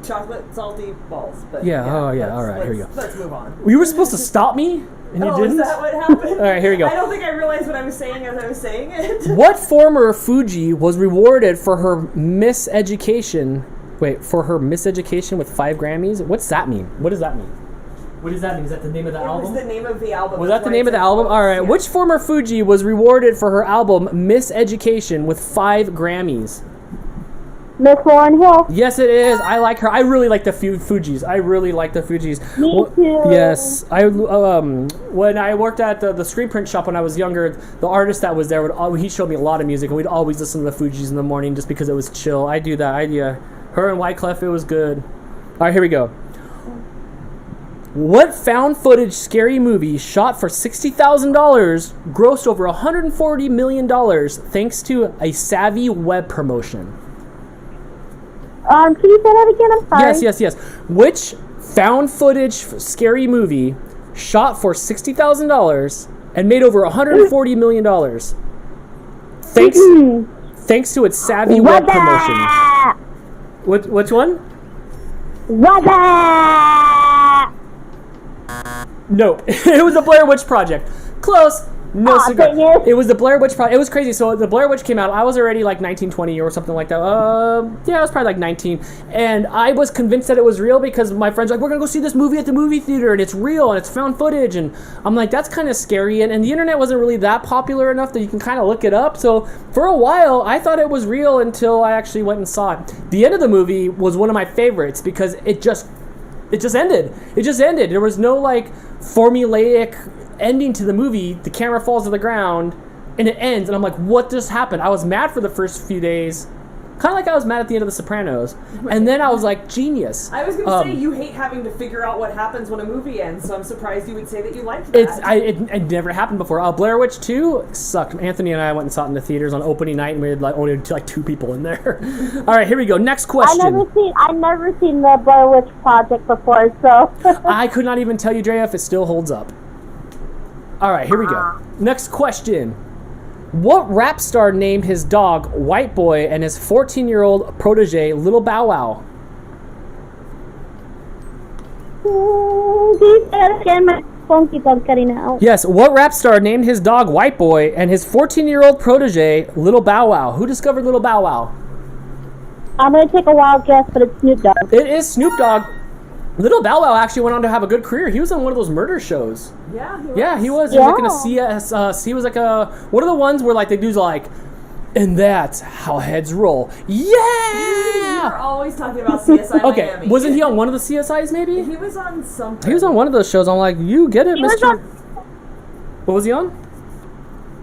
Chocolate salty balls. But yeah. All right. Here we go. Let's move on. You were supposed to stop me, and you didn't? Is that what happened? All right, here we go. I don't think I realized what I was saying as I was saying it. What former Fuji was rewarded for her miseducation? Wait, for her miseducation with 5 Grammys? What's that mean? What does that mean? What does that mean? Is that the name of the album? It was the name of the album. Was that the name of the album? All right. Yeah. Which former Fuji was rewarded for her album Miseducation with 5 Grammys? Miss Lauryn Hill. Yes, it is. I like her. I really like the Fugees. I really like the Fugees. Me too. Yes. When I worked at the screen print shop when I was younger, the artist that was there he showed me a lot of music, and we'd always listen to the Fugees in the morning just because it was chill. I do that. Her and Wyclef, it was good. All right, here we go. What found footage scary movie shot for $60,000 grossed over $140 million thanks to a savvy web promotion? Can you say that again? I'm sorry. Yes. Which found footage scary movie shot for $60,000 and made over $140 million thanks to its savvy web promotion? Which one? Nope. It was the Blair Witch Project. Close. No cigar. It was the Blair Witch Project. It was crazy. So the Blair Witch came out. I was already like 19, 20 or something like that. Yeah, I was probably like 19. And I was convinced that it was real because my friends were like, we're going to go see this movie at the movie theater and it's real and it's found footage. And I'm like, that's kind of scary. And the internet wasn't really that popular enough that you can kind of look it up. So for a while, I thought it was real until I actually went and saw it. The end of the movie was one of my favorites because it just ended. It just ended. There was no like formulaic ending to the movie. The camera falls to the ground and it ends, and I'm like, what just happened? I was mad for the first few days, kind of like I was mad at the end of The Sopranos, and then I was like, genius. I was gonna say you hate having to figure out what happens when a movie ends, so I'm surprised you would say that you liked that. It never happened before. Blair Witch 2 sucked. Anthony and I went and saw it in the theaters on opening night, and we had only 2 people in there. All right, here we go. Next question. I've never seen the Blair Witch Project before, so I could not even tell you, Drea, if it still holds up. All right, here we go. Next question. What rap star named his dog White Boy and his 14-year-old protege Little Bow Wow? My phone keeps on cutting out. Yes, what rap star named his dog White Boy and his 14-year-old protege Little Bow Wow? Who discovered Little Bow Wow? I'm going to take a wild guess, but it's Snoop Dogg. It is Snoop Dogg. Little Bow Wow actually went on to have a good career. He was on one of those murder shows. Yeah, he was. He was like in a CS. He was like one of the ones where like the dude's like, and that's how heads roll. Yeah. We're always talking about CSI Okay, Miami. wasn't he on one of the CSIs maybe? He was on something. He was on one of those shows. I'm like, you get it, Mr. What was he on?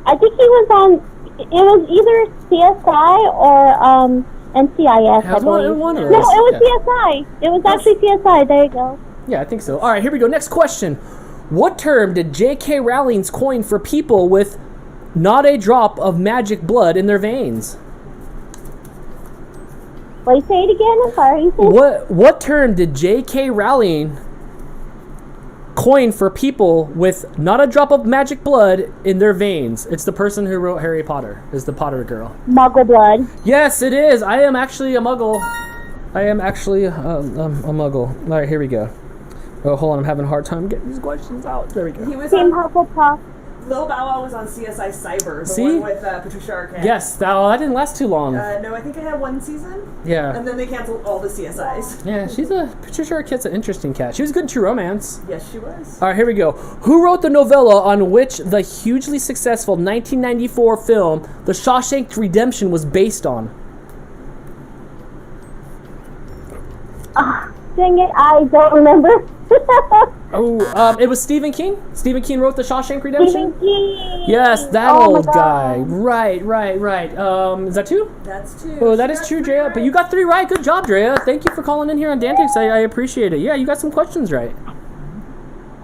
I think he was on. It was either CSI or NCIS. Yeah, it was one of No, those. it was CSI. It was actually CSI. There you go. Yeah, I think so. All right, here we go. Next question. What term did J.K. Rowling coin for people with not a drop of magic blood in their veins? Wait, say it again. I'm sorry. What term did J.K. Rowling coin for people with not a drop of magic blood in their veins? It's the person who wrote Harry Potter. Is the Potter girl. Muggle blood. Yes, it is. I am actually a muggle. I am actually a muggle. All right, here we go. Oh, hold on. I'm having a hard time getting these questions out. There we go. He was Team on Hufflepuff. Lil Bow Wow was on CSI Cyber, the See? one with Patricia Arquette. Yes, that didn't last too long. No, I think it had one season. Yeah. And then they canceled all the CSIs. Yeah, Patricia Arquette's an interesting cat. She was good in True Romance. Yes, she was. All right, here we go. Who wrote the novella on which the hugely successful 1994 film The Shawshank Redemption was based on? Dang it, I don't remember. It was Stephen King. Stephen King wrote The Shawshank Redemption. Stephen King. Yes, that Oh my old God. guy. Right. Is that two? That's two. Oh, that is true, Drea. But you got 3 right. Good job, Drea. Thank you for calling in here on DANtics. I appreciate it. Yeah, you got some questions right.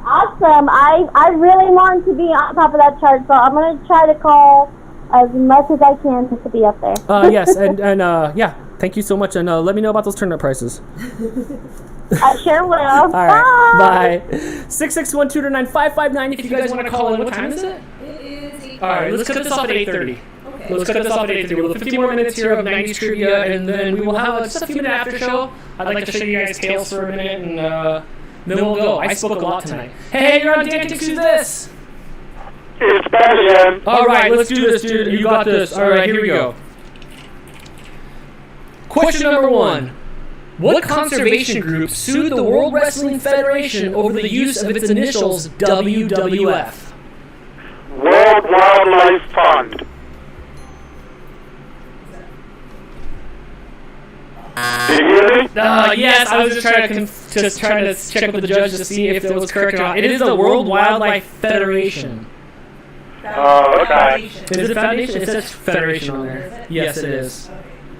Awesome. I really want to be on top of that chart, so I'm going to try to call as much as I can just to be up there. Yes, and yeah, thank you so much. And let me know about those turnip prices. I sure will. All right, bye. 661-229-559 if you guys want to call in. What time is it? All right, let's cut this off at 8:30. Okay. Let's cut this off at 8:30. We'll have 15 more minutes here of 90s trivia, and then we will have just a few minute after show. I'd like to show you guys Tales for a minute, and then we'll go. I spoke a lot tonight. Hey, you're on DANtics. Who's this? It's bad again. All right, let's do this, dude. You got this. All right, here we go. Question number 1. What conservation group sued the World Wrestling Federation over the use of its initials WWF? World Wildlife Fund. Did you hear me? Yes, I was just trying to check with the judge to see if that was correct or not. It is the World Wildlife Federation. Oh, okay. Is it Foundation? It says Federation on there. Yes, it is.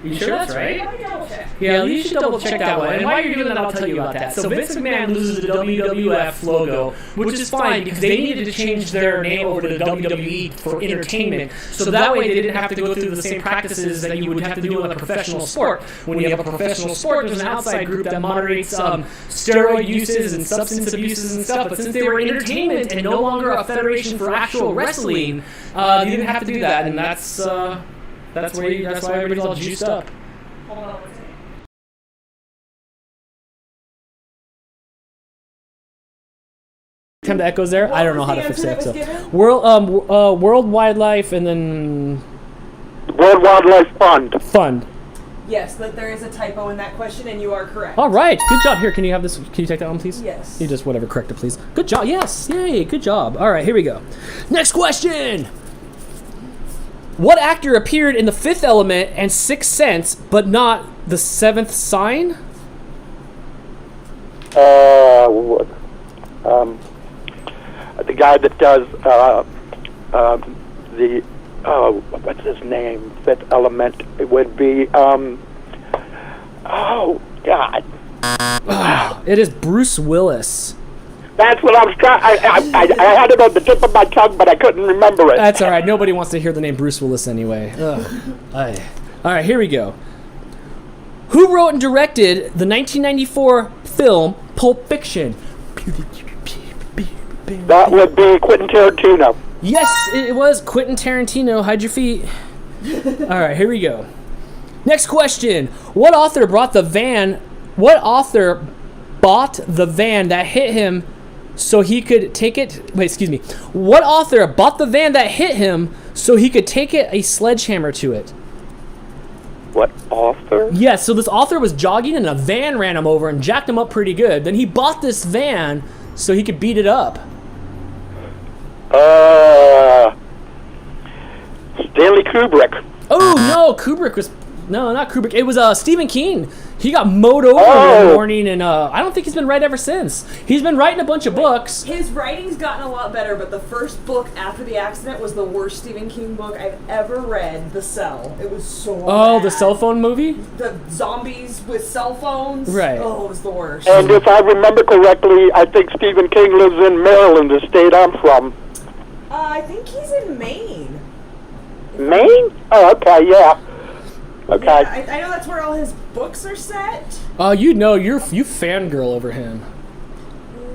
You sure that's right? Yeah, you should double check that one. And while you're doing that, I'll tell you about that. So Vince McMahon loses the WWF logo, which is fine because they needed to change their name over to WWE for entertainment. So that way they didn't have to go through the same practices that you would have to do in a professional sport. When you have a professional sport, there's an outside group that moderates steroid uses and substance abuses and stuff. But since they were entertainment and no longer a federation for actual wrestling, you didn't have to do that. And that's why everybody's all juiced up. Time the echoes there. I don't know how to fix the echo. World Wildlife and then World Wildlife Fund. Yes, but there is a typo in that question, and you are correct. All right, good job. Here, can you have this? Can you take that one, please? Yes. You just whatever, correct it, please. Good job. Yes, yay, good job. All right, here we go. Next question. What actor appeared in The Fifth Element and Sixth Sense, but not The Seventh Sign? The guy that does what's his name? Fifth Element. It would be oh God. It is Bruce Willis. That's what I was trying. I had it on the tip of my tongue, but I couldn't remember it. That's all right. Nobody wants to hear the name Bruce Willis anyway. All right, here we go. Who wrote and directed the 1994 film Pulp Fiction? That would be Quentin Tarantino. Yes, it was Quentin Tarantino. Hide your feet. All right, here we go. Next question. What author bought the van that hit him so he could take it? Wait, excuse me. What author bought the van that hit him so he could take it a sledgehammer to it? What author? Yes, so this author was jogging and a van ran him over and jacked him up pretty good. Then he bought this van so he could beat it up. Stanley Kubrick. Oh, no, Kubrick was... No, not Kubrick. It was Stephen King. He got mowed over one morning, and I don't think he's been right ever since. He's been writing a bunch of books. His writing's gotten a lot better, but the first book after the accident was the worst Stephen King book I've ever read, The Cell. It was so bad. The cell phone movie? The zombies with cell phones. Right. Oh, it was the worst. And if I remember correctly, I think Stephen King lives in Maryland, the state I'm from. I think he's in Maine. Maine? Oh, okay, yeah. Okay. Yeah, I know that's where all his books are set. You fangirl over him.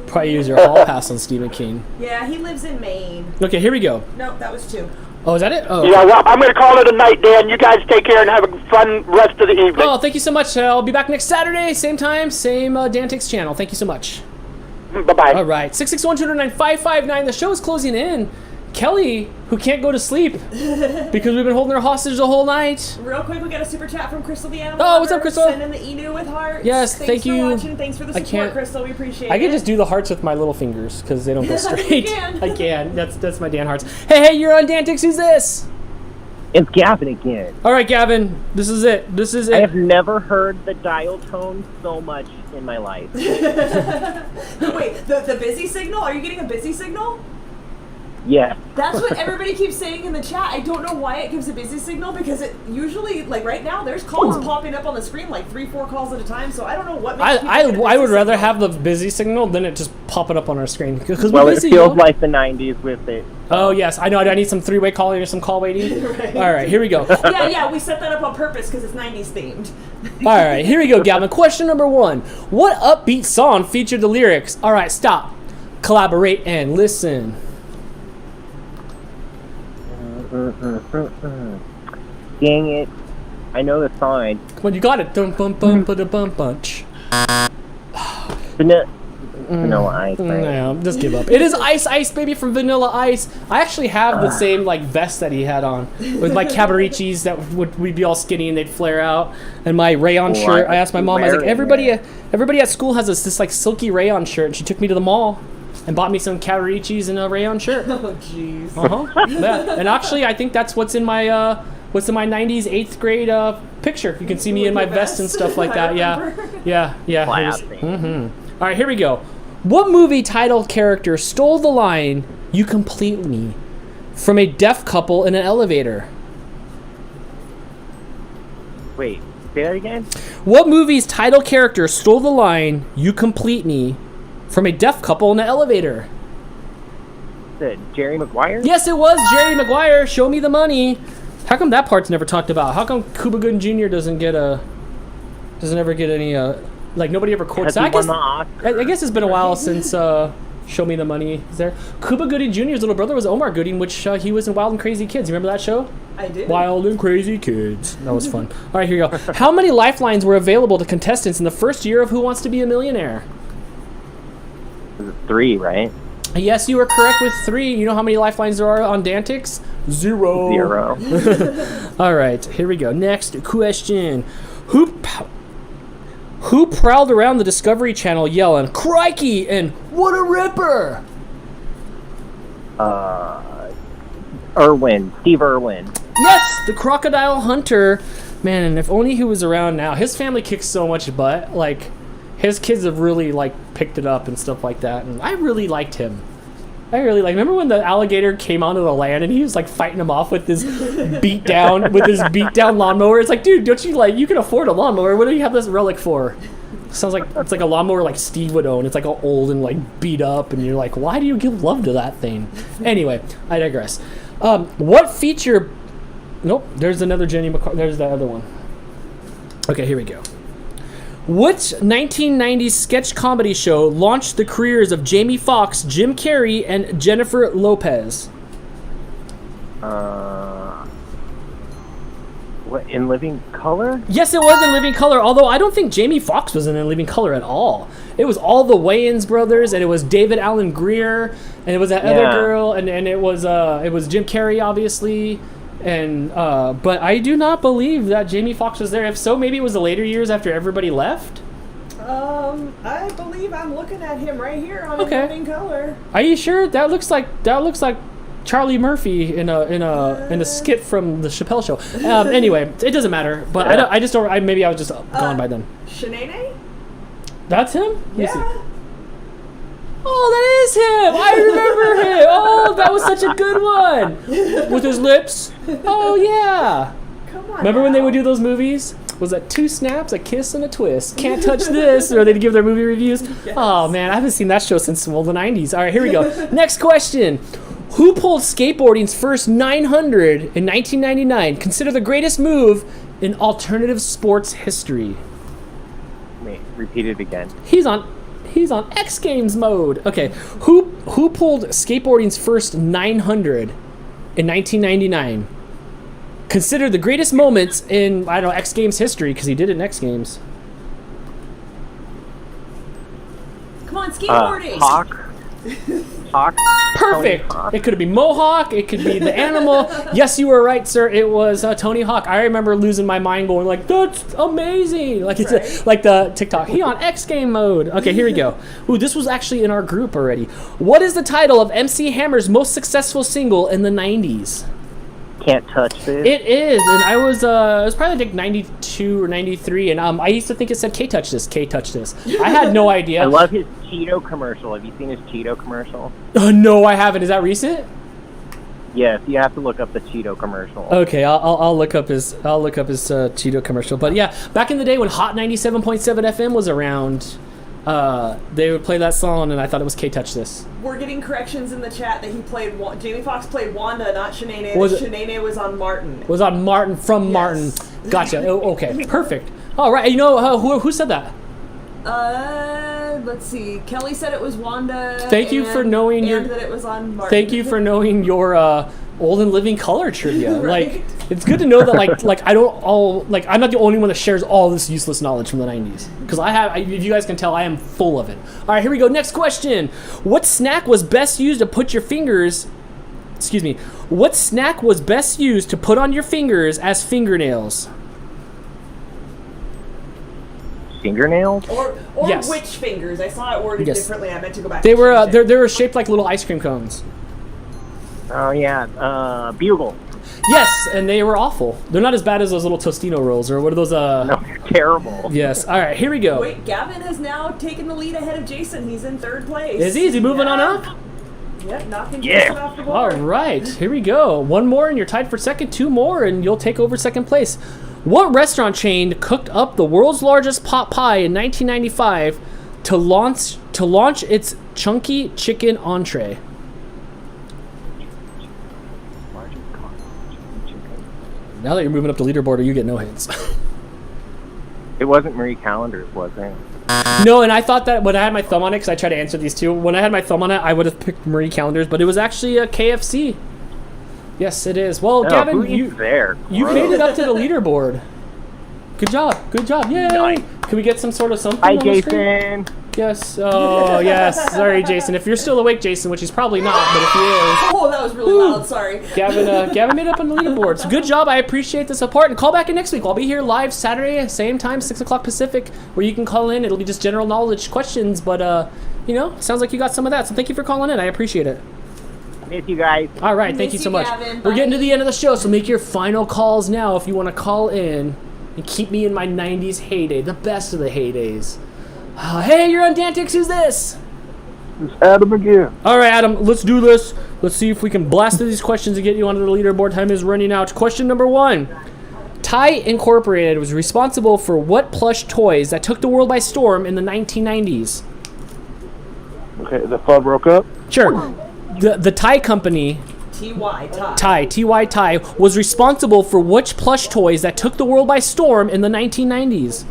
Probably use your hall pass on Stephen King. Yeah, he lives in Maine. Okay, here we go. Nope, that was 2. Oh, is that it? Oh. Yeah, well, I'm going to call it a night, Dan. You guys take care and have a fun rest of the evening. Oh, thank you so much. I'll be back next Saturday, same time, same DANtics channel. Thank you so much. Bye-bye. All right, 661-209-559. The show is closing in. Kelly, who can't go to sleep because we've been holding her hostage the whole night. Real quick, we got a super chat from Crystal the Animal. Oh, what's up, Crystal? Send in the Enu with hearts. Yes, thank you. you. Thanks for watching. Thanks for the support, Crystal. We appreciate it. I can just do the hearts with my little fingers because they don't go straight. You can. I can. That's my Dan hearts. Hey, you're on DANtics. Who's this? It's Gavin again. All right, Gavin. This is it. I have never heard the dial tone so much in my life. Wait, the busy signal? Are you getting a busy signal? Yeah. That's what everybody keeps saying in the chat. I don't know why it gives a busy signal because it usually, like right now, there's calls popping up on the screen like 3-4 calls at a time. So I don't know what makes I would rather have the busy signal than it just popping up on our screen. Well, it feels like the 90s with it. Oh yes, I know. I need some three-way calling or some call waiting. Right. All right, here we go. Yeah, we set that up on purpose because it's 90s themed. All right, here we go, Gavin. Question number 1: what upbeat song featured the lyrics? All right, stop, collaborate, and listen. Dang it. I know the song. Come on, you got it. Dum bum bum ba da bum bunch. Vanilla Ice. Right? Yeah, just give up. It is Ice Ice Baby from Vanilla Ice. I actually have the same like vest that he had on with like Cabarichis that we'd be all skinny and they'd flare out, and my rayon shirt. I asked my mom. I was like, everybody at school has this like silky rayon shirt, and she took me to the mall and bought me some Cabarichis and a rayon shirt. Oh jeez. Yeah. And actually, I think that's what's in my 90's 8th grade picture. You can see me in my vest and stuff like that. Yeah. All right, here we go. What movie title character stole the line, "You complete me," from a deaf couple in an elevator? Wait, say that again? What movie's title character stole the line, "You complete me," from a deaf couple in an elevator? Is it Jerry Maguire? Yes, it was Jerry Maguire. Show me the money. How come that part's never talked about? How come Cuba Gooding Jr. doesn't ever get any like nobody ever quotes that? I guess it's been a while since Show Me the Money is there. Cuba Gooding Jr.'s little brother was Omar Gooding, which he was in Wild and Crazy Kids. You remember that show? I do. Wild and Crazy Kids. That was fun. All right, here you go. How many lifelines were available to contestants in the first year of Who Wants to Be a Millionaire? 3, right? Yes, you were correct with 3. You know how many lifelines there are on DANtics? 0. All right, here we go. Next question. Who prowled around the Discovery Channel yelling, "Crikey!" and "What a ripper"? Steve Irwin. Yes, the crocodile hunter. Man, and if only he was around now. His family kicks so much butt. Like, his kids have really, like, picked it up and stuff like that. And I really liked him. Remember when the alligator came onto the land and he was, like, fighting him off with his beat down lawnmower? It's like, dude, don't you, like, you can afford a lawnmower. What do you have this relic for? Sounds like it's like a lawnmower like Steve would own. It's like all old and, like, beat up. And you're like, why do you give love to that thing? Anyway, I digress. What feature... Nope, there's another Jenny McCarthy. There's that other one. Okay, here we go. Which 1990s sketch comedy show launched the careers of Jamie Foxx, Jim Carrey, and Jennifer Lopez? What, In Living Color? Yes, it was In Living Color, although I don't think Jamie Foxx was in Living Color at all. It was all the Wayans brothers, and it was David Alan Grier, and it was that other girl, and it was Jim Carrey, obviously. And but I do not believe that Jamie Foxx was there. If so, maybe it was the later years after everybody left. I believe I'm looking at him right here on In Living Color. Are you sure? That looks like Charlie Murphy in a skit from the Chappelle Show. Anyway, it doesn't matter. But I just don't. Maybe I was just gone by then. Shanae? That's him? Let me Yeah. see. Oh, that is him! I remember him! Oh, that was such a good one! With his lips. Oh, yeah. Come on. Remember when they would do those movies? Was that 2 snaps, a kiss, and a twist? Can't touch this, or they'd give their movie reviews. Yes. Oh man, I haven't seen that show since the 90s. All right, here we go. Next question: who pulled skateboarding's first 900 in 1999? Considered the greatest move in alternative sports history. Wait, repeat it again. He's on X Games mode. Okay, who pulled skateboarding's first 900 in 1999? Considered the greatest moments in, I don't know, X Games history, because he did it in X Games. Come on, skateboarding. Hawk. Perfect. Hawk. It could be Mohawk. It could be the animal. Yes, you were right, sir. It was Tony Hawk. I remember losing my mind, going like, "That's amazing!" Like it's like the TikTok. He on X Game mode. Okay, here we go. Ooh, this was actually in our group already. What is the title of MC Hammer's most successful single in the 90s? Can't touch this. It is, and I was it was probably like 92 or 93, and I used to think it said K-touch this. I had no idea. I love his Cheeto commercial. Have you seen his Cheeto commercial? No, I haven't. Is that recent? Yes, you have to look up the Cheeto commercial. Okay, I'll look up his Cheeto commercial. But yeah, back in the day when Hot 97.7 FM was around, they would play that song, and I thought it was K-touch this. We're getting corrections in the chat that he played. Jamie Foxx played Wanda, not Shanae. Shanae was on Martin. Was on Martin from Yes. Martin. Gotcha. Oh, okay, perfect. All right, you know who said that? Let's see. Kelly said it was Wanda. Thank you for knowing and that it was on Martin. Thank you for knowing your old and living color trivia. Right. Like, it's good to know that I'm not the only one that shares all this useless knowledge from the 90s. Because if you guys can tell, I am full of it. All right, here we go. Next question. What snack was best used to put your fingers? Excuse me. What snack was best used to put on your fingers as fingernails? Fingernails? Or Yes. which fingers? I saw it worded Yes. differently. I meant to go back. They and were change it. they were shaped like little ice cream cones. Oh yeah, Bugle. Yes, and they were awful. They're not as bad as those little Tostino rolls, or what are those? No, they're terrible. Yes. All right, here we go. Wait, Gavin has now taken the lead ahead of Jason. He's in 3rd place. Is he moving on up? Yep, knocking Jason off the All board. right, here we go. One more, and you're tied for second. 2 more, and you'll take over second place. What restaurant chain cooked up the world's largest pot pie in 1995 to launch its chunky chicken entree? Now that you're moving up the leaderboard, you get no hits. It wasn't Marie Callender's, was it? No, and I thought that when I had my thumb on it, because I tried to answer these two, when I had my thumb on it, I would have picked Marie Callender's, but it was actually a KFC. Yes, it is. Well, No, Gavin, who eats there? you Gross. made it up to the leaderboard. Good job. Yay! Nice. Can we get some sort of something? Hi, on the screen? Jason. Yes. Oh, yes. Sorry, Jason. If you're still awake, Jason, which he's probably not, but if he is, Oh, that was really loud. Sorry. Gavin made it up on the leaderboard. So good job. I appreciate the support. And call back in next week. I'll be here live Saturday, same time, 6 o'clock Pacific, where you can call in. It'll be just general knowledge questions, but sounds like you got some of that. So thank you for calling in. I appreciate it. Miss you guys. All right, thank you so much. Gavin. We're getting to the end of the show, so make your final calls now if you want to call in and keep me in my 90s heyday, the best of the heydays. Hey, you're on DANtics. Who's this? It's Adam again. All right, Adam, let's do this. Let's see if we can blast through these questions and get you onto the leaderboard. Time is running out. Question number 1. Ty Incorporated was responsible for what plush toys that took the world by storm in the 1990s? Okay, the fun broke up. Sure. The Ty company, Ty. Ty, was responsible for which plush toys that took the world by storm in the 1990s?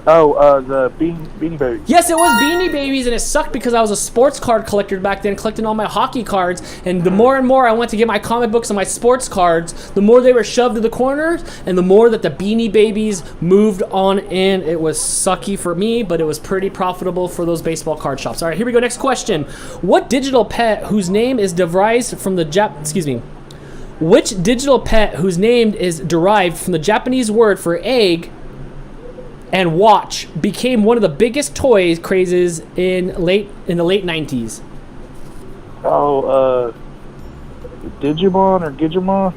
Oh, the Beanie Babies. Yes, it was Beanie Babies, and it sucked because I was a sports card collector back then, collecting all my hockey cards, and the more and more I went to get my comic books and my sports cards, the more they were shoved to the corners, and the more that the Beanie Babies moved on in. It was sucky for me, but it was pretty profitable for those baseball card shops. All right, here we go. Next question. What digital pet whose name is derived from the Which digital pet whose name is derived from the Japanese word for egg and watch became one of the biggest toy crazes in the late 90s? Oh, Digimon or Gigimon?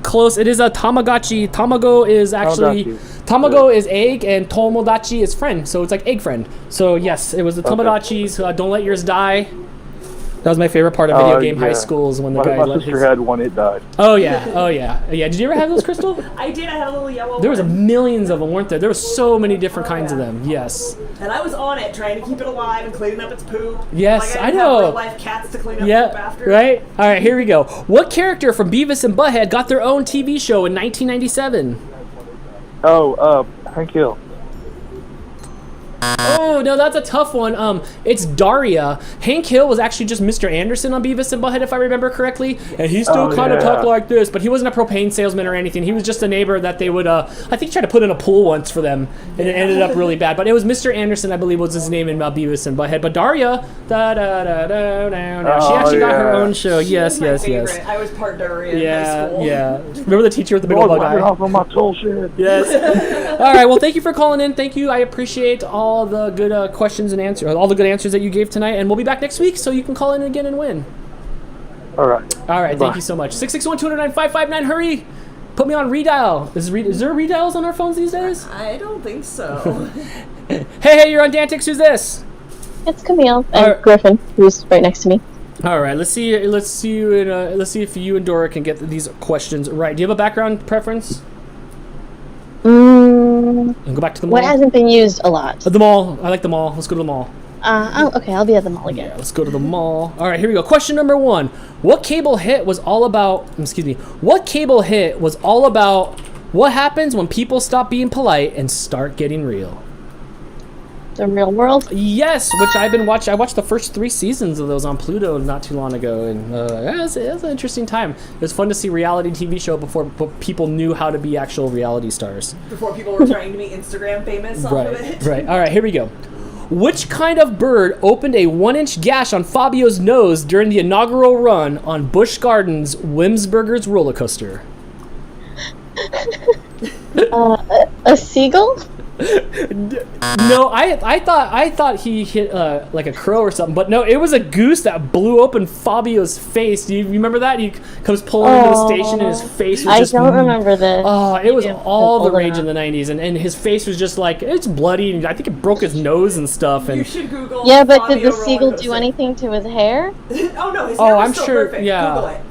Close. It is a Tamagotchi. Tamago is actually... Tamago is egg, and Tomodachi is friend. So it's like egg friend. So yes, it was the Tamagotchis. Don't let yours die. That was my favorite part of video game high school is when the guy my let sister had one, it died. Oh yeah, oh yeah. Did you ever have those, Crystal? I did. I had a little yellow There was one. millions of them, weren't there? There were so many different kinds of them. Yes. And I was on it, trying to keep it alive and cleaning up its poop. Yes, like I didn't know. Have real life cats to clean up poop Yeah, after. right? All right, here we go. What character from Beavis and Butthead got their own TV show in 1997? Hank Hill. Oh, no, that's a tough one. It's Daria. Hank Hill was actually just Mr. Anderson on Beavis and Butthead, if I remember correctly. And he still kind of talked like this, but he wasn't a propane salesman or anything. He was just a neighbor that they would, I think, try to put in a pool once for them, and it ended up really bad. But it was Mr. Anderson, I believe, was his name in Beavis and Butthead. But Daria, she actually got her own show. Yes. I was part Daria in high school. Yeah. Remember the teacher with the big old bug eye? Off on my tool shed. Yes. All right. Well, thank you for calling in. Thank you. I appreciate all the good questions and answers, all the good answers that you gave tonight. And we'll be back next week, so you can call in again and win. All right. All right. Thank you so much. 661-209-559. Hurry. Put me on redial. Is there redials on our phones these days? I don't think so. Hey, you're on DANtics. Who's this? It's Camille and Griffin, who's right next to me. All right. Let's see if you and Dora can get these questions right. Do you have a background preference? And go back to the mall. What hasn't been used a lot? The mall. I like the mall. Let's go to the mall. Okay, I'll be at the mall again. Yeah, let's go to the mall. All right, here we go. Question number 1. What cable hit was all about what happens when people stop being polite and start getting real? The Real World? Yes, which I've been watching. I watched the first 3 seasons of those on Pluto not too long ago, and it was an interesting time. It was fun to see reality TV show before people knew how to be actual reality stars. Before people were trying to be Instagram famous off of it. Right. All right, here we go. Which kind of bird opened a 1-inch gash on Fabio's nose during the inaugural run on Busch Gardens Whimsburger's roller coaster? A seagull? No, I thought he hit like a crow or something, but no, it was a goose that blew open Fabio's face. Do you remember that? He comes pulling into the station and his face was just... I don't remember this. Oh, it was all the rage in the 90s, and his face was just like, it's bloody, and I think it broke his nose and stuff. And you should Google. Yeah, but did the seagull do anything to his hair? Oh no, his hair was still perfect. Yeah, Google it.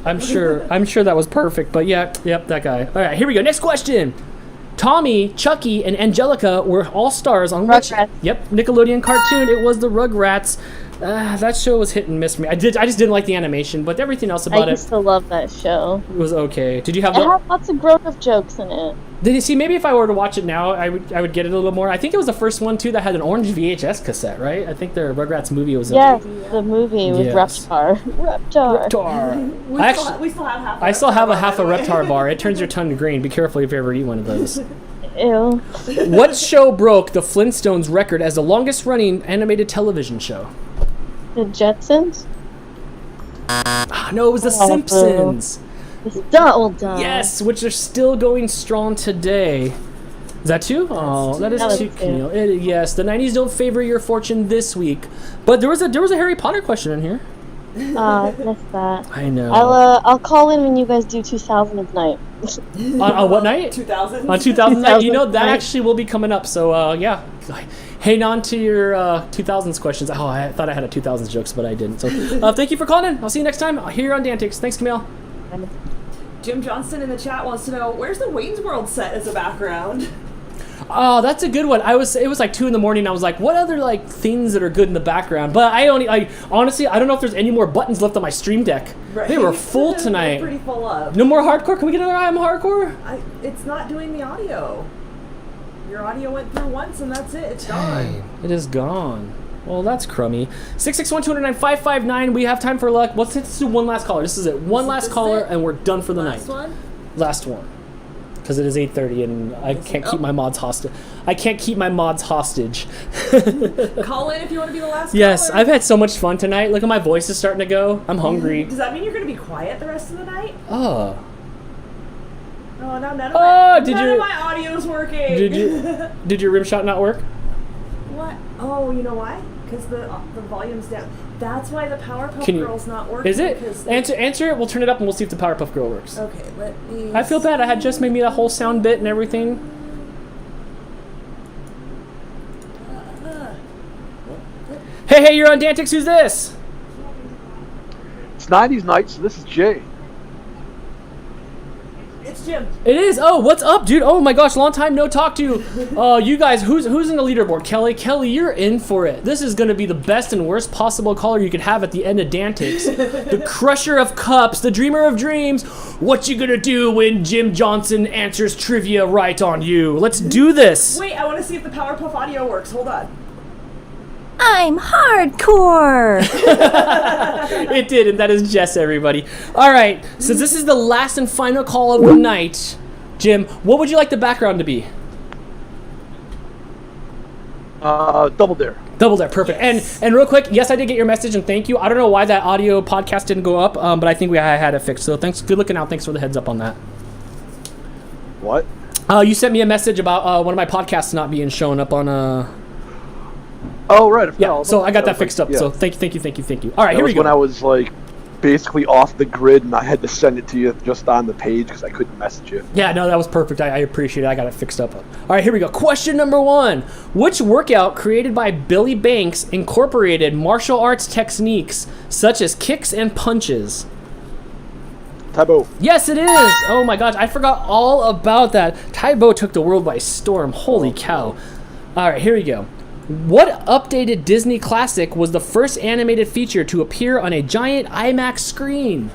I'm sure that was perfect, but yep, that guy. All right, here we go. Next question. Tommy, Chucky, and Angelica were all stars on Rugrats. Yep, Nickelodeon cartoon. It was the Rugrats. That show was hit and miss for me. I just didn't like the animation, but everything else about I used to love that show. it was okay. Did you have? It had lots of grown-up jokes in it. Did you see? Maybe if I were to watch it now, I would get it a little more. I think it was the first one too that had an orange VHS cassette, right? I think the Rugrats movie was. Yes, the movie with Reptar. We still have half. I still have a half a Reptar bar. It turns your tongue green. Be careful if you ever eat one of those. Ew. What show broke the Flintstones record as the longest running animated television show? The Jetsons? No, it was The Simpsons. Duh. Yes, which are still going strong today. Is that 2? Oh, that is 2, Camille. Yes, the 90s don't favor your fortune this week. But there was a Harry Potter question in here. I missed that. I know. I'll call in when you guys do 2000 night. On what night? 2000. On 2000 night. You know, that actually will be coming up. So, yeah. Hang on to your 2000s questions. Oh, I thought I had a 2000s jokes, but I didn't. So, thank you for calling in. I'll see you next time here on DANtics. Thanks, Camille. Jim Johnston in the chat wants to know, where's the Wayne's World set as a background? Oh, that's a good one. It was like 2 a.m. I was like, what other like things that are good in the background? But honestly, I don't know if there's any more buttons left on my stream deck. Right. They were full tonight. They're pretty full up. No more hardcore? Can we get another I'm hardcore? It's not doing the audio. Your audio went through once and that's it. It's gone. It is gone. Well, that's crummy. 661-209-559. We have time for luck. Let's do one last caller. This is it. One last caller, and we're done for the night. Last one? Last one. Because it is 8:30 and I can't keep my mods hostage. I can't keep my mods hostage. Call in if you want to be the last Yes, caller. I've had so much fun tonight. Look at my voice is starting to go. I'm hungry. Does that mean you're going to be quiet the rest of the night? Oh. Oh, no, none of my audio's working. Did your rim shot not work? What? Oh, you know why? Because the volume's down. That's why the Powerpuff Girl's not working. Is it? Answer it. We'll turn it up and we'll see if the Powerpuff Girl works. Okay, let me... I feel bad. I had just made me that whole sound bit and everything. Hey, you're on DANtics. Who's this? It's 90's night, so this is Jay. It's Jim. It is. Oh, what's up, dude? Oh my gosh, long time no talk to you. You guys, who's in the leaderboard? Kelly, you're in for it. This is gonna be the best and worst possible caller you could have at the end of DANtics. The crusher of cups, the dreamer of dreams. What you gonna do when Jim Johnson answers trivia right on you? Let's do this. Wait, I want to see if the Powerpuff audio works. Hold on. I'm hardcore. It did, and that is Jess, everybody. All right, since this is the last and final call of the night, Jim, what would you like the background to be? Double Dare. Double Dare, perfect. Yes. And real quick, yes, I did get your message, and thank you. I don't know why that audio podcast didn't go up, but I think I had it fixed. So thanks, good looking out. Thanks for the heads up on that. What? You sent me a message about one of my podcasts not being shown up on. Oh, right. Yeah, so I got that fixed up. Yeah. So thank you. All right, here we go. When I was like basically off the grid and I had to send it to you just on the page because I couldn't message you. Yeah, no, that was perfect. I appreciate it. I got it fixed up. All right, here we go. Question number 1. Which workout created by Billy Banks incorporated martial arts techniques such as kicks and punches? Tae Bo. Yes, it is. Oh my gosh, I forgot all about that. Tae Bo took the world by storm. Holy cow. All right, here we go. What updated Disney classic was the first animated feature to appear on a giant IMAX screen?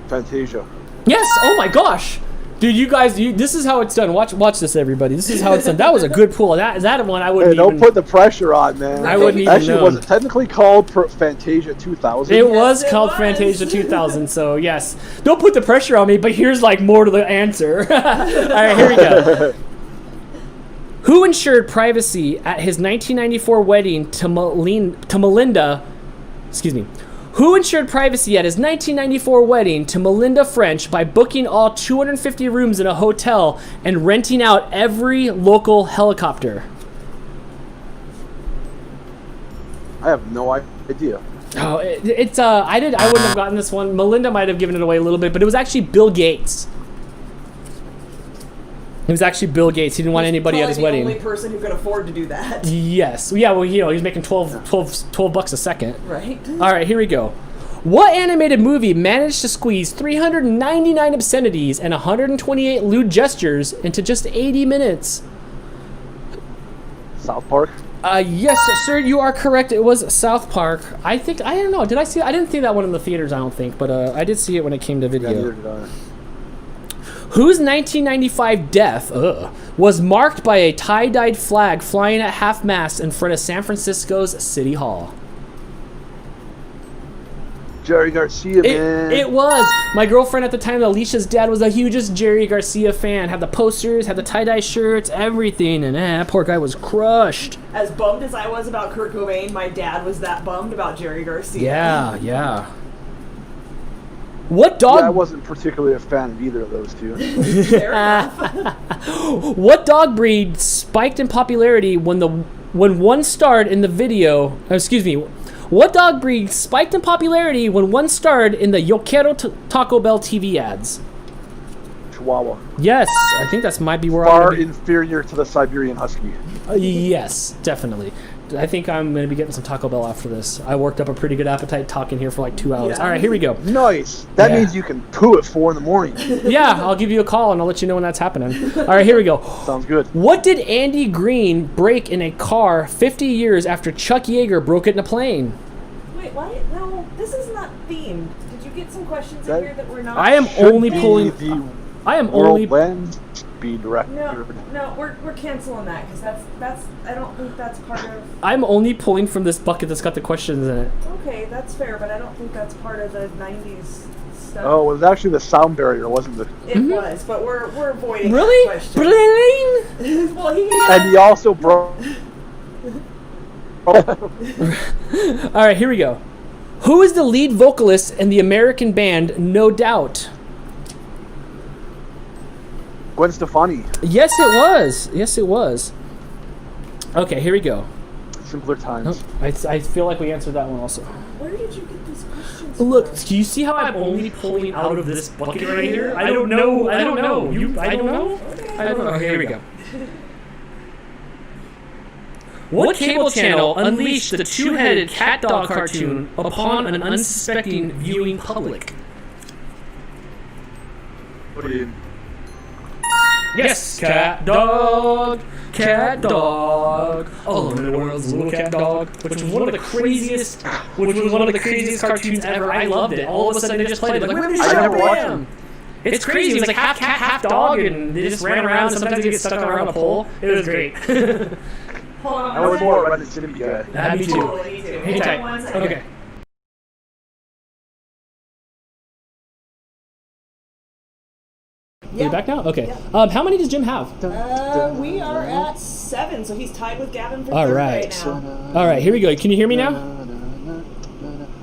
Fantasia. Yes. Oh my gosh, dude, you guys, this is how it's done. Watch this, everybody. This is how it's done. That was a good pull. That one I wouldn't. Hey, don't put the pressure on, man. I wouldn't even Actually, know. was it technically called Fantasia 2000? It was called Fantasia 2000. So yes, don't put the pressure on me. But here's like more to the answer. All right, here we go. Who ensured privacy at his 1994 wedding to Melinda? Excuse me. Who ensured privacy at his 1994 wedding to Melinda French by booking all 250 rooms in a hotel and renting out every local helicopter? I have no idea. Oh, I wouldn't have gotten this one. Melinda might have given it away a little bit, but it was actually Bill Gates. It was actually Bill Gates. He didn't want anybody at his wedding. The only person who could afford to do that. Yes. Yeah, well, he was making 12 bucks a second. Right. All right, here we go. What animated movie managed to squeeze 399 obscenities and 128 lewd gestures into just 80 minutes? South Park? Yes, sir, you are correct. It was South Park. I don't know. Did I see it? I didn't see that one in the theaters, I don't think, but I did see it when it came to video. Yeah, neither did I. Whose 1995 death was marked by a tie-dyed flag flying at half-mast in front of San Francisco's City Hall? Jerry Garcia, man. It was. My girlfriend at the time, Alicia's dad, was the hugest Jerry Garcia fan. Had the posters, had the tie-dye shirts, everything, and that poor guy was crushed. As bummed as I was about Kurt Cobain, my dad was that bummed about Jerry Garcia. Yeah. What dog? Yeah, I wasn't particularly a fan of either of those two. Fair enough. What dog breed spiked in popularity when one starred in the video? Excuse me. What dog breed spiked in popularity when one starred in the Yo Quiero Taco Bell TV ads? Chihuahua. Yes, I think that might be where Far inferior to the Siberian Husky. Yes, definitely. I think I'm going to be getting some Taco Bell after this. I worked up a pretty good appetite talking here for like 2 hours. Yeah. All right, here we go. Nice. That means you can poo at 4 a.m. Yeah, I'll give you a call and I'll let you know when that's happening. All right, here we go. Sounds good. What did Andy Green break in a car 50 years after Chuck Yeager broke it in a plane? Wait, what? No, this is not themed. Did you get some questions in here that were not? I am only pulling. I am only. Land speed record. No, we're canceling that because that's. I don't think that's part of. I'm only pulling from this bucket that's got the questions in it. Okay, that's fair, but I don't think that's part of the 90's stuff. Oh, it was actually the sound barrier, wasn't it? It was, but we're avoiding really? that question. Well, and he also broke. All right, here we go. Who is the lead vocalist in the American band No Doubt? Gwen Stefani. Yes, it was. Okay, here we go. Simpler times. I feel like we answered that one also. Where did you get these questions? Look, do you see how I'm only pulling out of this bucket right here? I don't know. I don't know. I don't know. I don't know. Here we go. What cable channel unleashed the two-headed cat dog cartoon upon an unsuspecting viewing public? What do you? Yes, cat dog, cat dog. All over the world's a little cat dog, which was one of the craziest cartoons ever. I loved it. All of a sudden, they just played it. Like, where did Bam? It's crazy. It was like half cat, half dog, and they just ran around. Sometimes they get stuck around a pole. It was great. Hold on. I was more about the city guy. Me too. Me too. Hang tight. Okay. Are you back now? Okay. How many does Jim have? We are at 7, so he's tied with Gavin for All third right. now. All right, here we go. Can you hear me now?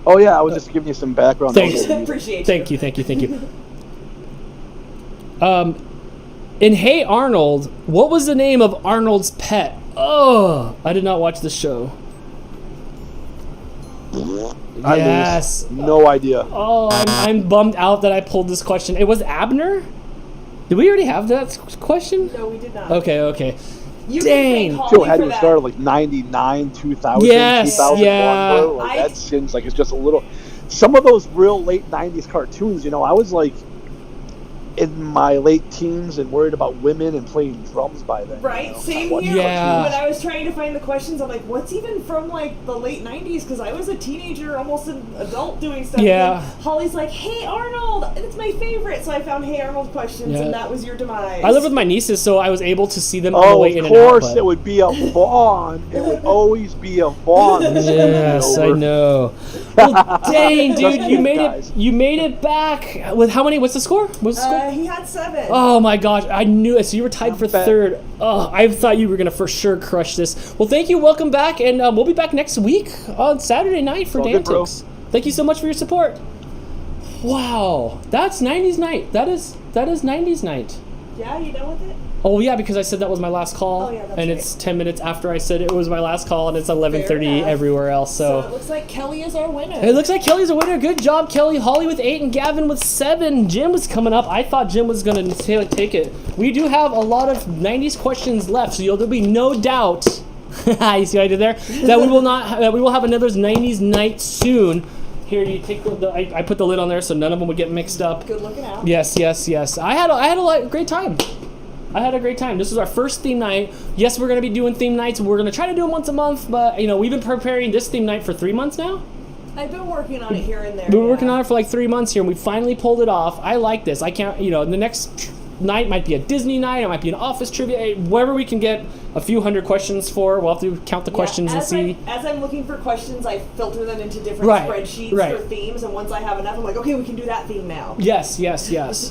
Oh yeah, I was just giving you some background. Thanks. Appreciate you. Thank you. In Hey Arnold, what was the name of Arnold's pet? Oh, I did not watch the show. Yes. No idea. Oh, I'm bummed out that I pulled this question. It was Abner? Did we already have that question? No, we did not. Okay. Dang. Still had to start like 99, 2000, Yes, 2001, yeah. bro. Like, that seems like it's just a little. Some of those real late 90s cartoons, I was like in my late teens and worried about women and playing drums by then. Right, same here. Yeah. When I was trying to find the questions, I'm like, what's even from like the late 90s? Because I was a teenager, almost an adult doing stuff. Yeah. And Holly's like, Hey Arnold, it's my favorite. So I found Hey Arnold questions, and that was your demise. I live with my nieces, so I was able to see them on the Oh, way in of and out. course, it would be a Vaughn. It would always be a Vaughn. Yes, I know. Well, dang, dude, you made it back with how many? What's the score? He had 7. Oh my gosh, I knew it. So you were tied for third. Oh, I thought you were gonna for sure crush this. Well, thank you. Welcome back, and we'll be back next week on Saturday night for DANtics. Thank you so much for your support. Wow, that's 90's night. That is 90's night. Yeah, you done with it? Oh yeah, because I said that was my last call, that's and it's 10 minutes after I said it was my last call, and it's 11:30 everywhere else. So it looks like Kelly is our winner. It looks like Kelly's a winner. Good job, Kelly. Holly with 8 and Gavin with 7. Jim was coming up. I thought Jim was going to take it. We do have a lot of 90s questions left, so there'll be no doubt. You see what I did there? That we will have another 90s night soon. Here, you take I put the lid on there so none of them would get mixed up. Good looking out. Yes. I had a great time. This is our first theme night. Yes, we're going to be doing theme nights. We're going to try to do them once a month, but we've been preparing this theme night for 3 months now. I've been working on it here and there. We've been working on it for like 3 months here, and we finally pulled it off. I like this. I can't, the next night might be a Disney night. It might be an office trivia. Wherever we can get a few hundred questions for, we'll have to count the questions and see. As I'm looking for questions, I filter them into different spreadsheets for themes, and once I have enough, I'm like, okay, we can do that theme now. Yes.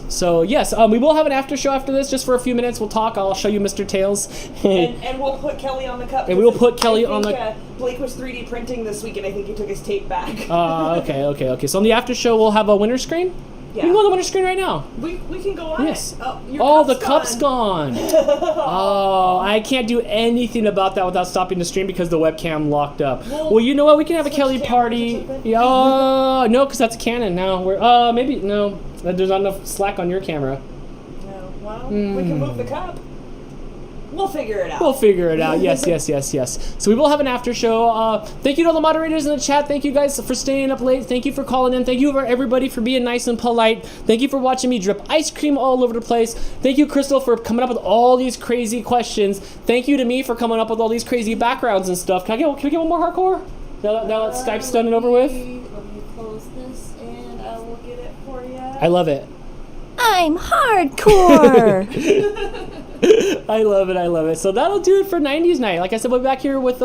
So, yes, we will have an after show after this, just for a few minutes. We'll talk. I'll show you Mr. Tails. and we'll put Kelly on the cup. And we will put Kelly on the... Blake was 3D printing this week, and I think he took his tape back. Okay. So on the after show, we'll have a winner screen? Yeah. We can go on the winner screen right now. We can go on it. Oh, the cup's gone. Oh, I can't do anything about that without stopping the stream because the webcam locked up. Well, you know what? We can have a Kelly party. No, because that's Canon now. Maybe, no. There's not enough slack on your camera. No, well, we can move the cup. We'll figure it out. Yes. So we will have an after show. Thank you to all the moderators in the chat. Thank you guys for staying up late. Thank you for calling in. Thank you for everybody for being nice and polite. Thank you for watching me drip ice cream all over the place. Thank you, Crystal, for coming up with all these crazy questions. Thank you to me for coming up with all these crazy backgrounds and stuff. Can we get one more hardcore? Now that Skype's done and over with? Let me close this and I will get it for you. I love it. I'm hardcore. I love it. So that'll do it for 90's night. Like I said, we'll be back here with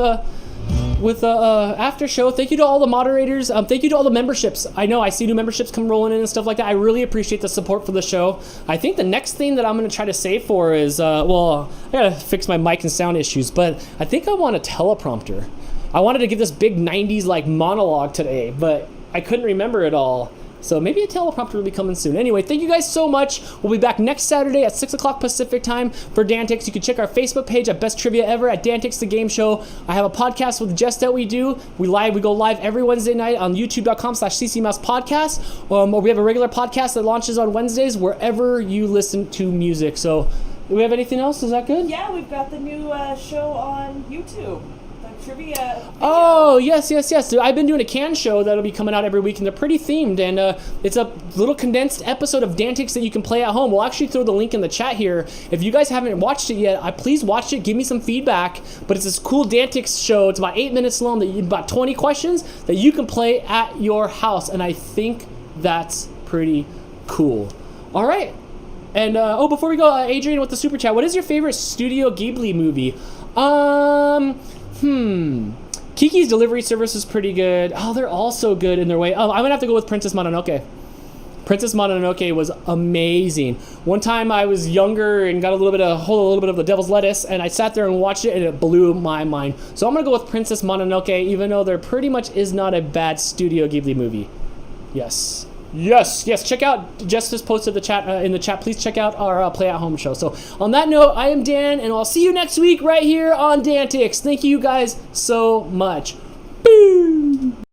after show. Thank you to all the moderators. Thank you to all the memberships. I know I see new memberships come rolling in and stuff like that. I really appreciate the support for the show. I think the next thing that I'm going to try to save for is I gotta fix my mic and sound issues, but I think I want a teleprompter. I wanted to give this big 90's like monologue today, but I couldn't remember it all. So maybe a teleprompter will be coming soon. Anyway, thank you guys so much. We'll be back next Saturday at 6 o'clock Pacific time for DANtics. You can check our Facebook page at Best Trivia Ever at DANtics The Game Show. I have a podcast with Jess that we do. We go live every Wednesday night on youtube.com/ccmouspodcast. Or we have a regular podcast that launches on Wednesdays wherever you listen to music. So do we have anything else? Is that good? Yeah, we've got the new show on YouTube. The trivia video. Oh, yes. So I've been doing a can show that'll be coming out every week, and they're pretty themed, and it's a little condensed episode of DANtics that you can play at home. We'll actually throw the link in the chat here. If you guys haven't watched it yet, please watch it. Give me some feedback. But it's this cool DANtics show. It's about 8 minutes long, about 20 questions that you can play at your house, and I think that's pretty cool. All right. And, before we go, Adrian with the super chat, what is your favorite Studio Ghibli movie? Kiki's Delivery Service is pretty good. Oh, they're all so good in their way. Oh, I'm gonna have to go with Princess Mononoke. Princess Mononoke was amazing. One time I was younger and got a little bit of the devil's lettuce, and I sat there and watched it, and it blew my mind. So I'm gonna go with Princess Mononoke, even though there pretty much is not a bad Studio Ghibli movie. Yes. Check out, Jess just posted the chat in the chat. Please check out our Play at Home show. So on that note, I am Dan, and I'll see you next week right here on DANtics. Thank you guys so much. Boo!